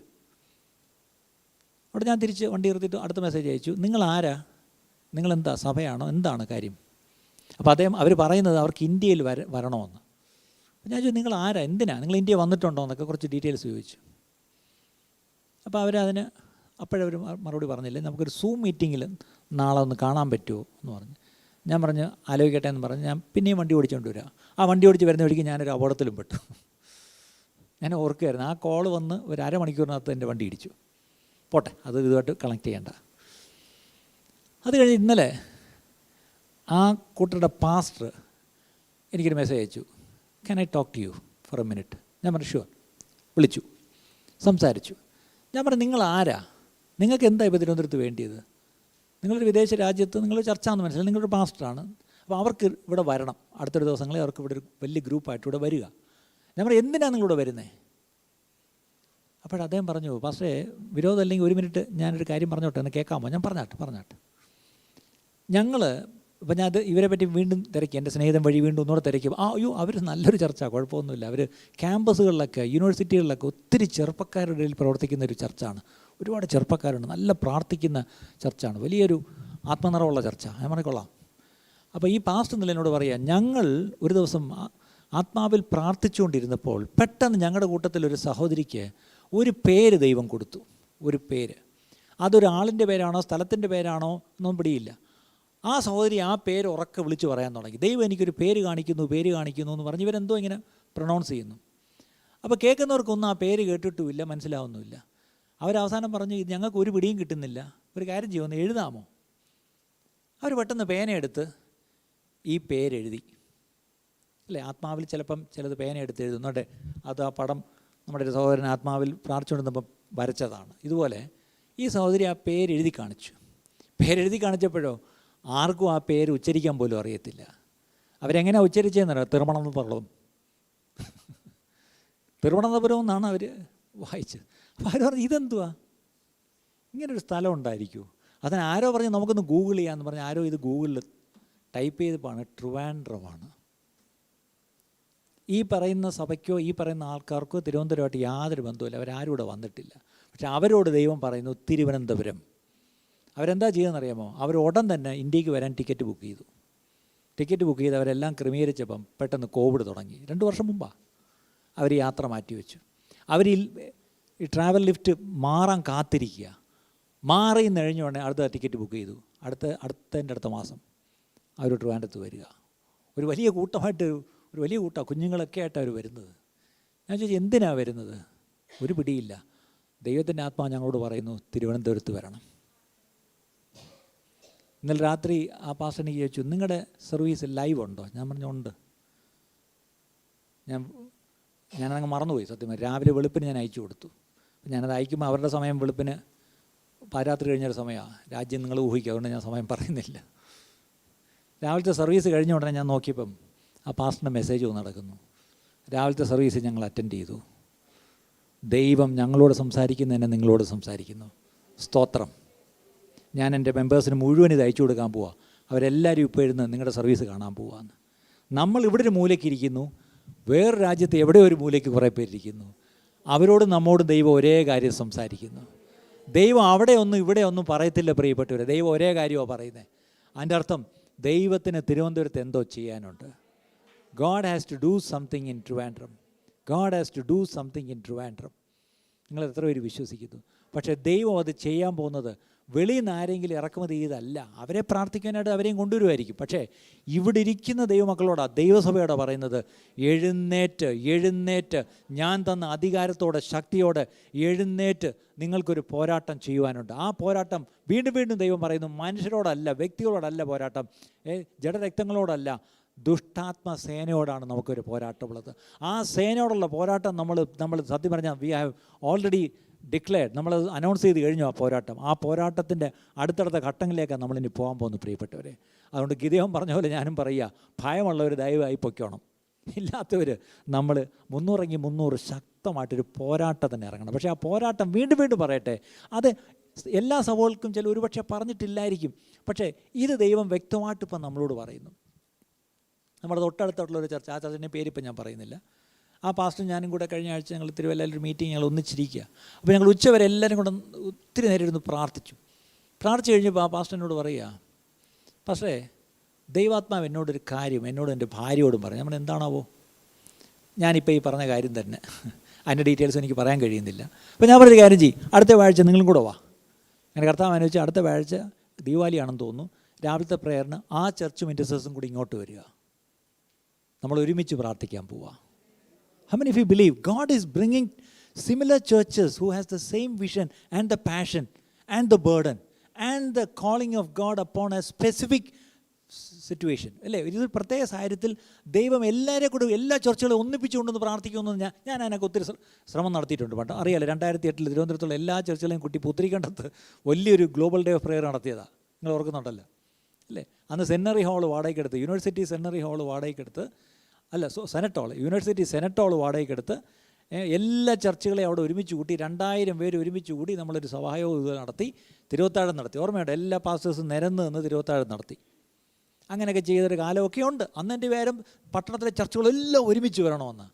S1: അവിടെ ഞാൻ തിരിച്ച് വണ്ടി നിർത്തിയിട്ട് അടുത്ത മെസ്സേജ് അയച്ചു, നിങ്ങളാരാ, നിങ്ങളെന്താ, സഭയാണോ, എന്താണ് കാര്യം. അപ്പോൾ അവർ പറയുന്നത് അവർക്ക് ഇന്ത്യയിൽ വരണമെന്ന്. അപ്പോൾ ഞാൻ ചോദിച്ചു, നിങ്ങൾ ആരാ, എന്തിനാ, നിങ്ങൾ ഇന്ത്യ വന്നിട്ടുണ്ടോ എന്നൊക്കെ കുറച്ച് ഡീറ്റെയിൽസ് ചോദിച്ചു. അപ്പോൾ അവരതിന് അപ്പോഴവർ മറുപടി പറഞ്ഞില്ല, നമുക്കൊരു സൂം മീറ്റിങ്ങിൽ നാളെ ഒന്ന് കാണാൻ പറ്റുമോ എന്ന് പറഞ്ഞു. ഞാൻ പറഞ്ഞു ആലോചിക്കട്ടെ എന്ന് പറഞ്ഞ് ഞാൻ പിന്നെയും വണ്ടി ഓടിച്ചുകൊണ്ട് വരിക. ആ വണ്ടി ഓടിച്ച് വരുന്ന വഴിക്ക് ഞാനൊരു അപകടത്തിലും പെട്ടു. ഞാൻ ഓർക്കുകയായിരുന്നു, ആ കോൾ വന്ന് ഒരു അരമണിക്കൂറിനകത്ത് എൻ്റെ വണ്ടി ഇടിച്ചു. പോട്ടെ, അത് ഇതുമായിട്ട് കണക്ട് ചെയ്യണ്ട. അത് കഴിഞ്ഞ് ഇന്നലെ ആ കൂട്ടരുടെ പാസ്റ്റർ എനിക്കൊരു മെസ്സേജ് അയച്ചു, can I talk to you for a minute. ഞാൻ പറഞ്ഞു ഷുവർ. വിളിച്ചു, സംസാരിച്ചു. ഞാൻ പറഞ്ഞു, നിങ്ങൾ ആരാ, നിങ്ങൾക്ക് എന്താ ഇപ്പോൾ തിരുവനന്തപുരത്ത് വേണ്ടിയത്, നിങ്ങളൊരു വിദേശ രാജ്യത്ത് നിങ്ങൾ ചർച്ചയാണെന്ന് മനസ്സിലായി, നിങ്ങളൊരു പാസ്റ്ററാണ്, അപ്പോൾ അവർക്ക് ഇവിടെ വരണം, അടുത്തൊരു ദിവസങ്ങളിൽ അവർക്ക് ഇവിടെ ഒരു വലിയ ഗ്രൂപ്പായിട്ട് ഇവിടെ വരിക. ഞാൻ പറഞ്ഞു, എന്തിനാണ് നിങ്ങളിവിടെ വരുന്നത്? അപ്പോൾ അദ്ദേഹം പറഞ്ഞു, പാസ്റ്ററെ വിരോധം അല്ലെങ്കിൽ 1 മിനിറ്റ് ഞാനൊരു കാര്യം പറഞ്ഞോട്ടെ, എന്ന് കേൾക്കാമോ? ഞാൻ പറഞ്ഞാട്ടെ. ഞങ്ങൾ അപ്പോൾ ഞാൻ അത് ഇവരെ പറ്റി വീണ്ടും തിരക്കി, എൻ്റെ സ്നേഹിതൻ വഴി വീണ്ടും ഒന്നുകൂടെ തിരക്കി. അയ്യോ അവർ നല്ലൊരു ചർച്ച, കുഴപ്പമൊന്നുമില്ല. അവർ ക്യാമ്പസുകളിലൊക്കെ യൂണിവേഴ്സിറ്റികളിലൊക്കെ ഒത്തിരി ചെറുപ്പക്കാരുടെ ഇടയിൽ പ്രവർത്തിക്കുന്ന ഒരു ചർച്ചാണ്. ഒരുപാട് ചെറുപ്പക്കാരുണ്ട്, നല്ല പ്രാർത്ഥിക്കുന്ന ചർച്ചാണ്, വലിയൊരു ആത്മനിറവുള്ള ചർച്ച. ഞാൻ പറഞ്ഞിക്കൊള്ളാം. അപ്പോൾ ഈ പാസ്റ്റർ എന്നല്ല എന്നോട് പറയുക, ഞങ്ങൾ ഒരു ദിവസം ആത്മാവിൽ പ്രാർത്ഥിച്ചുകൊണ്ടിരുന്നപ്പോൾ പെട്ടെന്ന് ഞങ്ങളുടെ കൂട്ടത്തിലൊരു സഹോദരിക്ക് ഒരു പേര് ദൈവം കൊടുത്തു. ഒരു പേര്, അതൊരാളിൻ്റെ പേരാണോ സ്ഥലത്തിൻ്റെ പേരാണോ എന്നൊന്നും പിടിയില്ല. ആ സഹോദരി ആ പേര് ഉറക്കെ വിളിച്ച് പറയാൻ തുടങ്ങി. ദൈവം എനിക്കൊരു പേര് കാണിക്കുന്നു എന്ന് പറഞ്ഞ് ഇവരെന്തോ ഇങ്ങനെ പ്രൊണൗൺസ് ചെയ്യുന്നു. അപ്പോൾ കേൾക്കുന്നവർക്കൊന്നും ആ പേര് കേട്ടിട്ടുമില്ല, മനസ്സിലാവുന്നുമില്ല. അവരവസാനം പറഞ്ഞു, ഇത് ഞങ്ങൾക്ക് ഒരു പിടിയും കിട്ടുന്നില്ല, ഒരു കാര്യം ചെയ്യുമെന്ന് എഴുതാമോ? അവർ പെട്ടെന്ന് പേനയെടുത്ത് ഈ പേരെഴുതി. അല്ലേ, ആത്മാവിൽ ചിലപ്പം ചിലത് പേനയെടുത്ത് എഴുതുന്നുണ്ട്. അത് ആ പടം നമ്മുടെ ഒരു സഹോദരൻ ആത്മാവിൽ പ്രാർത്ഥിച്ചുകൊണ്ടിരുന്നപ്പം വരച്ചതാണ്. ഇതുപോലെ ഈ സഹോദരി ആ പേരെഴുതി കാണിച്ചു. പേരെഴുതി കാണിച്ചപ്പോഴോ ആർക്കും ആ പേര് ഉച്ചരിക്കാൻ പോലും അറിയത്തില്ല. അവരെങ്ങനെ ഉച്ചരിച്ചതെന്നറിയാം, തിരുവനന്തപുരം തിരുവനന്തപുരം എന്നാണ് അവർ വായിച്ചത്. അപ്പോൾ അവർ പറഞ്ഞു, ഇതെന്തുവാ ഇങ്ങനൊരു സ്ഥലം ഉണ്ടായിരിക്കുമോ? അതിന് ആരോ പറഞ്ഞ് നമുക്കൊന്ന് ഗൂഗിൾ ചെയ്യാമെന്ന് പറഞ്ഞ് ആരോ ഇത് ഗൂഗിളിൽ ടൈപ്പ് ചെയ്തപ്പോഴാണ് ട്രിവാൻഡ്രമാണ്. ഈ പറയുന്ന സഭയ്ക്കോ ഈ പറയുന്ന ആൾക്കാർക്കോ തിരുവനന്തപുരമായിട്ട് യാതൊരു ബന്ധവുമില്ല, അവരാരും ഇവിടെ വന്നിട്ടില്ല. പക്ഷെ അവരോട് ദൈവം പറയുന്നു തിരുവനന്തപുരം. അവരെന്താ ചെയ്യുന്നറിയാമോ? അവർ ഉടൻ തന്നെ ഇന്ത്യക്ക് വരാൻ ടിക്കറ്റ് ബുക്ക് ചെയ്തു. ടിക്കറ്റ് ബുക്ക് ചെയ്ത് അവരെല്ലാം ക്രമീകരിച്ചപ്പം പെട്ടെന്ന് കോവിഡ് തുടങ്ങി. 2 വർഷം മുമ്പാണ് അവർ യാത്ര മാറ്റിവെച്ചു. അവർ ഈ ട്രാവൽ ലിഫ്റ്റ് മാറാൻ കാത്തിരിക്കുക. മാറി കഴിഞ്ഞ ഉടനെ അടുത്ത ടിക്കറ്റ് ബുക്ക് ചെയ്തു. അടുത്ത മാസം അവർ ട്രിവാൻഡ്രത്ത് വരിക. ഒരു വലിയ കൂട്ടമായിട്ട്, ഒരു വലിയ കൂട്ടമാണ്, കുഞ്ഞുങ്ങളൊക്കെ ആയിട്ട് അവർ വരുന്നത്. ഞാൻ ചോദിച്ചു, എന്തിനാണ് വരുന്നത്? ഒരു പിടിയില്ല. ദൈവത്തിൻ്റെ ആത്മാവ് ഞങ്ങളോട് പറയുന്നു തിരുവനന്തപുരത്ത് വരണം. ഇന്നലെ രാത്രി ആ പാസ്റ്ററിനെ ചോദിച്ചു, നിങ്ങളുടെ സർവീസ് ലൈവ് ഉണ്ടോ? ഞാൻ പറഞ്ഞു ഉണ്ട്. ഞാനങ്ങ് മറന്നുപോയി സത്യം. രാവിലെ വെളുപ്പിന് ഞാൻ അയച്ചു കൊടുത്തു. ഞാനത് അയക്കുമ്പോൾ അവരുടെ സമയം വെളുപ്പിന് പാരാത്രി കഴിഞ്ഞൊരു സമയമാണ്. രാജ്യം നിങ്ങൾ ഊഹിക്കുക, അതുകൊണ്ട് ഞാൻ സമയം പറയുന്നില്ല. രാവിലത്തെ സർവീസ് കഴിഞ്ഞ ഉടനെ ഞാൻ നോക്കിയപ്പം ആ പാസ്റ്ററിൻ്റെ മെസ്സേജ് നടക്കുന്നു. രാവിലത്തെ സർവീസ് ഞങ്ങൾ അറ്റൻഡ് ചെയ്തു. ദൈവം ഞങ്ങളോട് സംസാരിക്കുന്നതന്നെ നിങ്ങളോട് സംസാരിക്കുന്നു. സ്തോത്രം. ഞാൻ എൻ്റെ മെമ്പേഴ്സിന് മുഴുവൻ ഇത് അയച്ചു കൊടുക്കാൻ പോവാ. അവരെല്ലാവരും ഇപ്പോൾ എഴുന്ന് നിങ്ങളുടെ സർവീസ് കാണാൻ പോവാന്ന്. നമ്മൾ ഇവിടെ ഒരു മൂലയ്ക്ക് ഇരിക്കുന്നു, വേറൊരു രാജ്യത്ത് എവിടെ ഒരു മൂലയ്ക്ക് കുറേ പേരിരിക്കുന്നു. അവരോട് നമ്മോട് ദൈവം ഒരേ കാര്യം സംസാരിക്കുന്നു. ദൈവം അവിടെ ഒന്നും ഇവിടെ ഒന്നും പറയത്തില്ല പ്രിയപ്പെട്ടവരെ. ദൈവം ഒരേ കാര്യമാണ് പറയുന്നത്. അതിൻ്റെ അർത്ഥം ദൈവത്തിന് തിരുവനന്തപുരത്ത് എന്തോ ചെയ്യാനുണ്ട്. God has to do something in Trivandrum. God has to do something in Trivandrum. നിങ്ങൾ എത്ര പേര് വിശ്വസിക്കുന്നു? പക്ഷേ ദൈവം അത് ചെയ്യാൻ പോകുന്നത് വെളിയിൽ നിന്ന് ആരെങ്കിലും ഇറക്കുമതി ചെയ്തല്ല. അവരെ പ്രാർത്ഥിക്കാനായിട്ട് അവരെയും കൊണ്ടുവരുമായിരിക്കും. പക്ഷേ ഇവിടെ ഇരിക്കുന്ന ദൈവമക്കളോടാണ്, ദൈവസഭയോടാണ് പറയുന്നത്, എഴുന്നേറ്റ് ഞാൻ തന്ന അധികാരത്തോടെ ശക്തിയോടെ എഴുന്നേറ്റ് നിങ്ങൾക്കൊരു പോരാട്ടം ചെയ്യുവാനുണ്ട്. ആ പോരാട്ടം വീണ്ടും ദൈവം പറയുന്നു, മനുഷ്യരോടല്ല, വ്യക്തികളോടല്ല പോരാട്ടം, ജഡരക്തങ്ങളോടല്ല, ദുഷ്ടാത്മസേനയോടാണ് നമുക്കൊരു പോരാട്ടമുള്ളത്. ആ സേനയോടുള്ള പോരാട്ടം നമ്മൾ സത്യം പറഞ്ഞാൽ വി ഹാവ് ഓൾറെഡി ഡിക്ലെയർഡ്, നമ്മൾ അനൗൺസ് ചെയ്ത് കഴിഞ്ഞു ആ പോരാട്ടത്തിൻ്റെ അടുത്തടുത്ത ഘട്ടങ്ങളിലേക്കാണ് നമ്മളിനി പോകാൻ പോകുന്നു പ്രിയപ്പെട്ടവരെ. അതുകൊണ്ട് ഗിദെയോൻ പറഞ്ഞ പോലെ ഞാനും പറയുക, ഭയമുള്ളവർ ദയവായി പൊയ്ക്കോണം. ഇല്ലാത്തവർ നമ്മൾ 300 ശക്തമായിട്ടൊരു പോരാട്ടത്തിന് ഇറങ്ങണം. പക്ഷേ ആ പോരാട്ടം വീണ്ടും പറയട്ടെ, അത് എല്ലാ സഭകൾക്കും ചില ഒരുപക്ഷെ പറഞ്ഞിട്ടില്ലായിരിക്കും. പക്ഷേ ഇത് ദൈവം വ്യക്തമായിട്ട് ഇപ്പം നമ്മളോട് പറയുന്നു. നമ്മുടെ തൊട്ടടുത്തുള്ളൊരു ചർച്ച, ആ ചർച്ചൻ്റെ പേരിപ്പം ഞാൻ പറയുന്നില്ല. ആ പാസ്റ്ററും ഞാനും കൂടെ കഴിഞ്ഞ ആഴ്ച ഞങ്ങൾ തിരുവല്ലയിൽ ഒരു മീറ്റിംഗ് ഞങ്ങൾ ഒന്നിച്ചിരിക്കുക. അപ്പോൾ ഞങ്ങൾ ഉച്ചവരെ എല്ലാവരും കൂടെ ഒത്തിരി നേരം ഇരുന്ന് പ്രാർത്ഥിച്ചു കഴിഞ്ഞപ്പോൾ ആ പാസ്റ്ററിനോട് പറയുക, പാസ്റ്ററേ ദൈവാത്മാവ് എന്നോടൊരു കാര്യം എന്നോടും എൻ്റെ ഭാര്യയോടും പറഞ്ഞു. നമ്മൾ എന്താണാവോ? ഞാനിപ്പോൾ ഈ പറഞ്ഞ കാര്യം തന്നെ, അതിൻ്റെ ഡീറ്റെയിൽസ് എനിക്ക് പറയാൻ കഴിയുന്നില്ല. അപ്പോൾ ഞാൻ പറഞ്ഞൊരു കാര്യം ചെയ്യും, അടുത്ത ആഴ്ച നിങ്ങളും കൂടെ വാ. അങ്ങനെ കർത്താവ് അനുവദിച്ച് അടുത്ത ആഴ്ച ദീപാവലിയാണെന്ന് തോന്നുന്നു, രാവിലത്തെ പ്രേയറിന് ആ ചർച്ചും ഇൻ്റർസെസും കൂടി ഇങ്ങോട്ട് വരിക. നമ്മൾ ഒരുമിച്ച് പ്രാർത്ഥിക്കാൻ പോവുക. How many of you believe God is bringing similar churches who has the same vision and the passion and the burden and the calling of God upon a specific situation? അല്ലേ, ഒരു പ്രത്യേക സാഹചര്യത്തിൽ ദൈവം എല്ലാവരെയും കൂടെ എല്ലാ ചർച്ചകളെ ഒന്നിപ്പിച്ചുകൊണ്ടൊന്ന് പ്രാർത്ഥിക്കുമെന്ന് ഞാൻ അതിനൊക്കെ ഒത്തിരി ശ്രമം നടത്തിയിട്ടുണ്ട്. പണ്ട് അറിയാലോ, 2008 തിരുവനന്തപുരത്തുള്ള എല്ലാ ചർച്ചകളെയും കുട്ടി പുത്തിരിക്കണ്ടത്ത് വലിയൊരു ഗ്ലോബൽ ഡേ ഓഫ് പ്രെയർ നടത്തിയതാണ്. നിങ്ങൾ ഓർക്കുന്നുണ്ടല്ലോ അല്ലേ? അന്ന് സെമിനറി ഹാൾ വാടകയ്ക്കെടുത്ത്, യൂണിവേഴ്സിറ്റി സെമിനറി ഹാൾ വാടകയ്ക്കെടുത്ത്, senate hall, university senate hall വാടകയ്ക്കെടുത്ത് എല്ലാ ചർച്ചുകളെയും അവിടെ ഒരുമിച്ച് കൂട്ടി 2000 പേര് ഒരുമിച്ച് കൂടി നമ്മളൊരു സഭായോഗം നടത്തി, തിരുവത്താഴം നടത്തി. ഓർമ്മയുണ്ട്, എല്ലാ പാസ്റ്റേഴ്സും നിരന്ന് നിന്ന് തിരുവത്താഴം നടത്തി. അങ്ങനെയൊക്കെ ചെയ്തൊരു കാലമൊക്കെ ഉണ്ട്. അന്നെൻ്റെ പേരും പട്ടണത്തിലെ ചർച്ചകളെല്ലാം ഒരുമിച്ച് വരണമെന്ന്.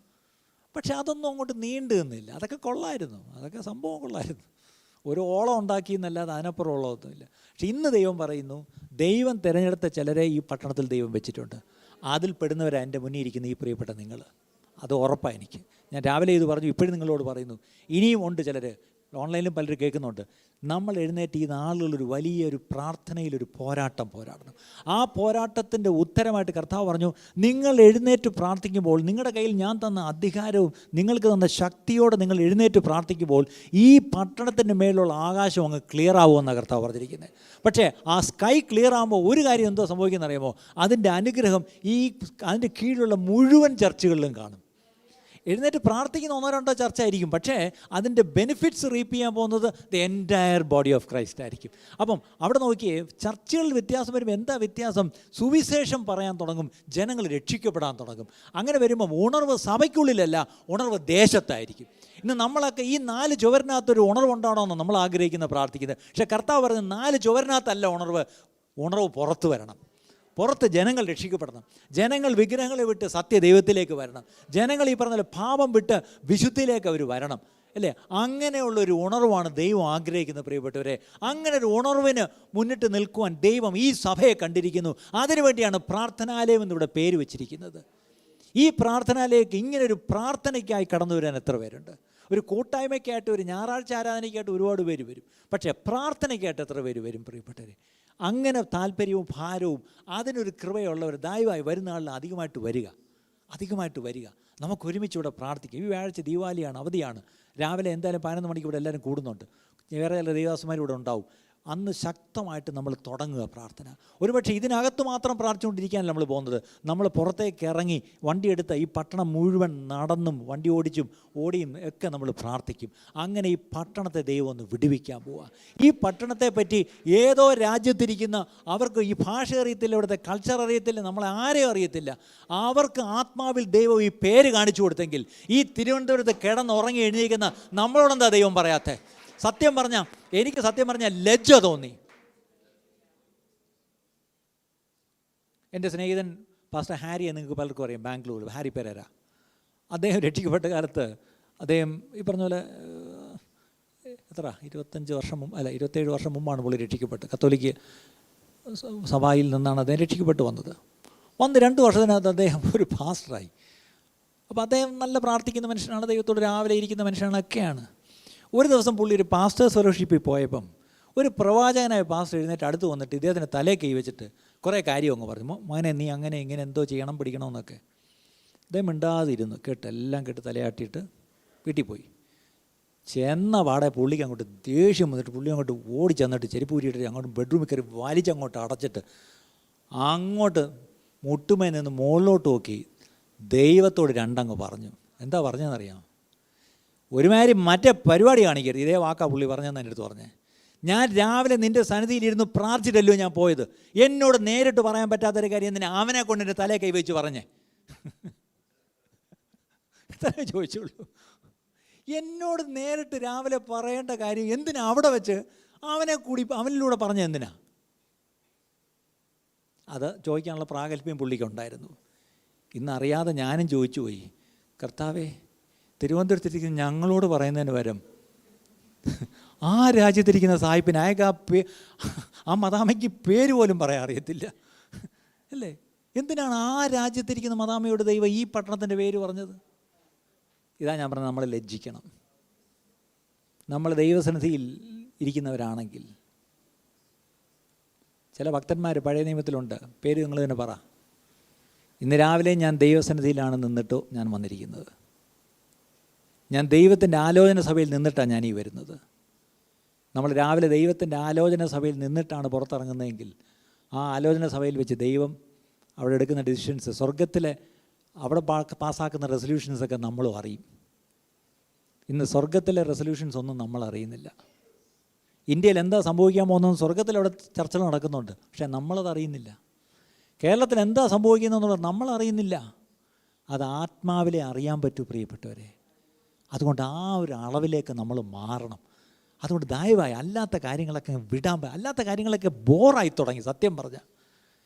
S1: പക്ഷെ അതൊന്നും അങ്ങോട്ട് നീണ്ടു നിന്നില്ല. അതൊക്കെ കൊള്ളായിരുന്നു, അതൊക്കെ സംഭവം കൊള്ളായിരുന്നു. ഒരു ഓളം ഉണ്ടാക്കി എന്നല്ലാതെ അതിനപ്പുറം ഉള്ളതൊന്നുമില്ല. പക്ഷെ ഇന്ന് ദൈവം പറയുന്നു, ദൈവം തിരഞ്ഞെടുത്ത ചിലരെ ഈ പട്ടണത്തിൽ ദൈവം വെച്ചിട്ടുണ്ട്. അതിൽ പെടുന്നവരാണ് എൻ്റെ മുന്നിൽ ഇരിക്കുന്ന ഈ പ്രിയപ്പെട്ട നിങ്ങൾ. അത് ഉറപ്പാണ് എനിക്ക്. ഞാൻ രാവിലെ ഇത് പറഞ്ഞു, ഇപ്പോഴും നിങ്ങളോട് പറയുന്നു. ഇനിയും ഉണ്ട് ചിലർ, ഓൺലൈനിലും പലരും കേൾക്കുന്നുണ്ട്. നമ്മൾ എഴുന്നേറ്റ് ഈ നാളുകളൊരു വലിയൊരു പ്രാർത്ഥനയിലൊരു പോരാടണം. ആ പോരാട്ടത്തിൻ്റെ ഉത്തരമായിട്ട് കർത്താവ് പറഞ്ഞു, നിങ്ങൾ എഴുന്നേറ്റ് പ്രാർത്ഥിക്കുമ്പോൾ, നിങ്ങളുടെ കയ്യിൽ ഞാൻ തന്ന അധികാരവും നിങ്ങൾക്ക് തന്ന ശക്തിയോടെ നിങ്ങൾ എഴുന്നേറ്റ് പ്രാർത്ഥിക്കുമ്പോൾ ഈ പട്ടണത്തിൻ്റെ മേലുള്ള ആകാശം അങ്ങ് ക്ലിയർ ആവുമെന്നാണ് കർത്താവ് പറഞ്ഞിരിക്കുന്നത്. പക്ഷേ ആ സ്കൈ ക്ലിയർ ആകുമ്പോൾ ഒരു കാര്യം എന്തോ സംഭവിക്കുന്നത് അറിയാമോ? അതിൻ്റെ അനുഗ്രഹം അതിൻ്റെ കീഴിലുള്ള മുഴുവൻ ചർച്ചുകളിലും കാണും. എഴുന്നേറ്റ് പ്രാർത്ഥിക്കുന്ന 1-2 ചർച്ച ആയിരിക്കും, പക്ഷേ അതിൻ്റെ ബെനിഫിറ്റ്സ് റീപ്പ് ചെയ്യാൻ പോകുന്നത് the entire body of Christ ആയിരിക്കും. അപ്പം അവിടെ നോക്കിയേ, ചർച്ചകളിൽ വ്യത്യാസം വരുമ്പോൾ എന്താ വ്യത്യാസം? സുവിശേഷം പറയാൻ തുടങ്ങും, ജനങ്ങൾ രക്ഷിക്കപ്പെടാൻ തുടങ്ങും. അങ്ങനെ വരുമ്പം ഉണർവ് സഭയ്ക്കുള്ളിലല്ല, ഉണർവ് ദേശത്തായിരിക്കും. ഇന്ന് നമ്മളൊക്കെ ഈ 4 ചുവരിനകത്തൊരു ഉണർവുണ്ടാണോന്ന് നമ്മൾ ആഗ്രഹിക്കുന്ന പ്രാർത്ഥിക്കുന്നത്. പക്ഷേ കർത്താവ് പറഞ്ഞ് 4 ചുവരിനകത്തല്ല ഉണർവ് പുറത്ത് വരണം. പുറത്ത് ജനങ്ങൾ രക്ഷിക്കപ്പെടണം. ജനങ്ങൾ വിഗ്രഹങ്ങളെ വിട്ട് സത്യദൈവത്തിലേക്ക് വരണം. ജനങ്ങൾ ഈ പറഞ്ഞ പാപം വിട്ട് വിശുദ്ധിയിലേക്ക് അവർ വരണം, അല്ലേ? അങ്ങനെയുള്ളൊരു ഉണർവാണ് ദൈവം ആഗ്രഹിക്കുന്നത് പ്രിയപ്പെട്ടവരെ. അങ്ങനെ ഒരു ഉണർവിന് മുന്നിട്ട് നിൽക്കുവാൻ ദൈവം ഈ സഭയെ കണ്ടിരിക്കുന്നു. അതിനുവേണ്ടിയാണ് പ്രാർത്ഥനാലയം എന്നിവിടെ പേര് വെച്ചിരിക്കുന്നത്. ഈ പ്രാർത്ഥനാലയക്ക് ഇങ്ങനൊരു പ്രാർത്ഥനയ്ക്കായി കടന്നു വരാൻ എത്ര പേരുണ്ട്? ഒരു കൂട്ടായ്മയ്ക്കായിട്ട്, ഒരു ഞായറാഴ്ച ആരാധനയ്ക്കായിട്ട് ഒരുപാട് പേര് വരും. പക്ഷേ പ്രാർത്ഥനയ്ക്കായിട്ട് എത്ര പേര് വരും പ്രിയപ്പെട്ടവരെ? അങ്ങനെ താല്പര്യവും ഭാരവും അതിനൊരു കൃപയുള്ളവർ ദയവായി വരുന്ന ആളിൽ അധികമായിട്ട് വരിക. നമുക്ക് ഒരുമിച്ച് ഇവിടെ പ്രാർത്ഥിക്കാം. ഈ വ്യാഴാഴ്ച ദീപാവലിയാണ്, അവധിയാണ്. രാവിലെ എന്തായാലും 11 മണിക്ക് ഇവിടെ എല്ലാവരും കൂടുന്നുണ്ട്. വേറെ ചില ദൈവദാസന്മാർ ഇവിടെ ഉണ്ടാവും. അന്ന് ശക്തമായിട്ട് നമ്മൾ തുടങ്ങുക പ്രാർത്ഥന. ഒരുപക്ഷെ ഇതിനകത്ത് മാത്രം പ്രാർത്ഥിച്ചുകൊണ്ടിരിക്കാനല്ല നമ്മൾ പോകുന്നത്. നമ്മൾ പുറത്തേക്ക് ഇറങ്ങി വണ്ടിയെടുത്ത ഈ പട്ടണം മുഴുവൻ നടന്നും വണ്ടി ഓടിയും ഒക്കെ നമ്മൾ പ്രാർത്ഥിക്കും. അങ്ങനെ ഈ പട്ടണത്തെ ദൈവം ഒന്ന് വിടുവിക്കാൻ പോവുക. ഈ പട്ടണത്തെ പറ്റി ഏതോ രാജ്യത്തിരിക്കുന്ന അവർക്ക് ഈ ഭാഷ അറിയത്തില്ല, ഇവിടുത്തെ കൾച്ചർ അറിയത്തില്ല, നമ്മളെ ആരെയും അറിയത്തില്ല. അവർക്ക് ആത്മാവിൽ ദൈവം ഈ പേര് കാണിച്ചു കൊടുത്തെങ്കിൽ ഈ തിരുവനന്തപുരത്ത് കിടന്നുറങ്ങി എഴുന്നേൽക്കുന്ന നമ്മളോടെന്താ ദൈവം പറയാത്തത്? എനിക്ക് സത്യം പറഞ്ഞാൽ ലജ്ജ തോന്നി. എൻ്റെ സ്നേഹിതൻ പാസ്റ്റർ ഹാരിയെ നിങ്ങൾക്ക് പലർക്കും അറിയാം, ബാംഗ്ലൂർ, ഹാരി പെരേര. അദ്ദേഹം രക്ഷിക്കപ്പെട്ട കാലത്ത് അദ്ദേഹം ഈ പറഞ്ഞ പോലെ 27 വർഷം മുമ്പാണ് പുള്ളി രക്ഷിക്കപ്പെട്ട്. കത്തോലിക്ക് സഭയിൽ നിന്നാണ് അദ്ദേഹം രക്ഷിക്കപ്പെട്ട് വന്ന് 2 വർഷത്തിനകത്ത് അദ്ദേഹം ഒരു പാസ്റ്ററായി. അപ്പോൾ അദ്ദേഹം നല്ല പ്രാർത്ഥിക്കുന്ന മനുഷ്യനാണ്, ദൈവത്തോട് രാവിലെ ഇരിക്കുന്ന മനുഷ്യനൊക്കെയാണ്. ഒരു ദിവസം പുള്ളി ഒരു പാസ്റ്റേഴ്സ് ഫെലോഷിപ്പിൽ പോയപ്പം ഒരു പ്രവാചകനായ പാസ്റ്റർ എഴുന്നേറ്റ് അടുത്ത് വന്നിട്ട് ഇദ്ദേഹത്തിന് തലേ കൈ വെച്ചിട്ട് കുറേ കാര്യം അങ്ങ് പറഞ്ഞു. മകനെ, നീ അങ്ങനെ ഇങ്ങനെ എന്തോ ചെയ്യണം, പിടിക്കണമെന്നൊക്കെ. ഇദ്ദേഹം മിണ്ടാതിരുന്നു, എല്ലാം കേട്ട് തലയാട്ടിയിട്ട് വീട്ടിൽ പോയി. ചെന്ന പാടെ പുള്ളിക്ക് അങ്ങോട്ട് ദേഷ്യം വന്നിട്ട് പുള്ളി അങ്ങോട്ട് ഓടി ചെന്നിട്ട് ചെരുപ്പ് ഊരിയിട്ട് അങ്ങോട്ട് ബെഡ്റൂമിൽ കയറി വലിച്ചങ്ങോട്ട് അടച്ചിട്ട് അങ്ങോട്ട് മുട്ടുമേ നിന്ന് മുകളിലോട്ട് നോക്കി ദൈവത്തോട് 2 പറഞ്ഞു. എന്താ പറഞ്ഞതെന്നറിയാം? ഒരുമാതിരി മറ്റേ പരിപാടി കാണിക്കരുത്. ഇതേ വാക്കാ പുള്ളി പറഞ്ഞതെന്ന് എൻ്റെ അടുത്ത് പറഞ്ഞേ. ഞാൻ രാവിലെ നിൻ്റെ സന്നിധിയിലിരുന്ന് പ്രാർത്ഥിച്ചിട്ടല്ലോ ഞാൻ പോയത്. എന്നോട് നേരിട്ട് പറയാൻ പറ്റാത്തൊരു കാര്യം എന്തിനാ അവനെ കൊണ്ട് എൻ്റെ തലയെ കൈവച്ച് പറഞ്ഞേ? ഇത്രേ ചോദിച്ചുള്ളൂ. എന്നോട് നേരിട്ട് രാവിലെ പറയേണ്ട കാര്യം എന്തിനാ അവിടെ വെച്ച് അവനിലൂടെ പറഞ്ഞ എന്തിനാ? അത് ചോദിക്കാനുള്ള പ്രാഗൽഭ്യം പുള്ളിക്കുണ്ടായിരുന്നു. ഇന്നറിയാതെ ഞാനും ചോദിച്ചു പോയി, കർത്താവേ, തിരുവനന്തപുരത്തിരിക്കുന്ന ഞങ്ങളോട് പറയുന്നതിന് പകരം ആ രാജ്യത്തിരിക്കുന്ന സാഹിബിന് അയക്ക് ആ മദാമയ്ക്ക് പേര് പോലും പറയാൻ അറിയത്തില്ല, അല്ലേ? എന്തിനാണ് ആ രാജ്യത്തിരിക്കുന്ന മദാമയോട് ദൈവം ഈ പട്ടണത്തിൻ്റെ പേര് പറഞ്ഞത്? ഇതാ ഞാൻ പറഞ്ഞത്, നമ്മൾ ലജ്ജിക്കണം. നമ്മൾ ദൈവസന്നിധിയിൽ ഇരിക്കുന്നവരാണെങ്കിൽ. ചില ഭക്തന്മാർ പഴയ നിയമത്തിലുണ്ട്, പേര് നിങ്ങൾ തന്നെ പറ. ഇന്ന് രാവിലെ ഞാൻ ദൈവസന്നിധിയിലാണ് നിന്നിട്ടോ ഞാൻ വന്നിരിക്കുന്നത്. ഞാൻ ദൈവത്തിൻ്റെ ആലോചന സഭയിൽ നിന്നിട്ടാണ് ഞാൻ ഈ വരുന്നത്. നമ്മൾ രാവിലെ ദൈവത്തിൻ്റെ ആലോചന സഭയിൽ നിന്നിട്ടാണ് പുറത്തിറങ്ങുന്നതെങ്കിൽ ആ ആലോചന സഭയിൽ വെച്ച് ദൈവം അവിടെ എടുക്കുന്ന ഡിസിഷൻസ്, സ്വർഗത്തിലെ അവിടെ പാസ്സാക്കുന്ന റെസൊല്യൂഷൻസൊക്കെ നമ്മളും അറിയും. ഇന്ന് സ്വർഗത്തിലെ റെസൊല്യൂഷൻസ് ഒന്നും നമ്മൾ അറിയുന്നില്ല. ഇന്ത്യയിൽ എന്താ സംഭവിക്കാൻ പോകുന്നതെന്ന് സ്വർഗത്തിലവിടെ ചർച്ചകൾ നടക്കുന്നുണ്ട്, പക്ഷേ നമ്മളത് അറിയുന്നില്ല. കേരളത്തിൽ എന്താ സംഭവിക്കുന്നതെന്നുള്ളത് നമ്മളറിയുന്നില്ല. അത് ആത്മാവിലെ അറിയാൻ പറ്റൂ പ്രിയപ്പെട്ടവരെ. അതുകൊണ്ട് ആ ഒരു അളവിലേക്ക് നമ്മൾ മാറണം. അതുകൊണ്ട് ദയവായി അല്ലാത്ത കാര്യങ്ങളൊക്കെ അല്ലാത്ത കാര്യങ്ങളൊക്കെ ബോറായി തുടങ്ങി. സത്യം പറഞ്ഞാൽ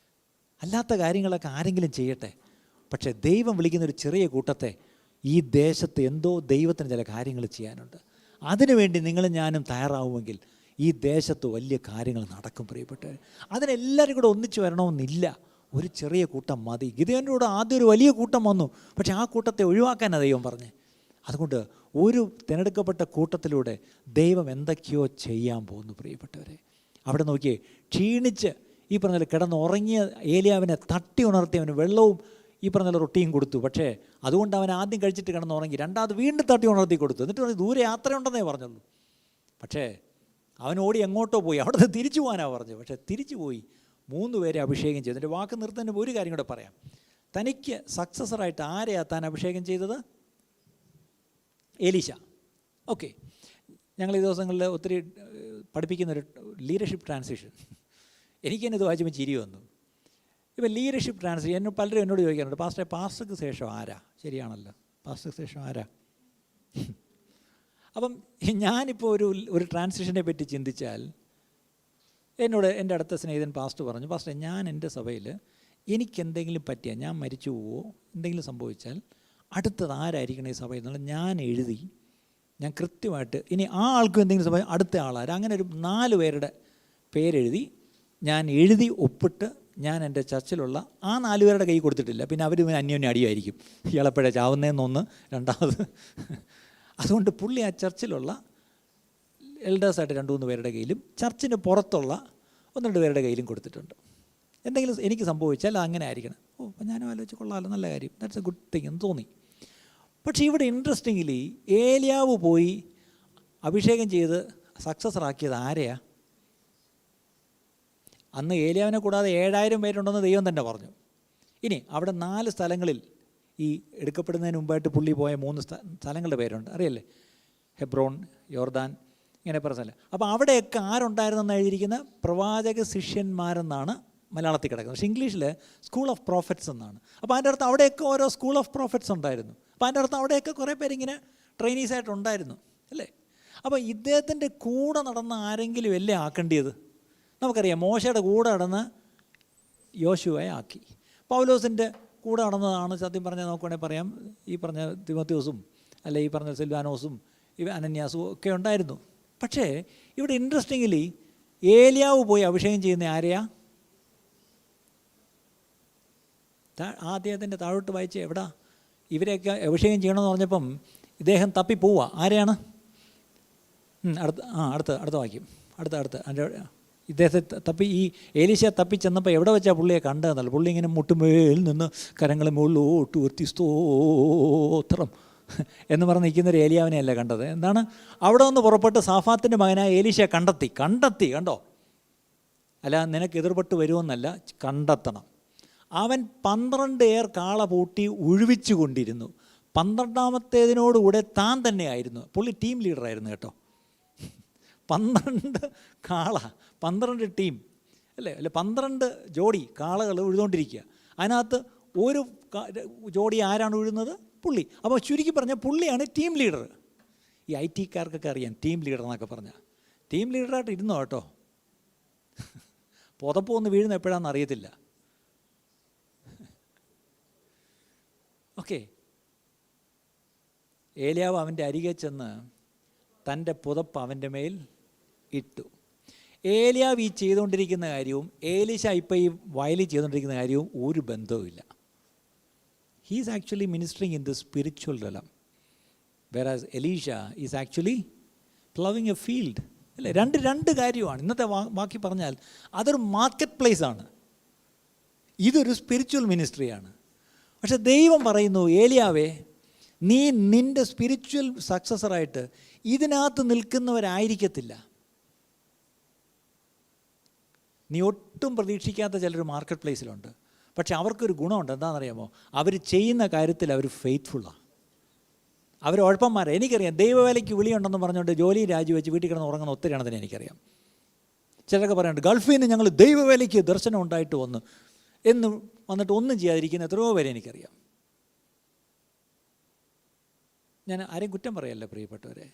S1: അല്ലാത്ത കാര്യങ്ങളൊക്കെ ആരെങ്കിലും ചെയ്യട്ടെ. പക്ഷേ ദൈവം വിളിക്കുന്നൊരു ചെറിയ കൂട്ടത്തെ ഈ ദേശത്ത് എന്തോ ദൈവത്തിന് ചില കാര്യങ്ങൾ ചെയ്യാനുണ്ട്. അതിനുവേണ്ടി നിങ്ങളും ഞാനും തയ്യാറാവുമെങ്കിൽ ഈ ദേശത്ത് വലിയ കാര്യങ്ങൾ നടക്കും പ്രിയപ്പെട്ടവർ. അതിനെല്ലാവരും കൂടെ ഒന്നിച്ച് വരണമെന്നില്ല. ഒരു ചെറിയ കൂട്ടം മതി. ഗിദെയോൻ്റെ കൂടെ ആദ്യം ഒരു വലിയ കൂട്ടം വന്നു, പക്ഷേ ആ കൂട്ടത്തെ ഒഴിവാക്കാനാണ് ദൈവം പറഞ്ഞത്. അതുകൊണ്ട് ഒരു തിരഞ്ഞെടുക്കപ്പെട്ട കൂട്ടത്തിലൂടെ ദൈവം എന്തൊക്കെയോ ചെയ്യാൻ പോകുന്നു പ്രിയപ്പെട്ടവരെ. അവിടെ നോക്കിയേ, ക്ഷീണിച്ച് ഈ പറഞ്ഞ കിടന്നുറങ്ങിയ ഏലിയാവിനെ തട്ടി ഉണർത്തി അവന് വെള്ളവും ഈ പറഞ്ഞ റൊട്ടിയും കൊടുത്തു. പക്ഷേ അതുകൊണ്ട് അവൻ ആദ്യം കഴിച്ചിട്ട് കിടന്നുറങ്ങി. രണ്ടാമത് വീണ്ടും തട്ടി ഉണർത്തി കൊടുത്തു. എന്നിട്ട് പറഞ്ഞു ദൂരെ യാത്രയുണ്ടെന്നേ പറഞ്ഞുള്ളൂ. പക്ഷേ അവൻ ഓടി എങ്ങോട്ടോ പോയി. അവിടെ നിന്ന് തിരിച്ചു പോകാനാണ് പറഞ്ഞത്. പക്ഷേ തിരിച്ചു പോയി 3 പേരെ അഭിഷേകം ചെയ്തു. എൻ്റെ വാക്ക് നിർത്തുന്നതിന് ഒരു കാര്യം കൂടെ പറയാം. തനിക്ക് സക്സസറായിട്ട് ആരെയാ താൻ അഭിഷേകം ചെയ്തത്? എലീശ. ഓക്കെ, ഞങ്ങൾ ഈ ദിവസങ്ങളിൽ ഒത്തിരി പഠിപ്പിക്കുന്നൊരു ലീഡർഷിപ്പ് ട്രാൻസിഷൻ. എനിക്കെന്നെ ഇത് വായിച്ചപ്പോൾ ചിരി വന്നു. ഇപ്പം ലീഡർഷിപ്പ് ട്രാൻസിഷൻ പലരും എന്നോട് ചോദിക്കാറുണ്ട്, പാസ്റ്റർക്ക് ശേഷം ആരാ? ശരിയാണല്ലോ, പാസ്റ്റർക്ക് ശേഷം ആരാ? അപ്പം ഞാനിപ്പോൾ ഒരു ട്രാൻസിഷനെ പറ്റി ചിന്തിച്ചാൽ, എന്നോട് എൻ്റെ അടുത്ത സ്നേഹിതൻ പാസ്റ്റർ പറഞ്ഞു, പാസ്റ്റർ ഞാൻ എൻ്റെ സഭയിൽ എനിക്കെന്തെങ്കിലും പറ്റിയാൽ, ഞാൻ മരിച്ചു പോവോ എന്തെങ്കിലും സംഭവിച്ചാൽ അടുത്തത് ആരായിരിക്കണം ഈ സഭയിൽ നിന്നുള്ള ഞാൻ എഴുതി, ഞാൻ കൃത്യമായിട്ട് ഇനി ആ ആൾക്കും എന്തെങ്കിലും സംഭവിച്ചാൽ അടുത്ത ആളാര്, അങ്ങനെ ഒരു 4 പേരുടെ പേരെഴുതി ഞാൻ എഴുതി ഒപ്പിട്ട് ഞാൻ എൻ്റെ ചർച്ചിലുള്ള ആ 4 പേരുടെ കൈ കൊടുത്തിട്ടില്ല. പിന്നെ അവർ അന്യോന്യം അടിയായിരിക്കും, ഇയാളെപ്പോഴാണ് ചാവുന്നതെന്നൊന്ന്, രണ്ടാമത്. അതുകൊണ്ട് പുള്ളി ആ ചർച്ചിലുള്ള എൽഡേഴ്സായിട്ട് 2-3 പേരുടെ കയ്യിലും ചർച്ചിന് പുറത്തുള്ള 1-2 പേരുടെ കയ്യിലും കൊടുത്തിട്ടുണ്ട്. എന്തെങ്കിലും എനിക്ക് സംഭവിച്ചാൽ അങ്ങനെ ആയിരിക്കണം. അപ്പം ഞാനും ആലോചിച്ച് കൊള്ളാമല്ലോ, നല്ല കാര്യം, ദാറ്റ്സ് എ ഗുഡ് തിങ് എന്ന് തോന്നി. പക്ഷേ ഇവിടെ ഇൻട്രസ്റ്റിംഗ്ലി ഏലിയാവ് പോയി അഭിഷേകം ചെയ്ത് സക്സസറാക്കിയത് ആരെയാ? അന്ന് ഏലിയാവിനെ കൂടാതെ 7000 പേരുണ്ടെന്ന് ദൈവം തന്നെ പറഞ്ഞു. ഇനി അവിടെ 4 സ്ഥലങ്ങളിൽ ഈ എടുക്കപ്പെടുന്നതിന് മുമ്പായിട്ട് പുള്ളി പോയ 3 സ്ഥലങ്ങളുടെ പേരുണ്ട്, അറിയല്ലേ? ഹെബ്രോൺ, യോർദാൻ, ഇങ്ങനെ പറഞ്ഞ സ്ഥലം. അപ്പോൾ അവിടെയൊക്കെ ആരുണ്ടായിരുന്നെന്ന് എഴുതിയിരിക്കുന്ന പ്രവാചക ശിഷ്യന്മാരെന്നാണ് മലയാളത്തിൽ കിടക്കുന്നത്. പക്ഷേ ഇംഗ്ലീഷിൽ സ്കൂൾ ഓഫ് പ്രോഫറ്റ്സ് എന്നാണ്. അപ്പോൾ അതിൻ്റെ അടുത്ത് അവിടെയൊക്കെ ഓരോ സ്കൂൾ ഓഫ് പ്രോഫറ്റ്സ് ഉണ്ടായിരുന്നു. അപ്പോൾ അതിൻ്റെ അടുത്ത് അവിടെയൊക്കെ കുറേ പേരിങ്ങനെ ട്രെയിനീസായിട്ടുണ്ടായിരുന്നു, അല്ലേ? അപ്പോൾ ഇദ്ദേഹത്തിൻ്റെ കൂടെ നടന്ന ആരെങ്കിലും അല്ലേ ആക്കേണ്ടിയത്? നമുക്കറിയാം, മോശയുടെ കൂടെ നടന്ന് യോശുവയെ ആക്കി. പൗലോസിൻ്റെ കൂടെ നടന്നതാണ് സത്യം പറഞ്ഞാൽ നോക്കുകയാണെങ്കിൽ പറയാം, ഈ പറഞ്ഞ തിമോത്തിയോസും അല്ലെ ഈ പറഞ്ഞ സിൽവാനോസും അനന്യാസും ഒക്കെ ഉണ്ടായിരുന്നു. പക്ഷേ ഇവിടെ ഇൻട്രസ്റ്റിംഗ്ലി ഏലിയാവ് പോയി അഭിഷേകം ചെയ്യുന്ന ആരെയാ? അദ്ദേഹത്തിൻ്റെ താഴോട്ട് വായിച്ച് എവിടാ ഇവരെയൊക്കെ അഭിഷേകം ചെയ്യണമെന്ന് പറഞ്ഞപ്പം ഇദ്ദേഹം തപ്പിപ്പോവുക. ആരെയാണ്? അടുത്ത വാക്യം, അടുത്ത ഇദ്ദേഹത്തെ തപ്പി, ഈ ഏലീശ തപ്പിച്ചെന്നപ്പോൾ എവിടെ വെച്ചാൽ പുള്ളിയെ കണ്ടതെന്നല്ല. പുള്ളി ഇങ്ങനെ മുട്ടുമേൽ നിന്ന് കരങ്ങളെ മുകളിലോട്ട് ഉയർത്തി സ്തോത്രം എന്ന് പറഞ്ഞ് നിൽക്കുന്നൊരു ഏലിയാവിനെയല്ല കണ്ടത്. എന്താണ്? അവിടെ നിന്ന് പുറപ്പെട്ട് സാഫാത്തിൻ്റെ മകനായ ഏലീശയെ കണ്ടെത്തി. കണ്ടോ? അല്ല നിനക്ക് എതിർപ്പെട്ട് വരുമെന്നല്ല, കണ്ടെത്തണം. അവൻ 12 ഏർ കാള പൂട്ടി ഒഴിവിച്ചു കൊണ്ടിരുന്നു. 12ാമത്തേതിനോടുകൂടെ താൻ തന്നെയായിരുന്നു. പുള്ളി ടീം ലീഡറായിരുന്നു കേട്ടോ. 12 കാള, 12 ടീം അല്ലേ, 12 ജോഡി കാളകൾ ഉഴുതുകൊണ്ടിരിക്കുക. അതിനകത്ത് ഒരു ജോഡി ആരാണ് ഉഴുന്നത്? പുള്ളി. അപ്പോൾ ചുരുക്കി പറഞ്ഞാൽ പുള്ളിയാണ് ടീം ലീഡർ. ഈ IT കാർക്കൊക്കെ അറിയാം ടീം ലീഡർ എന്നൊക്കെ പറഞ്ഞാൽ. ടീം ലീഡറായിട്ട് ഇരുന്നോ കേട്ടോ, പുതപ്പ് ഒന്ന് വീഴുന്ന എപ്പോഴാണെന്ന് അറിയത്തില്ല. ഓക്കെ, ഏലിയാവ് അവൻ്റെ അരികെ ചെന്ന് തൻ്റെ പുതപ്പ് അവൻ്റെ മേൽ ഇട്ടു. ഏലിയാവ് ഈ ചെയ്തുകൊണ്ടിരിക്കുന്ന കാര്യവും ഏലീശ ഇപ്പോൾ ഈ വയലിൽ ചെയ്തുകൊണ്ടിരിക്കുന്ന കാര്യവും ഒരു ബന്ധവുമില്ല. He is actually ministering in the spiritual realm, whereas Elisha is actually plowing a field. അല്ലേ? രണ്ട് കാര്യമാണ്. ഇന്നത്തെ ബാക്കി പറഞ്ഞാൽ അതൊരു മാർക്കറ്റ് പ്ലേസ് ആണ്, ഇതൊരു സ്പിരിച്വൽ മിനിസ്ട്രിയാണ്. പക്ഷെ ദൈവം പറയുന്നു, ഏലിയാവേ നീ നിൻ്റെ സ്പിരിച്വൽ സക്സസറായിട്ട് ഇതിനകത്ത് നിൽക്കുന്നവരായിരിക്കത്തില്ല. നീ ഒട്ടും പ്രതീക്ഷിക്കാത്ത ചിലർ മാർക്കറ്റ് പ്ലേസിലുണ്ട്. പക്ഷെ അവർക്കൊരു ഗുണമുണ്ട്. എന്താണെന്നറിയാമോ? അവർ ചെയ്യുന്ന കാര്യത്തിൽ അവർ ഫെയ്ത്ത്ഫുള്ളാണ്. അവർ ഉഴപ്പന്മാരെ. എനിക്കറിയാം, ദൈവവേലയ്ക്ക് വിളിയുണ്ടെന്ന് പറഞ്ഞുകൊണ്ട് ജോലി രാജിവെച്ച് വീട്ടിൽ കിടന്ന് ഉറങ്ങുന്ന ഒത്തിരി ആണെന്ന് എനിക്കറിയാം. ചിലരൊക്കെ പറയാനുണ്ട്, ഗൾഫിൽ നിന്ന് ഞങ്ങൾ ദൈവവേലയ്ക്ക് ദർശനം ഉണ്ടായിട്ട് എന്ന് വന്നിട്ട് ഒന്നും ചെയ്യാതിരിക്കുന്ന എത്രയോ പേരെ എനിക്കറിയാം. ഞാൻ ആരെയും കുറ്റം പറയല്ല പ്രിയപ്പെട്ടവരെ.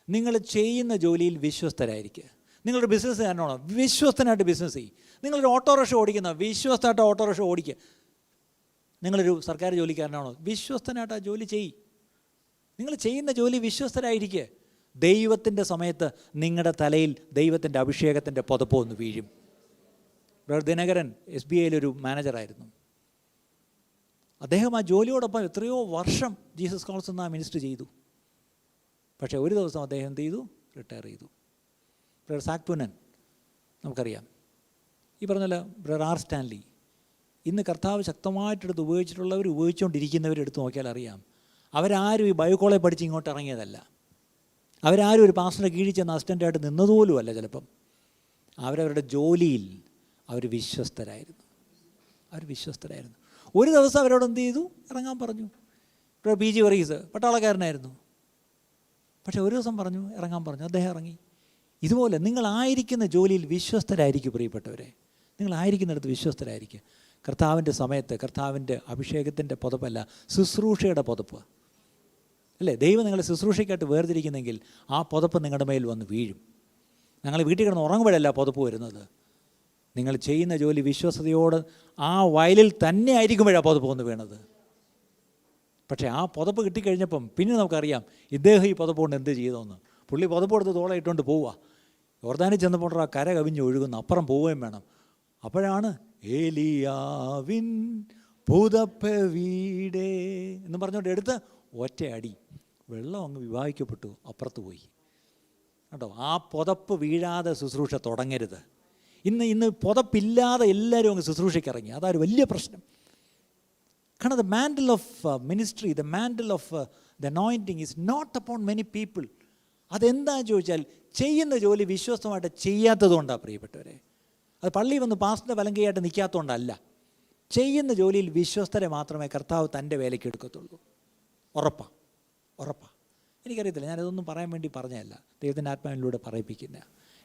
S1: നിങ്ങൾ ചെയ്യുന്ന ജോലിയിൽ വിശ്വസ്തരായിരിക്കുക. നിങ്ങളുടെ ബിസിനസ്സുകാരനാണോ, വിശ്വസ്തനായിട്ട് ബിസിനസ് ചെയ്യും. നിങ്ങളൊരു ഓട്ടോറിക്ഷ ഓടിക്കുന്ന, വിശ്വസ്തമായിട്ട് ഓട്ടോറിക്ഷ ഓടിക്കുക. നിങ്ങളൊരു സർക്കാർ ജോലിക്കാരനാണോ, വിശ്വസ്തനായിട്ട് ആ ജോലി ചെയ്യും. നിങ്ങൾ ചെയ്യുന്ന ജോലി വിശ്വസ്തരായിരിക്കുക. ദൈവത്തിൻ്റെ സമയത്ത് നിങ്ങളുടെ തലയിൽ ദൈവത്തിൻ്റെ അഭിഷേകത്തിൻ്റെ പുതപ്പ് ഒന്ന് വീഴും. ദിനകരൻ SBIയിലൊരു മാനേജറായിരുന്നു. അദ്ദേഹം ആ ജോലിയോടൊപ്പം എത്രയോ വർഷം ജീസസ് കോൾസ് എന്ന മിനിസ്റ്റർ ചെയ്തു. പക്ഷേ ഒരു ദിവസം അദ്ദേഹം എന്ത് ചെയ്തു, റിട്ടയർ ചെയ്തു. ബ്രദർ സാക്പുനൻ നമുക്കറിയാം. ഈ പറഞ്ഞല്ലോ ബ്രദർ R. സ്റ്റാൻലി. ഇന്ന് കർത്താവ് ശക്തമായിട്ടെടുത്ത് ഉപയോഗിച്ചിട്ടുള്ളവർ, ഉപയോഗിച്ചുകൊണ്ടിരിക്കുന്നവരെടുത്ത് നോക്കിയാൽ അറിയാം, അവരാരും ഈ ബൈബിൾ കോളേജ് പഠിച്ച് ഇങ്ങോട്ട് ഇറങ്ങിയതല്ല. അവരാരും ഒരു പാസ്റ്ററിൻ്റെ കീഴിൽ ചെന്ന് അസിസ്റ്റൻ്റായിട്ട് നിന്നതുപോലുമല്ല. ചിലപ്പം അവരവരുടെ ജോലിയിൽ അവർ വിശ്വസ്തരായിരുന്നു. ഒരു ദിവസം അവരോട് എന്ത് ചെയ്തു, ഇറങ്ങാൻ പറഞ്ഞു. PG വർഗീസ് പട്ടാളക്കാരനായിരുന്നു. പക്ഷേ ഒരു ദിവസം പറഞ്ഞു, ഇറങ്ങാൻ പറഞ്ഞു. അദ്ദേഹം ഇറങ്ങി. ഇതുപോലെ നിങ്ങളായിരിക്കുന്ന ജോലിയിൽ വിശ്വസ്തരായിരിക്കും പ്രിയപ്പെട്ടവരെ. നിങ്ങളായിരിക്കുന്നിടത്ത് വിശ്വസ്തരായിരിക്കുക. കർത്താവിൻ്റെ സമയത്ത് കർത്താവിൻ്റെ അഭിഷേകത്തിൻ്റെ പുതപ്പല്ല, ശുശ്രൂഷയുടെ പുതപ്പ് അല്ലേ? ദൈവം നിങ്ങളെ ശുശ്രൂഷയ്ക്കായിട്ട് വേർതിരിക്കുന്നെങ്കിൽ ആ പുതപ്പ് നിങ്ങളുടെ മേൽ വന്ന് വീഴും. ഞങ്ങൾ വീട്ടിൽ കിടന്ന് ഉറങ്ങുമ്പോഴല്ല പുതപ്പ് വരുന്നത്. നിങ്ങൾ ചെയ്യുന്ന ജോലി വിശ്വസ്തയോട് ആ വയലിൽ തന്നെ ആയിരിക്കുമ്പോഴാണ് പുതപ്പ് വന്ന് വീണത്. പക്ഷേ ആ പുതപ്പ് കിട്ടിക്കഴിഞ്ഞപ്പം പിന്നെ നമുക്കറിയാം ഇദ്ദേഹം ഈ പുതപ്പ് കൊണ്ട് എന്ത് ചെയ്തോന്ന്. പുള്ളി പുതപ്പ് കൊടുത്ത് തോള ഇട്ടുകൊണ്ട് പോവുക. യോർദാനിൽ ചെന്നപ്പോൾ ആ കര കവിഞ്ഞ് ഒഴുകുന്നു, അപ്പുറം പോവുകയും വേണം. അപ്പോഴാണ് ഏലിയാവിൻ പുതപ്പ് വീടേ എന്ന് പറഞ്ഞുകൊണ്ട് എടുത്ത് ഒറ്റയടി വെള്ളം അങ്ങ് വിവാഹിക്കപ്പെട്ടു, അപ്പുറത്ത് പോയി. കേട്ടോ, ആ പുതപ്പ് വീഴാതെ ശുശ്രൂഷ തുടങ്ങരുത്. ഇന്ന് പുതപ്പില്ലാതെ എല്ലാവരും അങ്ങ് ശുശ്രൂഷയ്ക്ക് ഇറങ്ങി. അതൊരു വലിയ പ്രശ്നം. കാരണം the mantle of ministry, the mantle of the anointing is not upon many people. അതെന്താണെന്ന് ചോദിച്ചാൽ ചെയ്യുന്ന ജോലി വിശ്വസ്തമായിട്ട് ചെയ്യാത്തത് കൊണ്ടാണ് പ്രിയപ്പെട്ടവരെ. അത് പള്ളി വന്ന് പാസ്റ്ററിൻ്റെ വലങ്കയായിട്ട് നിൽക്കാത്തതുകൊണ്ടല്ല. ചെയ്യുന്ന ജോലിയിൽ വിശ്വസ്തരെ മാത്രമേ കർത്താവ് തൻ്റെ വേലയ്ക്ക് എടുക്കത്തുള്ളൂ. ഉറപ്പാണ്. എനിക്കറിയത്തില്ല, ഞാനിതൊന്നും പറയാൻ വേണ്ടി പറഞ്ഞതല്ല, ദൈവത്തിൻ്റെ ആത്മാവിലൂടെ പറയിപ്പിക്കുന്ന.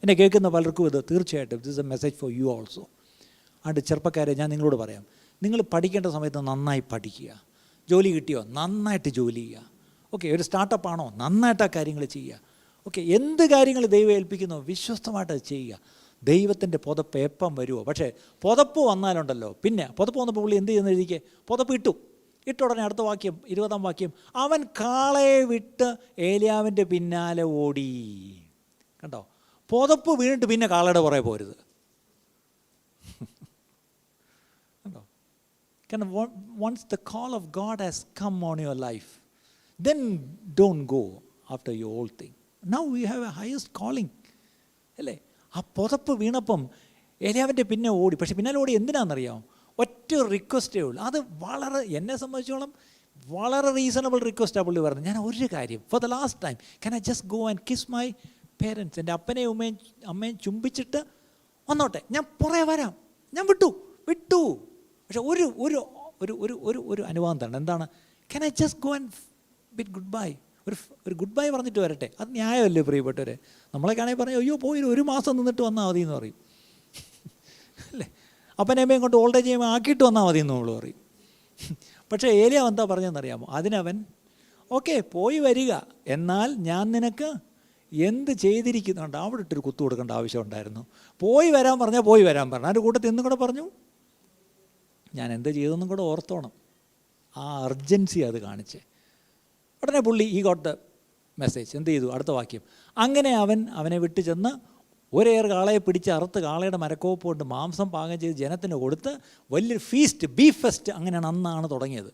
S1: എന്നെ കേൾക്കുന്ന പലർക്കും ഇത് തീർച്ചയായിട്ടും this A message for you also. അതുകൊണ്ട് ചെറുപ്പക്കാരെ ഞാൻ നിങ്ങളോട് പറയാം, നിങ്ങൾ പഠിക്കേണ്ട സമയത്ത് നന്നായി പഠിക്കുക. ജോലി കിട്ടിയോ, നന്നായിട്ട് ജോലി ചെയ്യുക. ഓക്കെ, ഒരു സ്റ്റാർട്ടപ്പാണോ, നന്നായിട്ട് ആ കാര്യങ്ങൾ ചെയ്യുക. ഓക്കെ, എന്ത് കാര്യങ്ങൾ ദൈവം ഏൽപ്പിക്കുന്നോ വിശ്വസ്തമായിട്ട് അത് ചെയ്യുക. ദൈവത്തിൻ്റെ പുതപ്പ് എപ്പം വരുമോ. പക്ഷേ പുതപ്പ് വന്നാലുണ്ടല്ലോ, പിന്നെ പുതപ്പ് വന്നപ്പോൾ പുള്ളി എന്ത് ചെയ്യുന്നതിരിക്കെ പുതപ്പ് ഇട്ട ഉടനെ അടുത്ത വാക്യം, 20-ാം വാക്യം, അവൻ കാളയെ വിട്ട് ഏലിയാവിൻ്റെ പിന്നാലെ ഓടി. കണ്ടോ, പുതപ്പ് വീണിട്ട് പിന്നെ കാളയുടെ പുറകെ പോരുത്. കണ്ടോ, കാരണം once the call of God has come on your life, then don't go after your old thing. Now we have a highest calling അല്ലേ? ആ പുതപ്പ് വീണപ്പം ഏലിയാവിൻ്റെ പിന്നെ ഓടി. പക്ഷെ പിന്നാലെ ഓടി എന്തിനാണെന്നറിയാമോ? ഒറ്റ റിക്വസ്റ്റേ ഉള്ളൂ. അത് വളരെ, എന്നെ സംബന്ധിച്ചോളം വളരെ റീസണബിൾ റിക്വസ്റ്റാണ് പുള്ളി പറഞ്ഞത്. ഞാൻ ഒരു കാര്യം, for the last time can I just go and kiss my parents. എൻ്റെ അപ്പനെയും അമ്മയും ചുംബിച്ചിട്ട് വന്നോട്ടെ, ഞാൻ പുറകെ വരാം. ഞാൻ വിട്ടു. പക്ഷെ ഒരു ഒരു ഒരു ഒരു ഒരു ഒരു അനുവാദം തന്നെ. എന്താണ്? Can I just go and bit good bye. ഒരു ഗുഡ് ബൈ പറഞ്ഞിട്ട് വരട്ടെ. അത് ന്യായമല്ലേ പ്രിയപ്പെട്ടവരെ? നമ്മളൊക്കെയാണെങ്കിൽ പറഞ്ഞു, അയ്യോ പോയി 1 മാസം നിന്നിട്ട് വന്നാൽ മതി എന്ന് പറയും അല്ലേ? അപ്പനമ്മയും കൊണ്ട് ഓൾഡേജ് ചെയ്യുമ്പോൾ ആക്കിയിട്ട് വന്നാൽ മതി എന്ന് നമ്മൾ പറയും. പക്ഷേ ഏലിയ എന്താ പറഞ്ഞതെന്നറിയാമോ? അതിനവൻ ഓക്കെ പോയി വരിക, എന്നാൽ ഞാൻ നിനക്ക് എന്ത് ചെയ്തിരിക്കുന്നുണ്ട്. അവിടെ ഇട്ടൊരു കുത്തു കൊടുക്കേണ്ട ആവശ്യം ഉണ്ടായിരുന്നു. പോയി വരാൻ പറഞ്ഞാൽ പോയി വരാൻ പറഞ്ഞു. അതിൻ്റെ കൂട്ടത്തിൽ ഇന്നും കൂടെ പറഞ്ഞു, ഞാൻ എന്ത് ചെയ്തെന്നും കൂടെ ഓർത്തോണം. ആ അർജൻസി അത് കാണിച്ചേ. ഉടനെ പുള്ളി ഈ ഗോട്ട് ദ മെസ്സേജ്. എന്ത് ചെയ്തു? അടുത്ത വാക്യം, അങ്ങനെ അവനെ വിട്ടു ചെന്ന് ഒരേറെ കാളയെ പിടിച്ച് അറുത്ത് കാളയുടെ മരക്കോപ്പ് കൊണ്ട് മാംസം പാകം ചെയ്ത് ജനത്തിന് കൊടുത്ത് വലിയൊരു ഫീസ്റ്റ്, ബീഫ് ഫെസ്റ്റ്, അങ്ങനെയാണ് അന്നാണ് തുടങ്ങിയത്.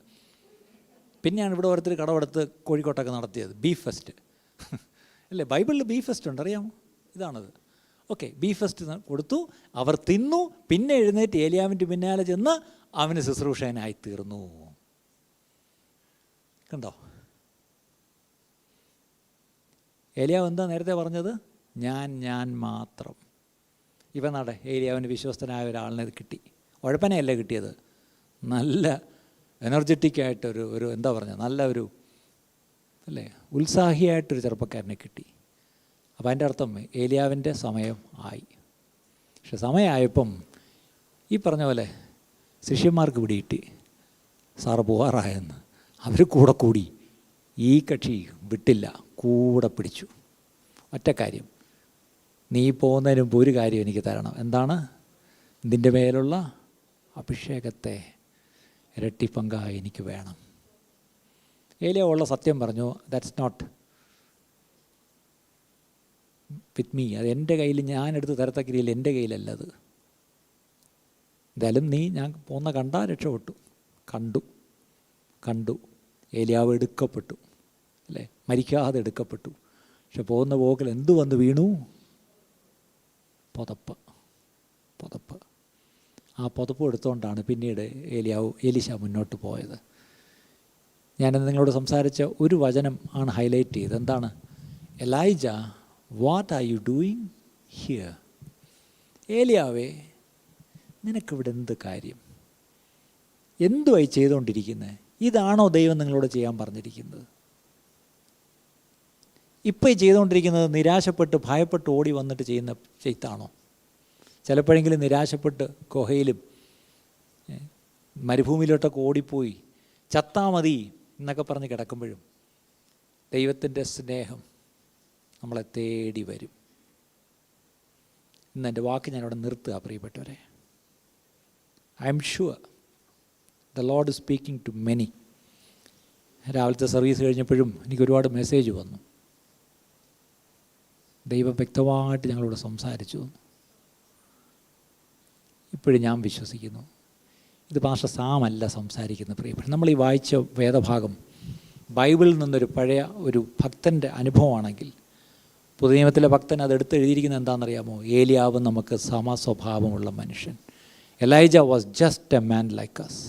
S1: പിന്നെയാണ് ഇവിടെ ഓരോരുത്തർ കടമെടുത്ത് കോഴിക്കോട്ടൊക്കെ നടത്തിയത് ബീഫ് ഫെസ്റ്റ് അല്ലേ? ബൈബിളിൽ ബീഫ് ഫെസ്റ്റ് ഉണ്ട്, അറിയാമോ? ഇതാണത്. ഓക്കെ, ബീഫ് ഫെസ്റ്റ് കൊടുത്തു, അവർ തിന്നു. പിന്നെ എഴുന്നേറ്റ് ഏലിയാവിൻ്റെ പിന്നാലെ ചെന്ന് അവന് ശുശ്രൂഷകനായി തീർന്നു. കണ്ടോ, ഏലിയാവ് എന്താ നേരത്തെ പറഞ്ഞത്? ഞാൻ മാത്രം. ഇവൻ നട ഏലിയാവിന് വിശ്വസ്തനായ ഒരാളിനെ കിട്ടി. ഉഴപ്പനെയല്ല കിട്ടിയത്, നല്ല എനർജറ്റിക്കായിട്ടൊരു എന്താ പറഞ്ഞ, നല്ല ഒരു അല്ലേ, ഉത്സാഹിയായിട്ടൊരു ചെറുപ്പക്കാരനെ കിട്ടി. അപ്പോൾ അതിൻ്റെ അർത്ഥം ഏലിയാവിൻ്റെ സമയം ആയി. പക്ഷെ സമയമായപ്പം ഈ പറഞ്ഞ പോലെ ശിഷ്യന്മാർക്ക് പിടികിട്ടി സാറ് പോകാറായെന്ന്. അവർ കൂടി. ഈ കക്ഷി വിട്ടില്ല, കൂടെ പിടിച്ചു. ഒറ്റ കാര്യം, നീ പോകുന്നതിന് മുമ്പ് ഒരു കാര്യം എനിക്ക് തരണം. എന്താണ്? നിൻ്റെ മേലുള്ള അഭിഷേകത്തെ ഇരട്ടിപ്പങ്കായി എനിക്ക് വേണം. ഏലിയ ഉള്ള സത്യം പറഞ്ഞു, ദാറ്റ്സ് നോട്ട് വിത്ത് മീ. അത് എൻ്റെ കയ്യിൽ, ഞാനെടുത്ത് തരത്തക്ക രീതിയിൽ എൻ്റെ കയ്യിലല്ലത്. എന്തായാലും നീ ഞാൻ പോകുന്ന കണ്ടാൽ രക്ഷപ്പെട്ടു. കണ്ടു ഏലിയാവ് എടുക്കപ്പെട്ടു, അല്ലേ? മരിക്കാതെ എടുക്കപ്പെട്ടു. പക്ഷെ പോകുന്ന പോക്കിൽ എന്തു വന്ന് വീണു? പുതപ്പ്. ആ പുതപ്പ് എടുത്തുകൊണ്ടാണ് പിന്നീട് എലീശ മുന്നോട്ട് പോയത്. ഞാനത് നിങ്ങളോട് സംസാരിച്ച ഒരു വചനം ആണ് ഹൈലൈറ്റ് ചെയ്തത്. എന്താണ്? Elijah, what are you doing here? ഏലിയാവേ, നിനക്കിവിടെ എന്ത് കാര്യം? എന്തുവായി ചെയ്തുകൊണ്ടിരിക്കുന്നത്? ഇതാണോ ദൈവം നിങ്ങളോട് ചെയ്യാൻ പറഞ്ഞിരിക്കുന്നത്? ഇപ്പോൾ ചെയ്തുകൊണ്ടിരിക്കുന്നത് നിരാശപ്പെട്ട് ഭയപ്പെട്ട് ഓടി വന്നിട്ട് ചെയ്യുന്ന ചെയ്ത്താണോ? ചിലപ്പോഴെങ്കിലും നിരാശപ്പെട്ട് ഗുഹയിലും മരുഭൂമിയിലോട്ടൊക്കെ ഓടിപ്പോയി ചത്താ മതി എന്നൊക്കെ പറഞ്ഞ് കിടക്കുമ്പോഴും ദൈവത്തിൻ്റെ സ്നേഹം നമ്മളെ തേടി വരും. ഇന്ന് എൻ്റെ വാക്ക് ഞാനിവിടെ നിർത്തുക പ്രിയപ്പെട്ടവരെ. I am sure the Lord is speaking to many. രാവിലത്തെ സർവീസ് കഴിഞ്ഞപ്പോഴും എനിക്ക് ഒരുപാട് മെസ്സേജ് വന്നു. ദൈവം വ്യക്തമായിട്ട് ഞങ്ങളോട് സംസാരിച്ചു. ഇപ്പോഴും ഞാൻ വിശ്വസിക്കുന്നു ഇത് പാസ്റ്റർ സാമല്ല സംസാരിക്കുന്നത്. പ്രിയപ്പെട്ട, നമ്മൾ ഈ വായിച്ച വേദഭാഗം ബൈബിളിൽ നിന്നൊരു പഴയ ഒരു ഭക്തൻ്റെ അനുഭവമാണെങ്കിൽ, പുതിയ നിയമത്തിലെ ഭക്തൻ അതെടുത്ത് എഴുതിയിരിക്കുന്നത് എന്താണെന്നറിയാമോ? ഏലിയാവ് നമുക്ക് സമസ്വഭാവമുള്ള മനുഷ്യൻ. Elijah was just a man like us.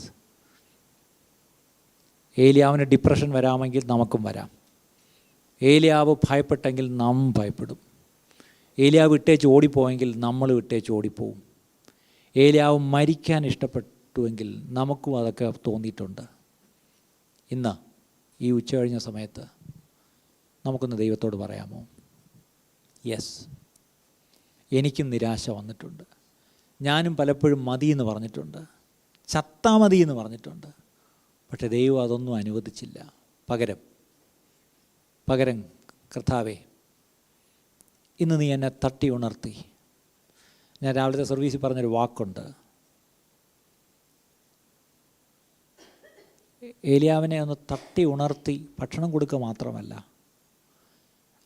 S1: ഏലിയാവിന് ഡിപ്രഷൻ വരാമെങ്കിൽ നമുക്കും വരാം. ഏലിയാവ് ഭയപ്പെട്ടെങ്കിൽ നാം ഭയപ്പെടും. ഏലിയാവ് വിട്ടേച്ച് ഓടിപ്പോയെങ്കിൽ നമ്മൾ വിട്ടേച്ച് ഓടിപ്പോവും. ഏലിയാവ് മരിക്കാൻ ഇഷ്ടപ്പെട്ടുവെങ്കിൽ നമുക്കും അതൊക്കെ തോന്നിയിട്ടുണ്ട്. ഇന്ന് ഈ ഉച്ച കഴിഞ്ഞ സമയത്ത് നമുക്കൊന്ന് ദൈവത്തോട് പറയാമോ? യെസ്, എനിക്കും നിരാശ വന്നിട്ടുണ്ട്. ഞാനും പലപ്പോഴും മതിയെന്ന് പറഞ്ഞിട്ടുണ്ട്, ചത്താ മതിയെന്ന് പറഞ്ഞിട്ടുണ്ട്. പക്ഷേ ദൈവം അതൊന്നും അനുവദിച്ചില്ല. പകരം കർത്താവേ, ഇന്ന് നീ എന്നെ തട്ടി ഉണർത്തി. ഞാൻ രാവിലത്തെ സർവീസിൽ പറഞ്ഞൊരു വാക്കുണ്ട്. ഏലിയാവിനെ ഒന്ന് തട്ടി ഉണർത്തി ഭക്ഷണം കൊടുക്കുക മാത്രമല്ല,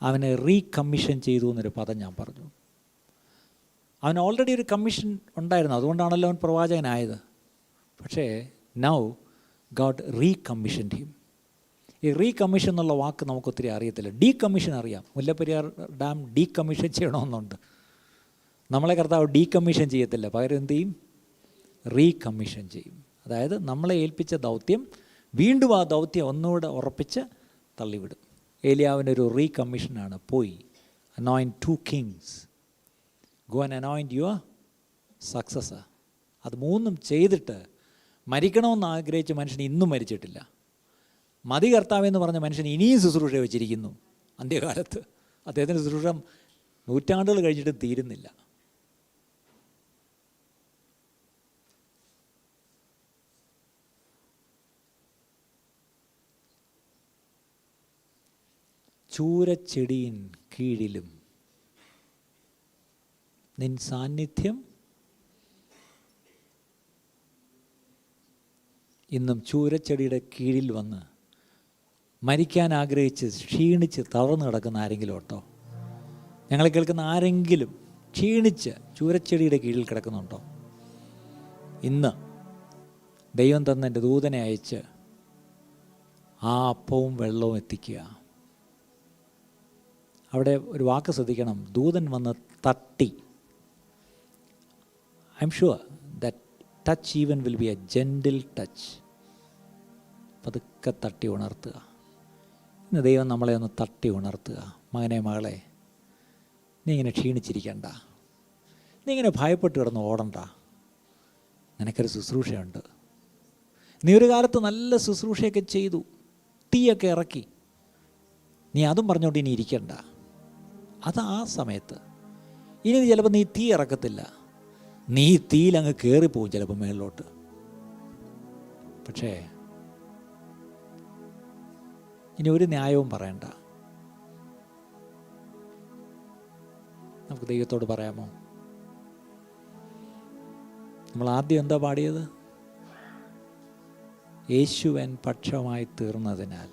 S1: അവനെ റീകമ്മീഷൻ ചെയ്തു എന്നൊരു പദം ഞാൻ പറഞ്ഞു. അവൻ ഓൾറെഡി ഒരു കമ്മീഷൻ ഉണ്ടായിരുന്നു, അതുകൊണ്ടാണല്ലോ അവൻ പ്രവാചകനായത്. പക്ഷേ നൗ ഗോഡ് റീകമ്മീഷൻഡ് ഹിം. ഈ റീകമ്മീഷൻ എന്നുള്ള വാക്ക് നമുക്കൊത്തിരി അറിയത്തില്ല. ഡീകമ്മീഷൻ അറിയാം. മുല്ലപ്പെരിയാർ ഡാം ഡീകമ്മീഷൻ ചെയ്യണമെന്നുണ്ട്. നമ്മളെ കർത്താവ് ഡീകമ്മീഷൻ ചെയ്യത്തില്ല, പകരം എന്ത് ചെയ്യും? റീകമ്മീഷൻ ചെയ്യും. അതായത് നമ്മളെ ഏൽപ്പിച്ച ദൗത്യം വീണ്ടും ആ ദൗത്യം ഒന്നുകൂടെ ഉറപ്പിച്ച് തള്ളിവിടും. ഏലിയാവിനൊരു റീകമ്മീഷനാണ്. പോയി anoint 2 kings, go and anoint your successor. അത് മൂന്നും ചെയ്തിട്ട് മരിക്കണമെന്ന് ആഗ്രഹിച്ച മനുഷ്യൻ ഇന്നും മരിച്ചിട്ടില്ല. മതി കർത്താവെന്ന് പറഞ്ഞ മനുഷ്യൻ ഇനിയും ശുശ്രൂഷ വെച്ചിരിക്കുന്നു. അന്ത്യകാലത്ത് അദ്ദേഹത്തിൻ്റെ ശുശ്രൂഷ നൂറ്റാണ്ടുകൾ കഴിഞ്ഞിട്ട് തീരുന്നില്ല. ചൂരച്ചെടിയിൻ കീഴിലും നിൻ സാന്നിധ്യം. ഇന്നും ചൂരച്ചെടിയുടെ കീഴിൽ വന്ന് മരിക്കാൻ ആഗ്രഹിച്ച് ക്ഷീണിച്ച് തളർന്നു കിടക്കുന്ന ആരെങ്കിലും ഉണ്ടോ? ഞങ്ങളെ കേൾക്കുന്ന ആരെങ്കിലും ക്ഷീണിച്ച് ചൂരച്ചെടിയുടെ കീഴിൽ കിടക്കുന്നുണ്ടോ? ഇന്ന് ദൈവം തന്ന എൻ്റെ ദൂതനെ അയച്ച് ആ അപ്പവും വെള്ളവും എത്തിക്കുക. അവിടെ ഒരു വാക്ക് ശ്രദ്ധിക്കണം. ദൂതൻ വന്ന് തട്ടി. I am sure that touch even will be A gentle touch. പതുക്കെ തട്ടി ഉണർത്തുക. ഇന്ന് ദൈവം നമ്മളെ ഒന്ന് തട്ടി ഉണർത്തുക. മകനെ, മകളെ, നീ ഇങ്ങനെ ക്ഷീണിച്ചിരിക്കണ്ട. നീ ഇങ്ങനെ ഭയപ്പെട്ട് കിടന്ന് ഓടണ്ട. നിനക്കൊരു ശുശ്രൂഷയുണ്ട്. നീ ഒരു കാലത്ത് നല്ല ശുശ്രൂഷയൊക്കെ ചെയ്തു, തീയൊക്കെ ഇറക്കി. നീ അതും പറഞ്ഞുകൊണ്ട് ഇനി ഇരിക്കണ്ട. അത് ആ സമയത്ത്. ഇനി ചിലപ്പോൾ നീ തീ ഇറക്കത്തില്ല, നീ തീയിലങ്ങ് കയറിപ്പോവും ചിലപ്പോൾ മേളിലോട്ട്. പക്ഷേ ഇനി ഒരു ന്യായവും പറയണ്ട. നമുക്ക് ദൈവത്തോട് പറയാമോ? നമ്മൾ ആദ്യം എന്താ പാടിയത്? യേശുവൻ പക്ഷമായി തീർന്നതിനാൽ.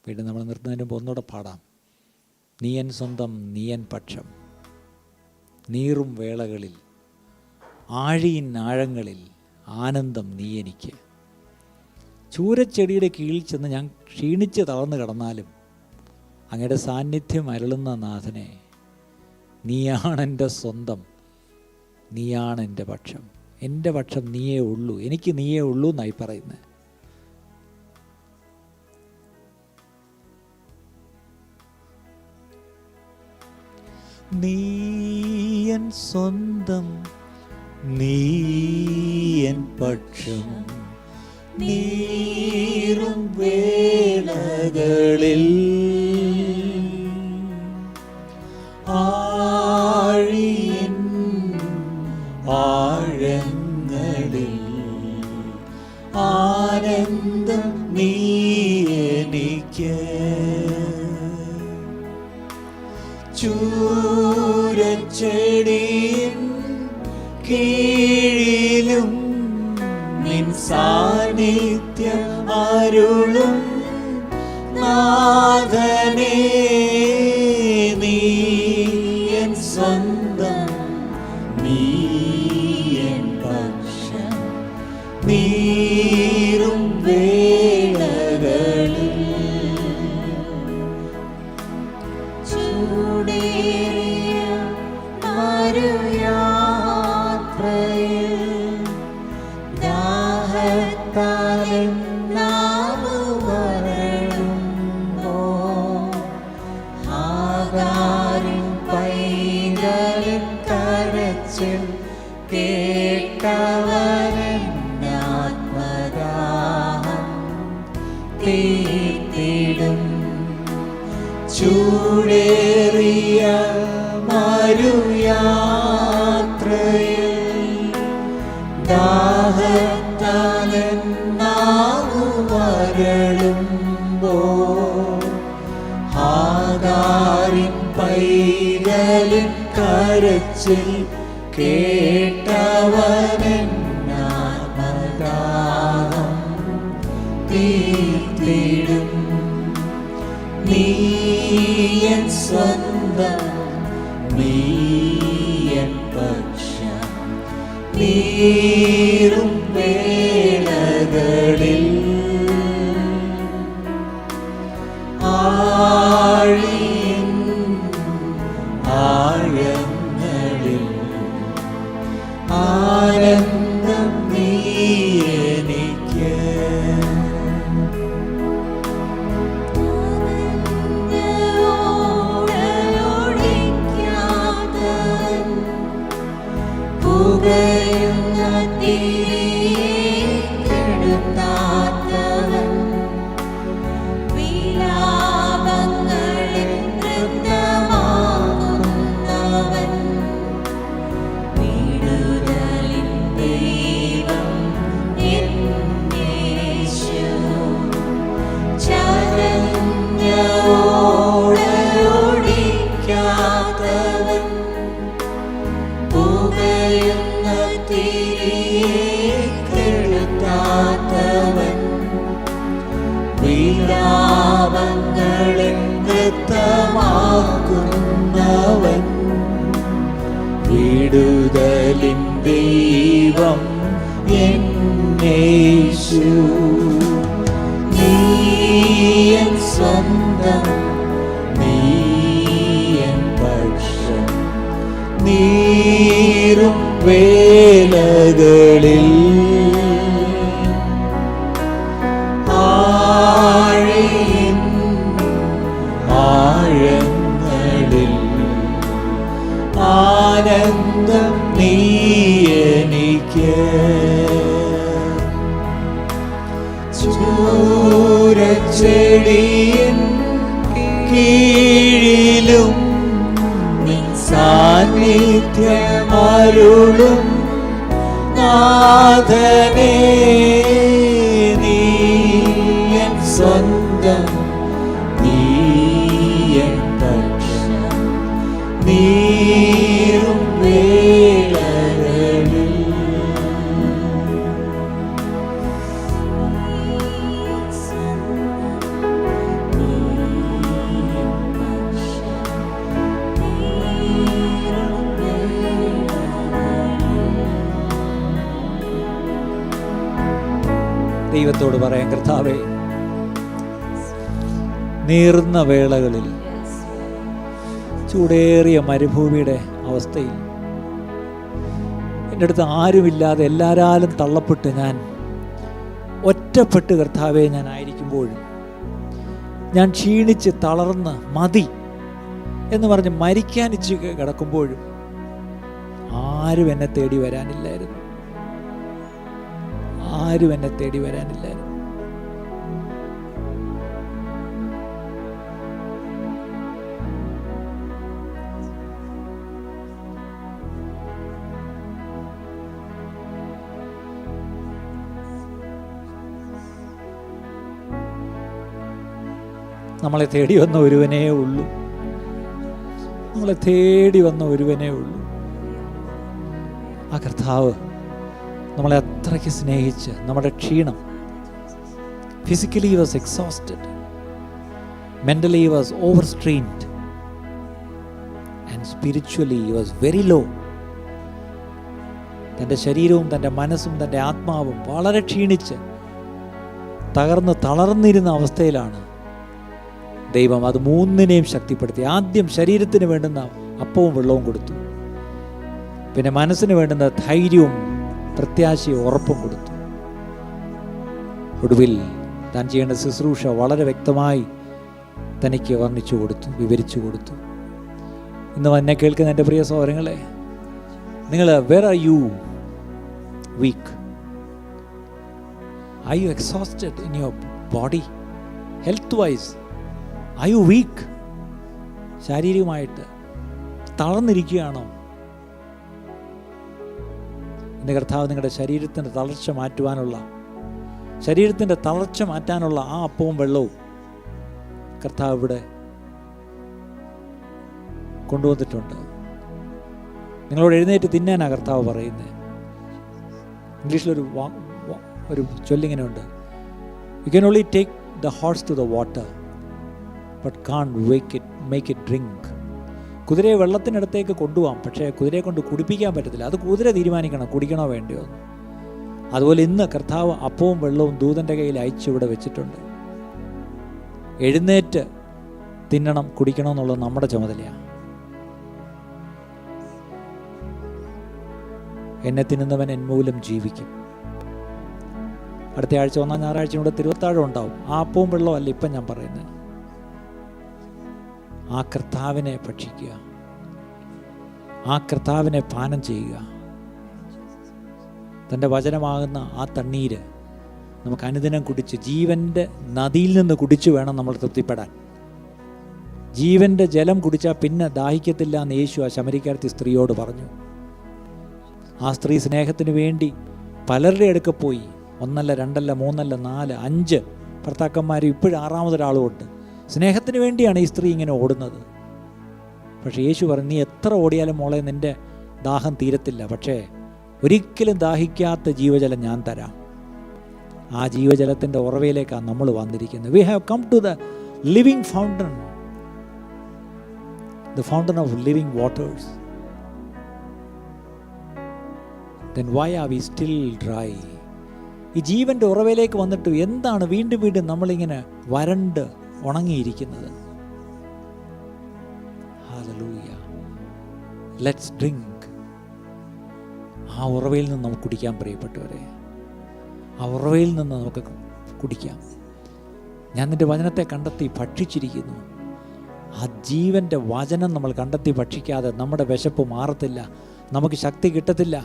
S1: വീണ്ടും നമ്മൾ നിർത്തുന്നതിന് മുമ്പ് ഒന്നുകൂടെ പാടാം. നീയൻ സ്വന്തം, നീയൻ പക്ഷം, നീറും വേളകളിൽ, ആഴിയിൻ ആഴങ്ങളിൽ ആനന്ദം നീ എനിക്ക്. ചൂരച്ചെടിയുടെ കീഴിൽ ചെന്ന് ഞാൻ ക്ഷീണിച്ച് തളർന്നു കിടന്നാലും അങ്ങയുടെ സാന്നിധ്യം അരുളുന്ന നാഥനെ, നീയാണെൻ്റെ സ്വന്തം, നീയാണെൻ്റെ പക്ഷം. എൻ്റെ പക്ഷം നീയേ ഉള്ളൂ, എനിക്ക് നീയേ ഉള്ളൂ എന്നായി പറയുന്നത്. നീയൻ സ്വന്തം, നീയൻ പക്ഷം, നീറും വേളകളിൽ, ആഴിയിൻ ആഴങ്ങളിൽ ആനന്ദം നീ എനിക്ക്. ചൂരച്ചെടിയിൻ കീഴിലും നിൻ സാന്നിധ്യം അരുളും നാഥനേ, നീ എൻ സ്വന്തം, നീ എൻ പക്ഷം, നീറും വേളകളിൽ,
S2: ചൂടേറിയ മരുയാത്രയിൽ ദാഹത്താൽ നാവു വരളുമ്പോൾ, ആകാരിൻ പൈതലിൻ കരച്ചിൽ കേട്ടവനാത്മദാഹം തീർത്തിടും. ചൂടേറിയ മരുയാത്രയിൽ ദാഹത്താൽ നാവു വരളുമ്പോൾ, ആകാരിൻ പൈതലിൻ കരച്ചിൽ കേട്ടവനാത്മദാഹം തീർത്തിടും. നീയൻ സ്വന്തം, നീയൻ പക്ഷം, നീറും വേളകളിൽ, ആഴിയിൻ ആഴങ്ങളിൽ ആനന്ദം നീ എനിക്ക്. പുകയുന്ന തിരികെടുത്താത്തവൻ, വിലാപങ്ങളിൽ നൃത്തമാകുന്നവൻ, വിടുതലിൻ ദൈവം എൻ യേശു. ചതഞ്ഞ ഓടയോടിക്കാത്തവൻ, പുകയുന്ന തിരികെടുത്താത്തവൻ, വിലാപങ്ങളിൽ നൃത്തമാക്കുന്നവൻ,
S1: വിടുതലിൻ ദൈവം എൻ യേശു.
S2: നീയൻ സ്വന്തം,
S1: നീയൻ പക്ഷം, നീറും വേളകളിൽ, ആഴിയിൻ ആഴങ്ങളിൽ ആനന്ദം നീ എനിക്ക്. ചൂരച്ചെടിയിൻ കീഴിലും നിൻ സാന്നിധ്യം അരുളും നാഥനേ, നീ എൻ സ്വന്തം, നീ എൻ പക്ഷം, നീ ദൈവത്തോട് പറയാം, കർത്താവേ, നീറുന്ന വേളകളിൽ, ചൂടേറിയ മരുഭൂമിയുടെ അവസ്ഥയിൽ, എൻ്റെ അടുത്ത് ആരുമില്ലാതെ എല്ലാവരാലും തള്ളപ്പെട്ട് ഞാൻ ഒറ്റപ്പെട്ട് കർത്താവെ ഞാൻ ആയിരിക്കുമ്പോഴും, ഞാൻ ക്ഷീണിച്ച് തളർന്ന് മതി എന്ന് പറഞ്ഞ് മരിക്കാനിച്ച് കിടക്കുമ്പോഴും ആരും എന്നെ തേടി വരാനില്ലായിരുന്നു. ആരും എന്നെ തേടി വരാനില്ലായിരുന്നു. നമ്മളെ തേടി വന്ന ഒരുവനേ ഉള്ളൂ. നമ്മളെ തേടി വന്ന ഒരുവനേ ഉള്ളൂ. ആ കർത്താവ് നമ്മളെ അത്രയ്ക്ക് സ്നേഹിച്ച് നമ്മുടെ ക്ഷീണം, physically he was exhausted, mentally he was overstrained, and spiritually he was very low. തൻ്റെ ശരീരവും തൻ്റെ മനസ്സും തൻ്റെ ആത്മാവും വളരെ ക്ഷീണിച്ച് തകർന്ന് തളർന്നിരുന്ന അവസ്ഥയിലാണ് ദൈവം അത് മൂന്നിനെയും ശക്തിപ്പെടുത്തി. ആദ്യം ശരീരത്തിന് വേണ്ടുന്ന അപ്പവും വെള്ളവും കൊടുത്തു. പിന്നെ മനസ്സിന് വേണ്ടുന്ന ധൈര്യവും പ്രത്യാശയും ഉറപ്പും കൊടുത്തു. ഒടുവിൽ താൻ ചെയ്യേണ്ട ശുശ്രൂഷ വളരെ വ്യക്തമായി തനിക്ക് വർണ്ണിച്ചു കൊടുത്തു, വിവരിച്ചു കൊടുത്തു. ഇന്ന് എന്നെ കേൾക്കുന്ന എൻ്റെ പ്രിയ സഹോദരങ്ങളെ, നിങ്ങൾ where are you weak? Are you exhausted in your body? Health wise are you weak? ശാരീരികമായിട്ട് തളർന്നിരിക്കുകയാണോ? ഇന്ന് കർത്താവ് നിങ്ങളുടെ ശരീരത്തിൻ്റെ തളർച്ച മാറ്റാനുള്ള ആ അപ്പവും വെള്ളവും കർത്താവ് ഇവിടെ കൊണ്ടുവന്നിട്ടുണ്ട്. നിങ്ങളോട് എഴുന്നേറ്റ് തിന്നാനാണ് കർത്താവ് പറയുന്നത്. ഇംഗ്ലീഷിലൊരു ഒരു ചൊല്ലിങ്ങനെ ഉണ്ട്, you can only take the horse to the water but can't make it drink. കുതിരയെ വെള്ളത്തിനടുത്തേക്ക് കൊണ്ടുപോകാം, പക്ഷേ കുതിരയെ കൊണ്ട് കുടിപ്പിക്കാൻ പറ്റത്തില്ല. അത് കുതിര തീരുമാനിക്കണം കുടിക്കണോ വേണ്ടിയോ എന്ന്. അതുപോലെ ഇന്ന് കർത്താവ് അപ്പവും വെള്ളവും ദൂതൻ്റെ കയ്യിൽ അയച്ചു ഇവിടെ വെച്ചിട്ടുണ്ട്. എഴുന്നേറ്റ് തിന്നണം, കുടിക്കണം എന്നുള്ളത് നമ്മുടെ ചുമതലയാണ്. എന്നെ തിന്നുന്നവൻ എന്മൂലം ജീവിക്കും. അടുത്ത ആഴ്ച 1-ാം ഞായറാഴ്ച ഇവിടെ തിരുവത്താഴം ഉണ്ടാവും. ആ അപ്പവും വെള്ളവും അല്ല ഇപ്പം ഞാൻ പറയുന്നത്. ആ കർത്താവിനെ ഭക്ഷിക്കുക, ആ കർത്താവിനെ പാനം ചെയ്യുക. തൻ്റെ വചനമാകുന്ന ആ തണ്ണീര് നമുക്ക് അനുദിനം കുടിച്ച്, ജീവൻ്റെ നദിയിൽ നിന്ന് കുടിച്ചു വേണം നമ്മൾ തൃപ്തിപ്പെടാൻ. ജീവൻ്റെ ജലം കുടിച്ചാൽ പിന്നെ ദാഹിക്കത്തില്ല എന്ന് യേശു ആ ശമരിക്കാരത്തി സ്ത്രീയോട് പറഞ്ഞു. ആ സ്ത്രീ സ്നേഹത്തിന് വേണ്ടി പലരുടെ അടുക്ക പോയി. 1 അല്ല 2 അല്ല 3 അല്ല 4 5 ഭർത്താക്കന്മാരും ഇപ്പോഴും 6ാമതൊരാളുമുണ്ട്. സ്നേഹത്തിന് വേണ്ടിയാണ് ഈ സ്ത്രീ ഇങ്ങനെ ഓടുന്നത്. പക്ഷേ യേശു പറഞ്ഞു, നീ എത്ര ഓടിയാലും മോളെ നിൻ്റെ ദാഹം തീരത്തില്ല, പക്ഷേ ഒരിക്കലും ദാഹിക്കാത്ത ജീവജലം ഞാൻ തരാം. ആ ജീവജലത്തിൻ്റെ ഉറവയിലേക്കാണ് നമ്മൾ വന്നിരിക്കുന്നത്. We have come to the living fountain, the fountain of living waters. then why are we still dry? ഈ ജീവൻ്റെ ഉറവയിലേക്ക് വന്നിട്ട് എന്താണ് വീണ്ടും വീണ്ടും നമ്മളിങ്ങനെ വരണ്ട് ഉണങ്ങിയിരിക്കുന്നത്? Hallelujah. Let's drink. ആ ഉറവയിൽ നിന്ന് നമുക്ക് കുടിക്കാൻ പ്രിയപ്പെട്ടവരെ. ആ ഉറവയിൽ നിന്ന് നമുക്ക് കുടിക്കാം. ഞാൻ നിൻ്റെ വചനത്തെ കണ്ടെത്തി ഭക്ഷിച്ചിരിക്കുന്നു. ആ ജീവൻ്റെ വചനം നമ്മൾ കണ്ടെത്തി ഭക്ഷിക്കാതെ നമ്മുടെ വിശപ്പ് മാറത്തില്ല, നമുക്ക് ശക്തി കിട്ടത്തില്ല.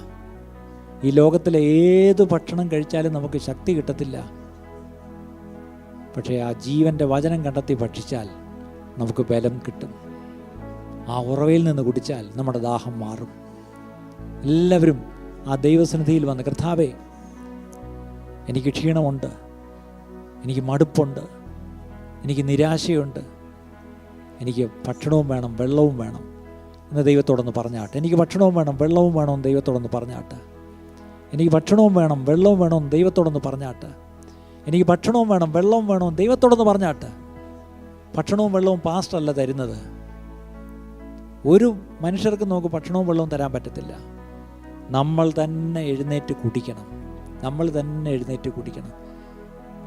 S1: ഈ ലോകത്തിലെ ഏത് ഭക്ഷണം കഴിച്ചാലും നമുക്ക് ശക്തി കിട്ടത്തില്ല. പക്ഷേ ആ ജീവൻ്റെ വചനം കണ്ടെത്തി ഭക്ഷിച്ചാൽ നമുക്ക് ബലം കിട്ടും. ആ ഉറവയിൽ നിന്ന് കുടിച്ചാൽ നമ്മുടെ ദാഹം മാറും. എല്ലാവരും ആ ദൈവസന്നിധിയിൽ വന്ന്, കർത്താവേ, എനിക്ക് ക്ഷീണമുണ്ട്, എനിക്ക് മടുപ്പുണ്ട്, എനിക്ക് നിരാശയുണ്ട്, എനിക്ക് ഭക്ഷണവും വേണം വെള്ളവും വേണം എന്ന് ദൈവത്തോടൊന്ന് പറഞ്ഞാട്ടെ. എനിക്ക് ഭക്ഷണവും വേണം വെള്ളവും വേണമെന്ന് ദൈവത്തോടൊന്ന് പറഞ്ഞാട്ടെ. എനിക്ക് ഭക്ഷണവും വേണം വെള്ളവും വേണമെന്ന് ദൈവത്തോടൊന്ന് പറഞ്ഞാട്ടെ. എനിക്ക് ഭക്ഷണവും വേണം വെള്ളവും വേണമെന്ന് ദൈവത്തോടൊന്ന് പറഞ്ഞാട്ടെ. ഭക്ഷണവും വെള്ളവും പാസ്റ്ററല്ല തരുന്നത്. ഒരു മനുഷ്യർക്ക് നമുക്ക് ഭക്ഷണവും വെള്ളവും തരാൻ പറ്റത്തില്ല. നമ്മൾ തന്നെ എഴുന്നേറ്റ് കുടിക്കണം. നമ്മൾ തന്നെ എഴുന്നേറ്റ് കുടിക്കണം.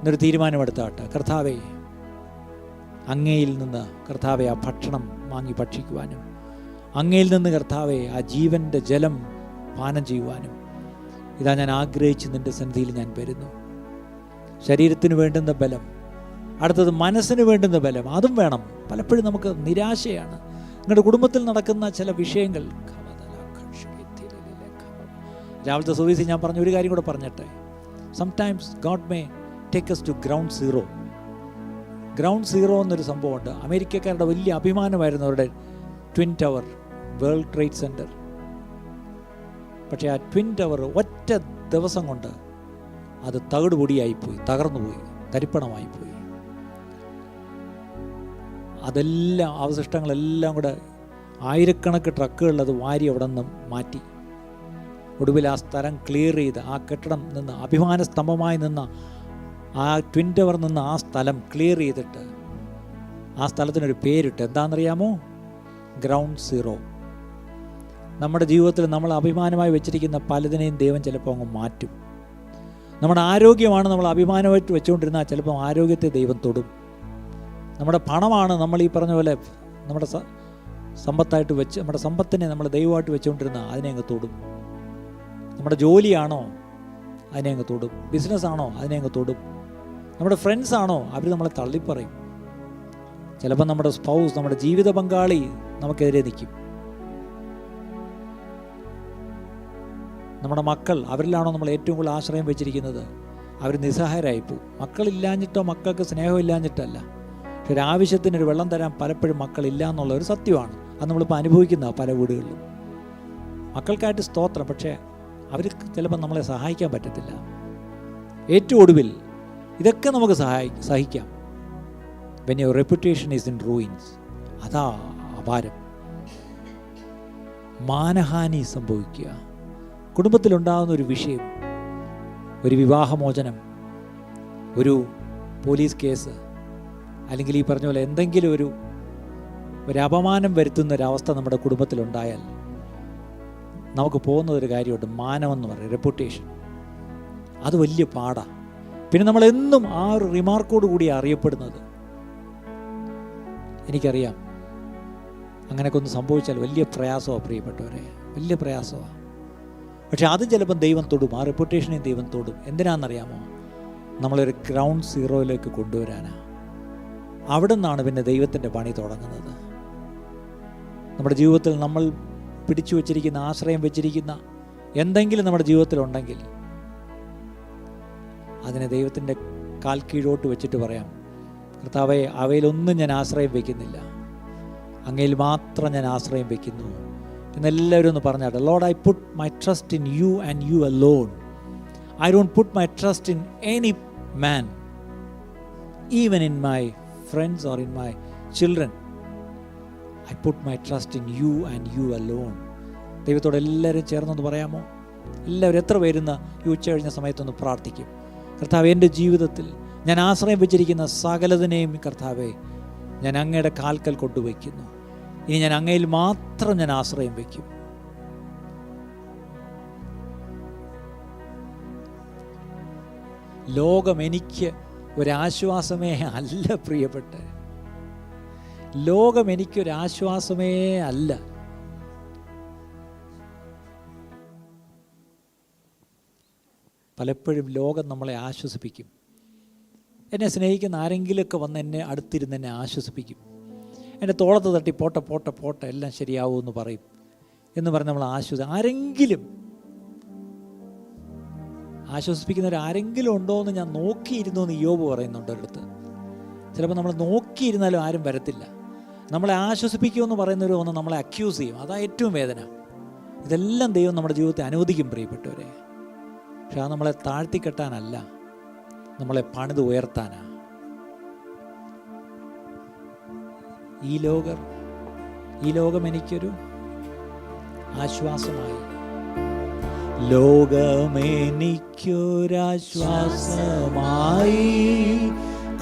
S1: എന്നൊരു തീരുമാനമെടുത്താട്ടെ. കർത്താവേ, അങ്ങയിൽ നിന്ന് കർത്താവെ ആ ഭക്ഷണം വാങ്ങി ഭക്ഷിക്കുവാനും, അങ്ങയിൽ നിന്ന് കർത്താവെ ആ ജീവൻ്റെ ജലം പാനം ചെയ്യുവാനും ഇതാ ഞാൻ ആഗ്രഹിച്ച് നിൻ്റെ സന്നിധിയിൽ ഞാൻ വരുന്നു. ശരീരത്തിന് വേണ്ടുന്ന ബലം, അടുത്തത് മനസ്സിന് വേണ്ടുന്ന ബലം, അതും വേണം. പലപ്പോഴും നമുക്ക് നിരാശയാണ്. നിങ്ങളുടെ കുടുംബത്തിൽ നടക്കുന്ന ചില വിഷയങ്ങൾ. രാവിലത്തെ സർവീസിൽ ഞാൻ പറഞ്ഞ ഒരു കാര്യം കൂടെ പറഞ്ഞിട്ടെ. Sometimes God may take us to ground zero. Ground zero എന്നൊരു സംഭവമുണ്ട്. അമേരിക്കക്കാരുടെ വലിയ അഭിമാനമായിരുന്നു അവരുടെ twin tower, world trade centre. പക്ഷേ ആ ട്വിൻ ടവർ ഒറ്റ ദിവസം കൊണ്ട് അത് തകിടുപൊടിയായിപ്പോയി, തകർന്നുപോയി, തരിപ്പണമായിപ്പോയി. അതെല്ലാം അവശിഷ്ടങ്ങളെല്ലാം കൂടെ ആയിരക്കണക്കിന് ട്രക്കുകളിൽ അത് വാരി അവിടെ നിന്ന് മാറ്റി. ഒടുവിൽ ആ സ്ഥലം ക്ലിയർ ചെയ്ത് ആ കെട്ടിടം നിന്ന്, അഭിമാന സ്തംഭമായി നിന്ന ആ ട്വിൻ ടവർ നിന്ന് ആ സ്ഥലം ക്ലിയർ ചെയ്തിട്ട് ആ സ്ഥലത്തിനൊരു പേരിട്ട്. എന്താണെന്നറിയാമോ? Ground zero. നമ്മുടെ ജീവിതത്തിൽ നമ്മൾ അഭിമാനമായി വെച്ചിരിക്കുന്ന പലതിനെയും ദൈവം ചിലപ്പോൾ അങ്ങ് മാറ്റും. നമ്മുടെ ആരോഗ്യമാണ് നമ്മൾ അഭിമാനമായിട്ട് വെച്ചുകൊണ്ടിരുന്നാൽ ചിലപ്പോൾ ആരോഗ്യത്തെ ദൈവം തൊടും. നമ്മുടെ പണമാണ് നമ്മൾ ഈ പറഞ്ഞ പോലെ നമ്മുടെ സമ്പത്തായിട്ട് വെച്ച്, നമ്മുടെ സമ്പത്തിനെ നമ്മൾ ദൈവമായിട്ട് വെച്ചുകൊണ്ടിരുന്നാൽ അതിനെ അങ്ങ് തൊടും. നമ്മുടെ ജോലിയാണോ അതിനെ അങ്ങ് തൊടും. ബിസിനസ്സാണോ അതിനെ അങ്ങ് തൊടും. നമ്മുടെ ഫ്രണ്ട്സാണോ അവർ നമ്മളെ തള്ളിപ്പറയും. ചിലപ്പോൾ നമ്മുടെ സ്പൗസ്, നമ്മുടെ ജീവിത പങ്കാളി നമുക്കെതിരെ നിൽക്കും. നമ്മുടെ മക്കൾ, അവരിലാണോ നമ്മൾ ഏറ്റവും കൂടുതൽ ആശ്രയം വെച്ചിരിക്കുന്നത്, അവർ നിസ്സഹായരായിപ്പോവും. മക്കളില്ലാഞ്ഞിട്ടോ മക്കൾക്ക് സ്നേഹമില്ലാഞ്ഞിട്ടല്ല, പക്ഷെ ഒരു ആവശ്യത്തിനൊരു വെള്ളം തരാൻ പലപ്പോഴും മക്കളില്ല എന്നുള്ള ഒരു സത്യമാണ്. അത് നമ്മളിപ്പോൾ അനുഭവിക്കുന്ന പല വീടുകളിലും. മക്കൾക്കായിട്ട് സ്തോത്രം, പക്ഷേ അവർക്ക് ചിലപ്പോൾ നമ്മളെ സഹായിക്കാൻ പറ്റത്തില്ല. ഏറ്റവും ഒടുവിൽ ഇതൊക്കെ നമുക്ക് സഹിക്കാം. When your reputation is in ruins, അതാ അപാരം. മാനഹാനി സംഭവിക്കുക, കുടുംബത്തിലുണ്ടാകുന്ന ഒരു വിഷയം, ഒരു വിവാഹമോചനം, ഒരു പോലീസ് കേസ്, അല്ലെങ്കിൽ ഈ പറഞ്ഞ പോലെ എന്തെങ്കിലും ഒരു അപമാനം വരുത്തുന്നൊരവസ്ഥ നമ്മുടെ കുടുംബത്തിലുണ്ടായാൽ നമുക്ക് പോകുന്നതൊരു കാര്യമുണ്ട്, മാനമെന്ന് പറയും, റെപ്യൂട്ടേഷൻ. അത് വലിയ പാടാണ്. പിന്നെ നമ്മളെന്നും ആ ഒരു റിമാർക്കോട് കൂടി അറിയപ്പെടുന്നത്. എനിക്കറിയാം, അങ്ങനെയൊക്കെ ഒന്ന് സംഭവിച്ചാൽ വലിയ പ്രയാസമാണ് പ്രിയപ്പെട്ടവരെ, വലിയ പ്രയാസമാണ്. പക്ഷെ അതും ചിലപ്പം ദൈവം തൊടും, ആ റെപ്യൂട്ടേഷനെയും ദൈവം തൊടും. എന്തിനാണെന്നറിയാമോ? നമ്മളൊരു ഗ്രൗണ്ട് സീറോയിലേക്ക് കൊണ്ടുവരാനാണ്. അവിടെ നിന്നാണ് പിന്നെ ദൈവത്തിൻ്റെ പണി തുടങ്ങുന്നത്. നമ്മുടെ ജീവിതത്തിൽ നമ്മൾ പിടിച്ചു വച്ചിരിക്കുന്ന, ആശ്രയം വെച്ചിരിക്കുന്ന എന്തെങ്കിലും നമ്മുടെ ജീവിതത്തിലുണ്ടെങ്കിൽ അതിനെ ദൈവത്തിൻ്റെ കാൽ കീഴോട്ട് വെച്ചിട്ട് പറയാം, കർത്താവേ, അവയിലൊന്നും ഞാൻ ആശ്രയം വയ്ക്കുന്നില്ല, അങ്ങയിൽ മാത്രം ഞാൻ ആശ്രയം വയ്ക്കുന്നു എന്നെല്ലാവരും ഒന്ന് പറഞ്ഞാട്ടെ. Lord, I put my trust in you and you alone. I don't put my trust in any man, even in my friends or in my children. I put my trust in you and you alone. ദൈവത്തോട് എല്ലാവരും ചേർന്നൊന്ന് പറയാമോ? എല്ലാവരും എത്ര പേരുന്ന ഈ ഉച്ച കഴിഞ്ഞ സമയത്തൊന്ന് പ്രാർത്ഥിക്കും. കർത്താവേ, എൻ്റെ ജീവിതത്തിൽ ഞാൻ ആശ്രയം വെച്ചിരിക്കുന്ന സകലതിനെയും കർത്താവേ ഞാൻ അങ്ങയുടെ കാൽക്കൽ കൊണ്ടുവയ്ക്കുന്നു. ഇനി ഞാൻ അങ്ങയിൽ മാത്രം ഞാൻ ആശ്രയം വയ്ക്കും. ലോകം എനിക്ക് ഒരാശ്വാസമേ അല്ല പ്രിയപ്പെട്ട, ലോകം എനിക്കൊരാശ്വാസമേ അല്ല. പലപ്പോഴും ലോകം നമ്മളെ ആശ്വസിപ്പിക്കും. എന്നെ സ്നേഹിക്കുന്ന ആരെങ്കിലുമൊക്കെ വന്ന് എന്നെ അടുത്തിരുന്ന് എന്നെ ആശ്വസിപ്പിക്കും. എൻ്റെ തോളത്ത് തട്ടി പോട്ടെ പോട്ടെ പോട്ടെ എല്ലാം ശരിയാവുമെന്ന് പറയും എന്ന് പറഞ്ഞ് നമ്മൾ ആരെങ്കിലും ആശ്വസിപ്പിക്കുന്നവരാരെങ്കിലും ഉണ്ടോ എന്ന് ഞാൻ നോക്കിയിരുന്നു എന്ന് യോബ് പറയുന്നുണ്ട് ഒരിടത്ത്. ചിലപ്പോൾ നമ്മൾ നോക്കിയിരുന്നാലും ആരും വരത്തില്ല. നമ്മളെ ആശ്വസിപ്പിക്കുമെന്ന് പറയുന്നവർ വന്ന് നമ്മളെ അക്യൂസ് ചെയ്യും. അതാ ഏറ്റവും വേദന. ഇതെല്ലാം ദൈവം നമ്മുടെ ജീവിതത്തെ അനുവദിക്കും പ്രിയപ്പെട്ടവരെ. പക്ഷെ അത് നമ്മളെ താഴ്ത്തിക്കെട്ടാനല്ല, നമ്മളെ പണിത് ഉയർത്താനാണ്. ഈ ലോകം എനിക്കൊരു ആശ്വാസമായി, ലോകമെനിക്കൊരാശ്വാസമായി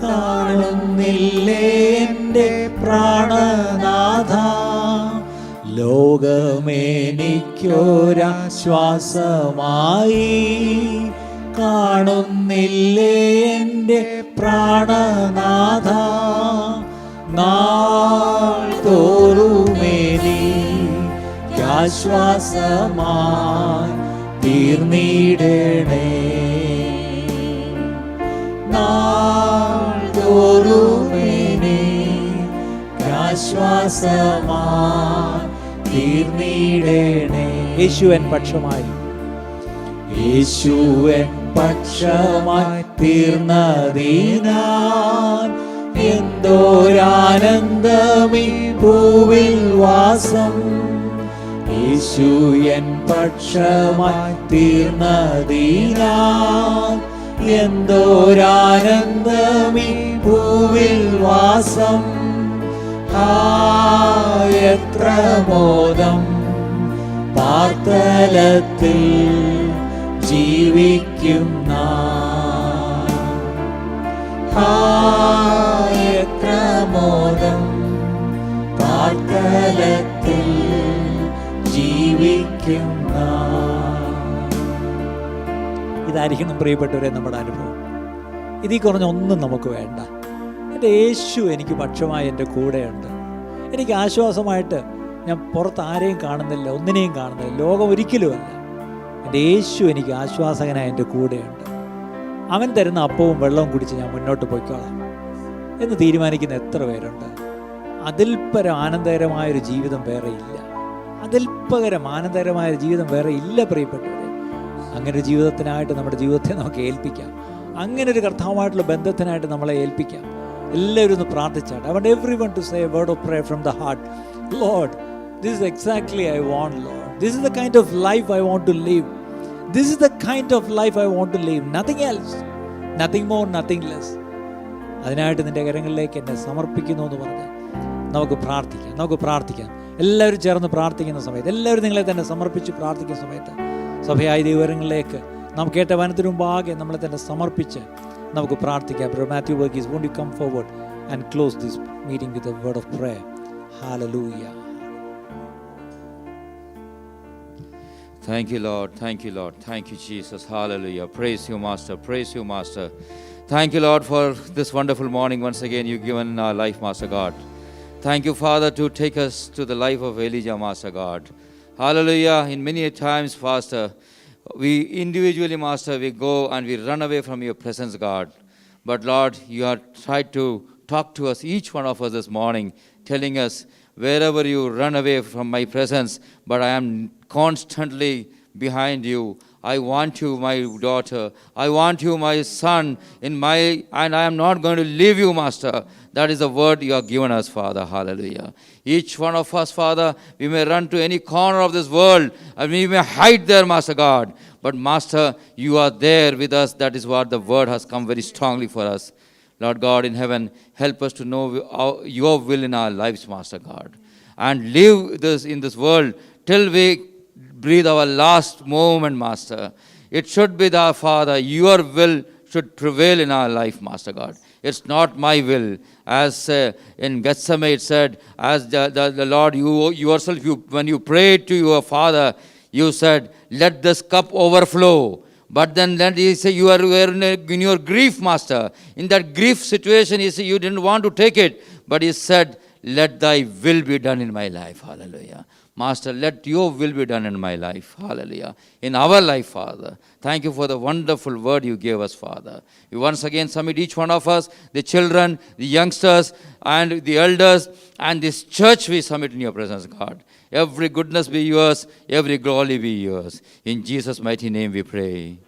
S1: കാണുന്നില്ലേ എൻ്റെ പ്രാണനാഥ. ലോകമെനിക്കൊരാശ്വാസമായി കാണുന്നില്ലേ എൻ്റെ പ്രാണനാഥ, നാൾ തോറുമെനിക്കാശ്വാസമായി തീർന്നിടണേ. നാൾ തോറുമെനിക്കാശ്വാസമായി തീർന്നിടണേ. യേശുവൻ പക്ഷമായി, യേശുവൻ പക്ഷമായി തീർന്നതിനാൽ എന്തോരാനന്ദമീ ഭൂവിൽ വാസം. യേശു എൻ പക്ഷമായി തീർന്നതിനാൽ എന്തോരാനന്ദമീ ഭൂവിൽ വാസം. എത്ര മോദം പാർത്തലത്തിൽ ജീവിക്കുന്ന, എത്ര മോദം പാർത്തലത്തിൽ ജീവിക്കുന്ന. ഇതായിരിക്കണം പ്രിയപ്പെട്ടവരെ നമ്മുടെ അനുഭവം. ഇതിൽ കുറഞ്ഞ ഒന്നും നമുക്ക് വേണ്ട. എൻ്റെ യേശു എനിക്ക് പക്ഷമായി എൻ്റെ കൂടെയുണ്ട്. എനിക്ക് ആശ്വാസമായിട്ട് ഞാൻ പുറത്ത് ആരെയും കാണുന്നില്ല, ഒന്നിനെയും കാണുന്നില്ല, ലോകം ഒരിക്കലുമല്ല. എൻ്റെ യേശു എനിക്ക് ആശ്വാസകനായി എൻ്റെ കൂടെയുണ്ട്. അവൻ തരുന്ന അപ്പവും വെള്ളവും കുടിച്ച് ഞാൻ മുന്നോട്ട് പോയിക്കോളാം എന്ന് തീരുമാനിക്കുന്ന എത്ര പേരുണ്ട്? അതിൽ പരം ആനന്ദകരമായൊരു ജീവിതം വേറെ ഇല്ല. അതിൽ പകരം ആനന്ദകരമായൊരു ജീവിതം വേറെ ഇല്ല പ്രിയപ്പെട്ടവരെ. അങ്ങനെ ഒരു ജീവിതത്തിനായിട്ട് നമ്മുടെ ജീവിതത്തെ നമുക്ക് ഏൽപ്പിക്കാം. അങ്ങനെ ഒരു കർത്താവുമായിട്ടുള്ള ബന്ധത്തിനായിട്ട് നമ്മളെ ഏൽപ്പിക്കാം. എല്ലാവരും ഒന്ന് പ്രാർത്ഥിച്ചാട്ടെ. I want everyone to say a word of prayer from the heart. Lord, this is exactly I want, Lord. This is the kind of life I want to live. This is the kind of life I want to live. Nothing else. Nothing more, nothing less. അതിനായിട്ട് നിൻ്റെ കരങ്ങളിലേക്ക് എന്നെ സമർപ്പിക്കുന്നു എന്ന് പറഞ്ഞ് നമുക്ക് പ്രാർത്ഥിക്കാം. എല്ലാവരും ചേർന്ന് പ്രാർത്ഥിക്കുന്ന സമയത്ത്, എല്ലാവരും നിങ്ങളെ തന്നെ സമർപ്പിച്ച് പ്രാർത്ഥിക്കുന്ന സമയത്ത് സഭയായ ദൈവകരങ്ങളിലേക്ക് നാം കേട്ട വനത്തിനു മുമ്പാകെ നമ്മളെ തന്നെ സമർപ്പിച്ച് നമുക്ക് പ്രാർത്ഥിക്കാം. Brother Matthew Verghese, won't you come forward and close this meeting with a word of prayer? Hallelujah.
S3: Thank you, Lord. Thank you, Lord. Thank you, Jesus. Hallelujah. Praise you, Master. Praise you, Master. Thank you, Lord, for this wonderful morning once again you've given in our life, Master God. Thank you, Father, to take us to the life of Elijah, Master God. Hallelujah. In many times, Pastor, we individually, Master, we go and we run away from your presence, God. But Lord, you have tried to talk to us, each one of us this morning, telling us, wherever you run away from my presence, but I am constantly behind you. I want you, my daughter. I want you, my son, and I am not going to leave you, Master. That is the word you have given us, Father. Hallelujah. Each one of us, Father, we may run to any corner of this world and we may hide there, Master God. But Master, you are there with us. That is what the word has come very strongly for us. Lord God in heaven, help us to know your will in our lives, Master God. And live this in this world till we breathe our last moment, Master. It should be the Father, your will should prevail in our life, Master God. It's not my will. As in Gethsemane it said, as the Lord, you yourself, when you prayed to your Father, you said, let this cup overflow. But then he said, you are in your grief, Master. In that grief situation, he said, you didn't want to take it. But he said, let thy will be done in my life. Hallelujah. Master, let your will be done in my life. Hallelujah. In our life, Father. Thank you for the wonderful word you gave us, Father. We once again submit each one of us, the children, the youngsters, and the elders, and this church we submit in your presence, God. Every goodness be yours, every glory be yours. In Jesus' mighty name we pray.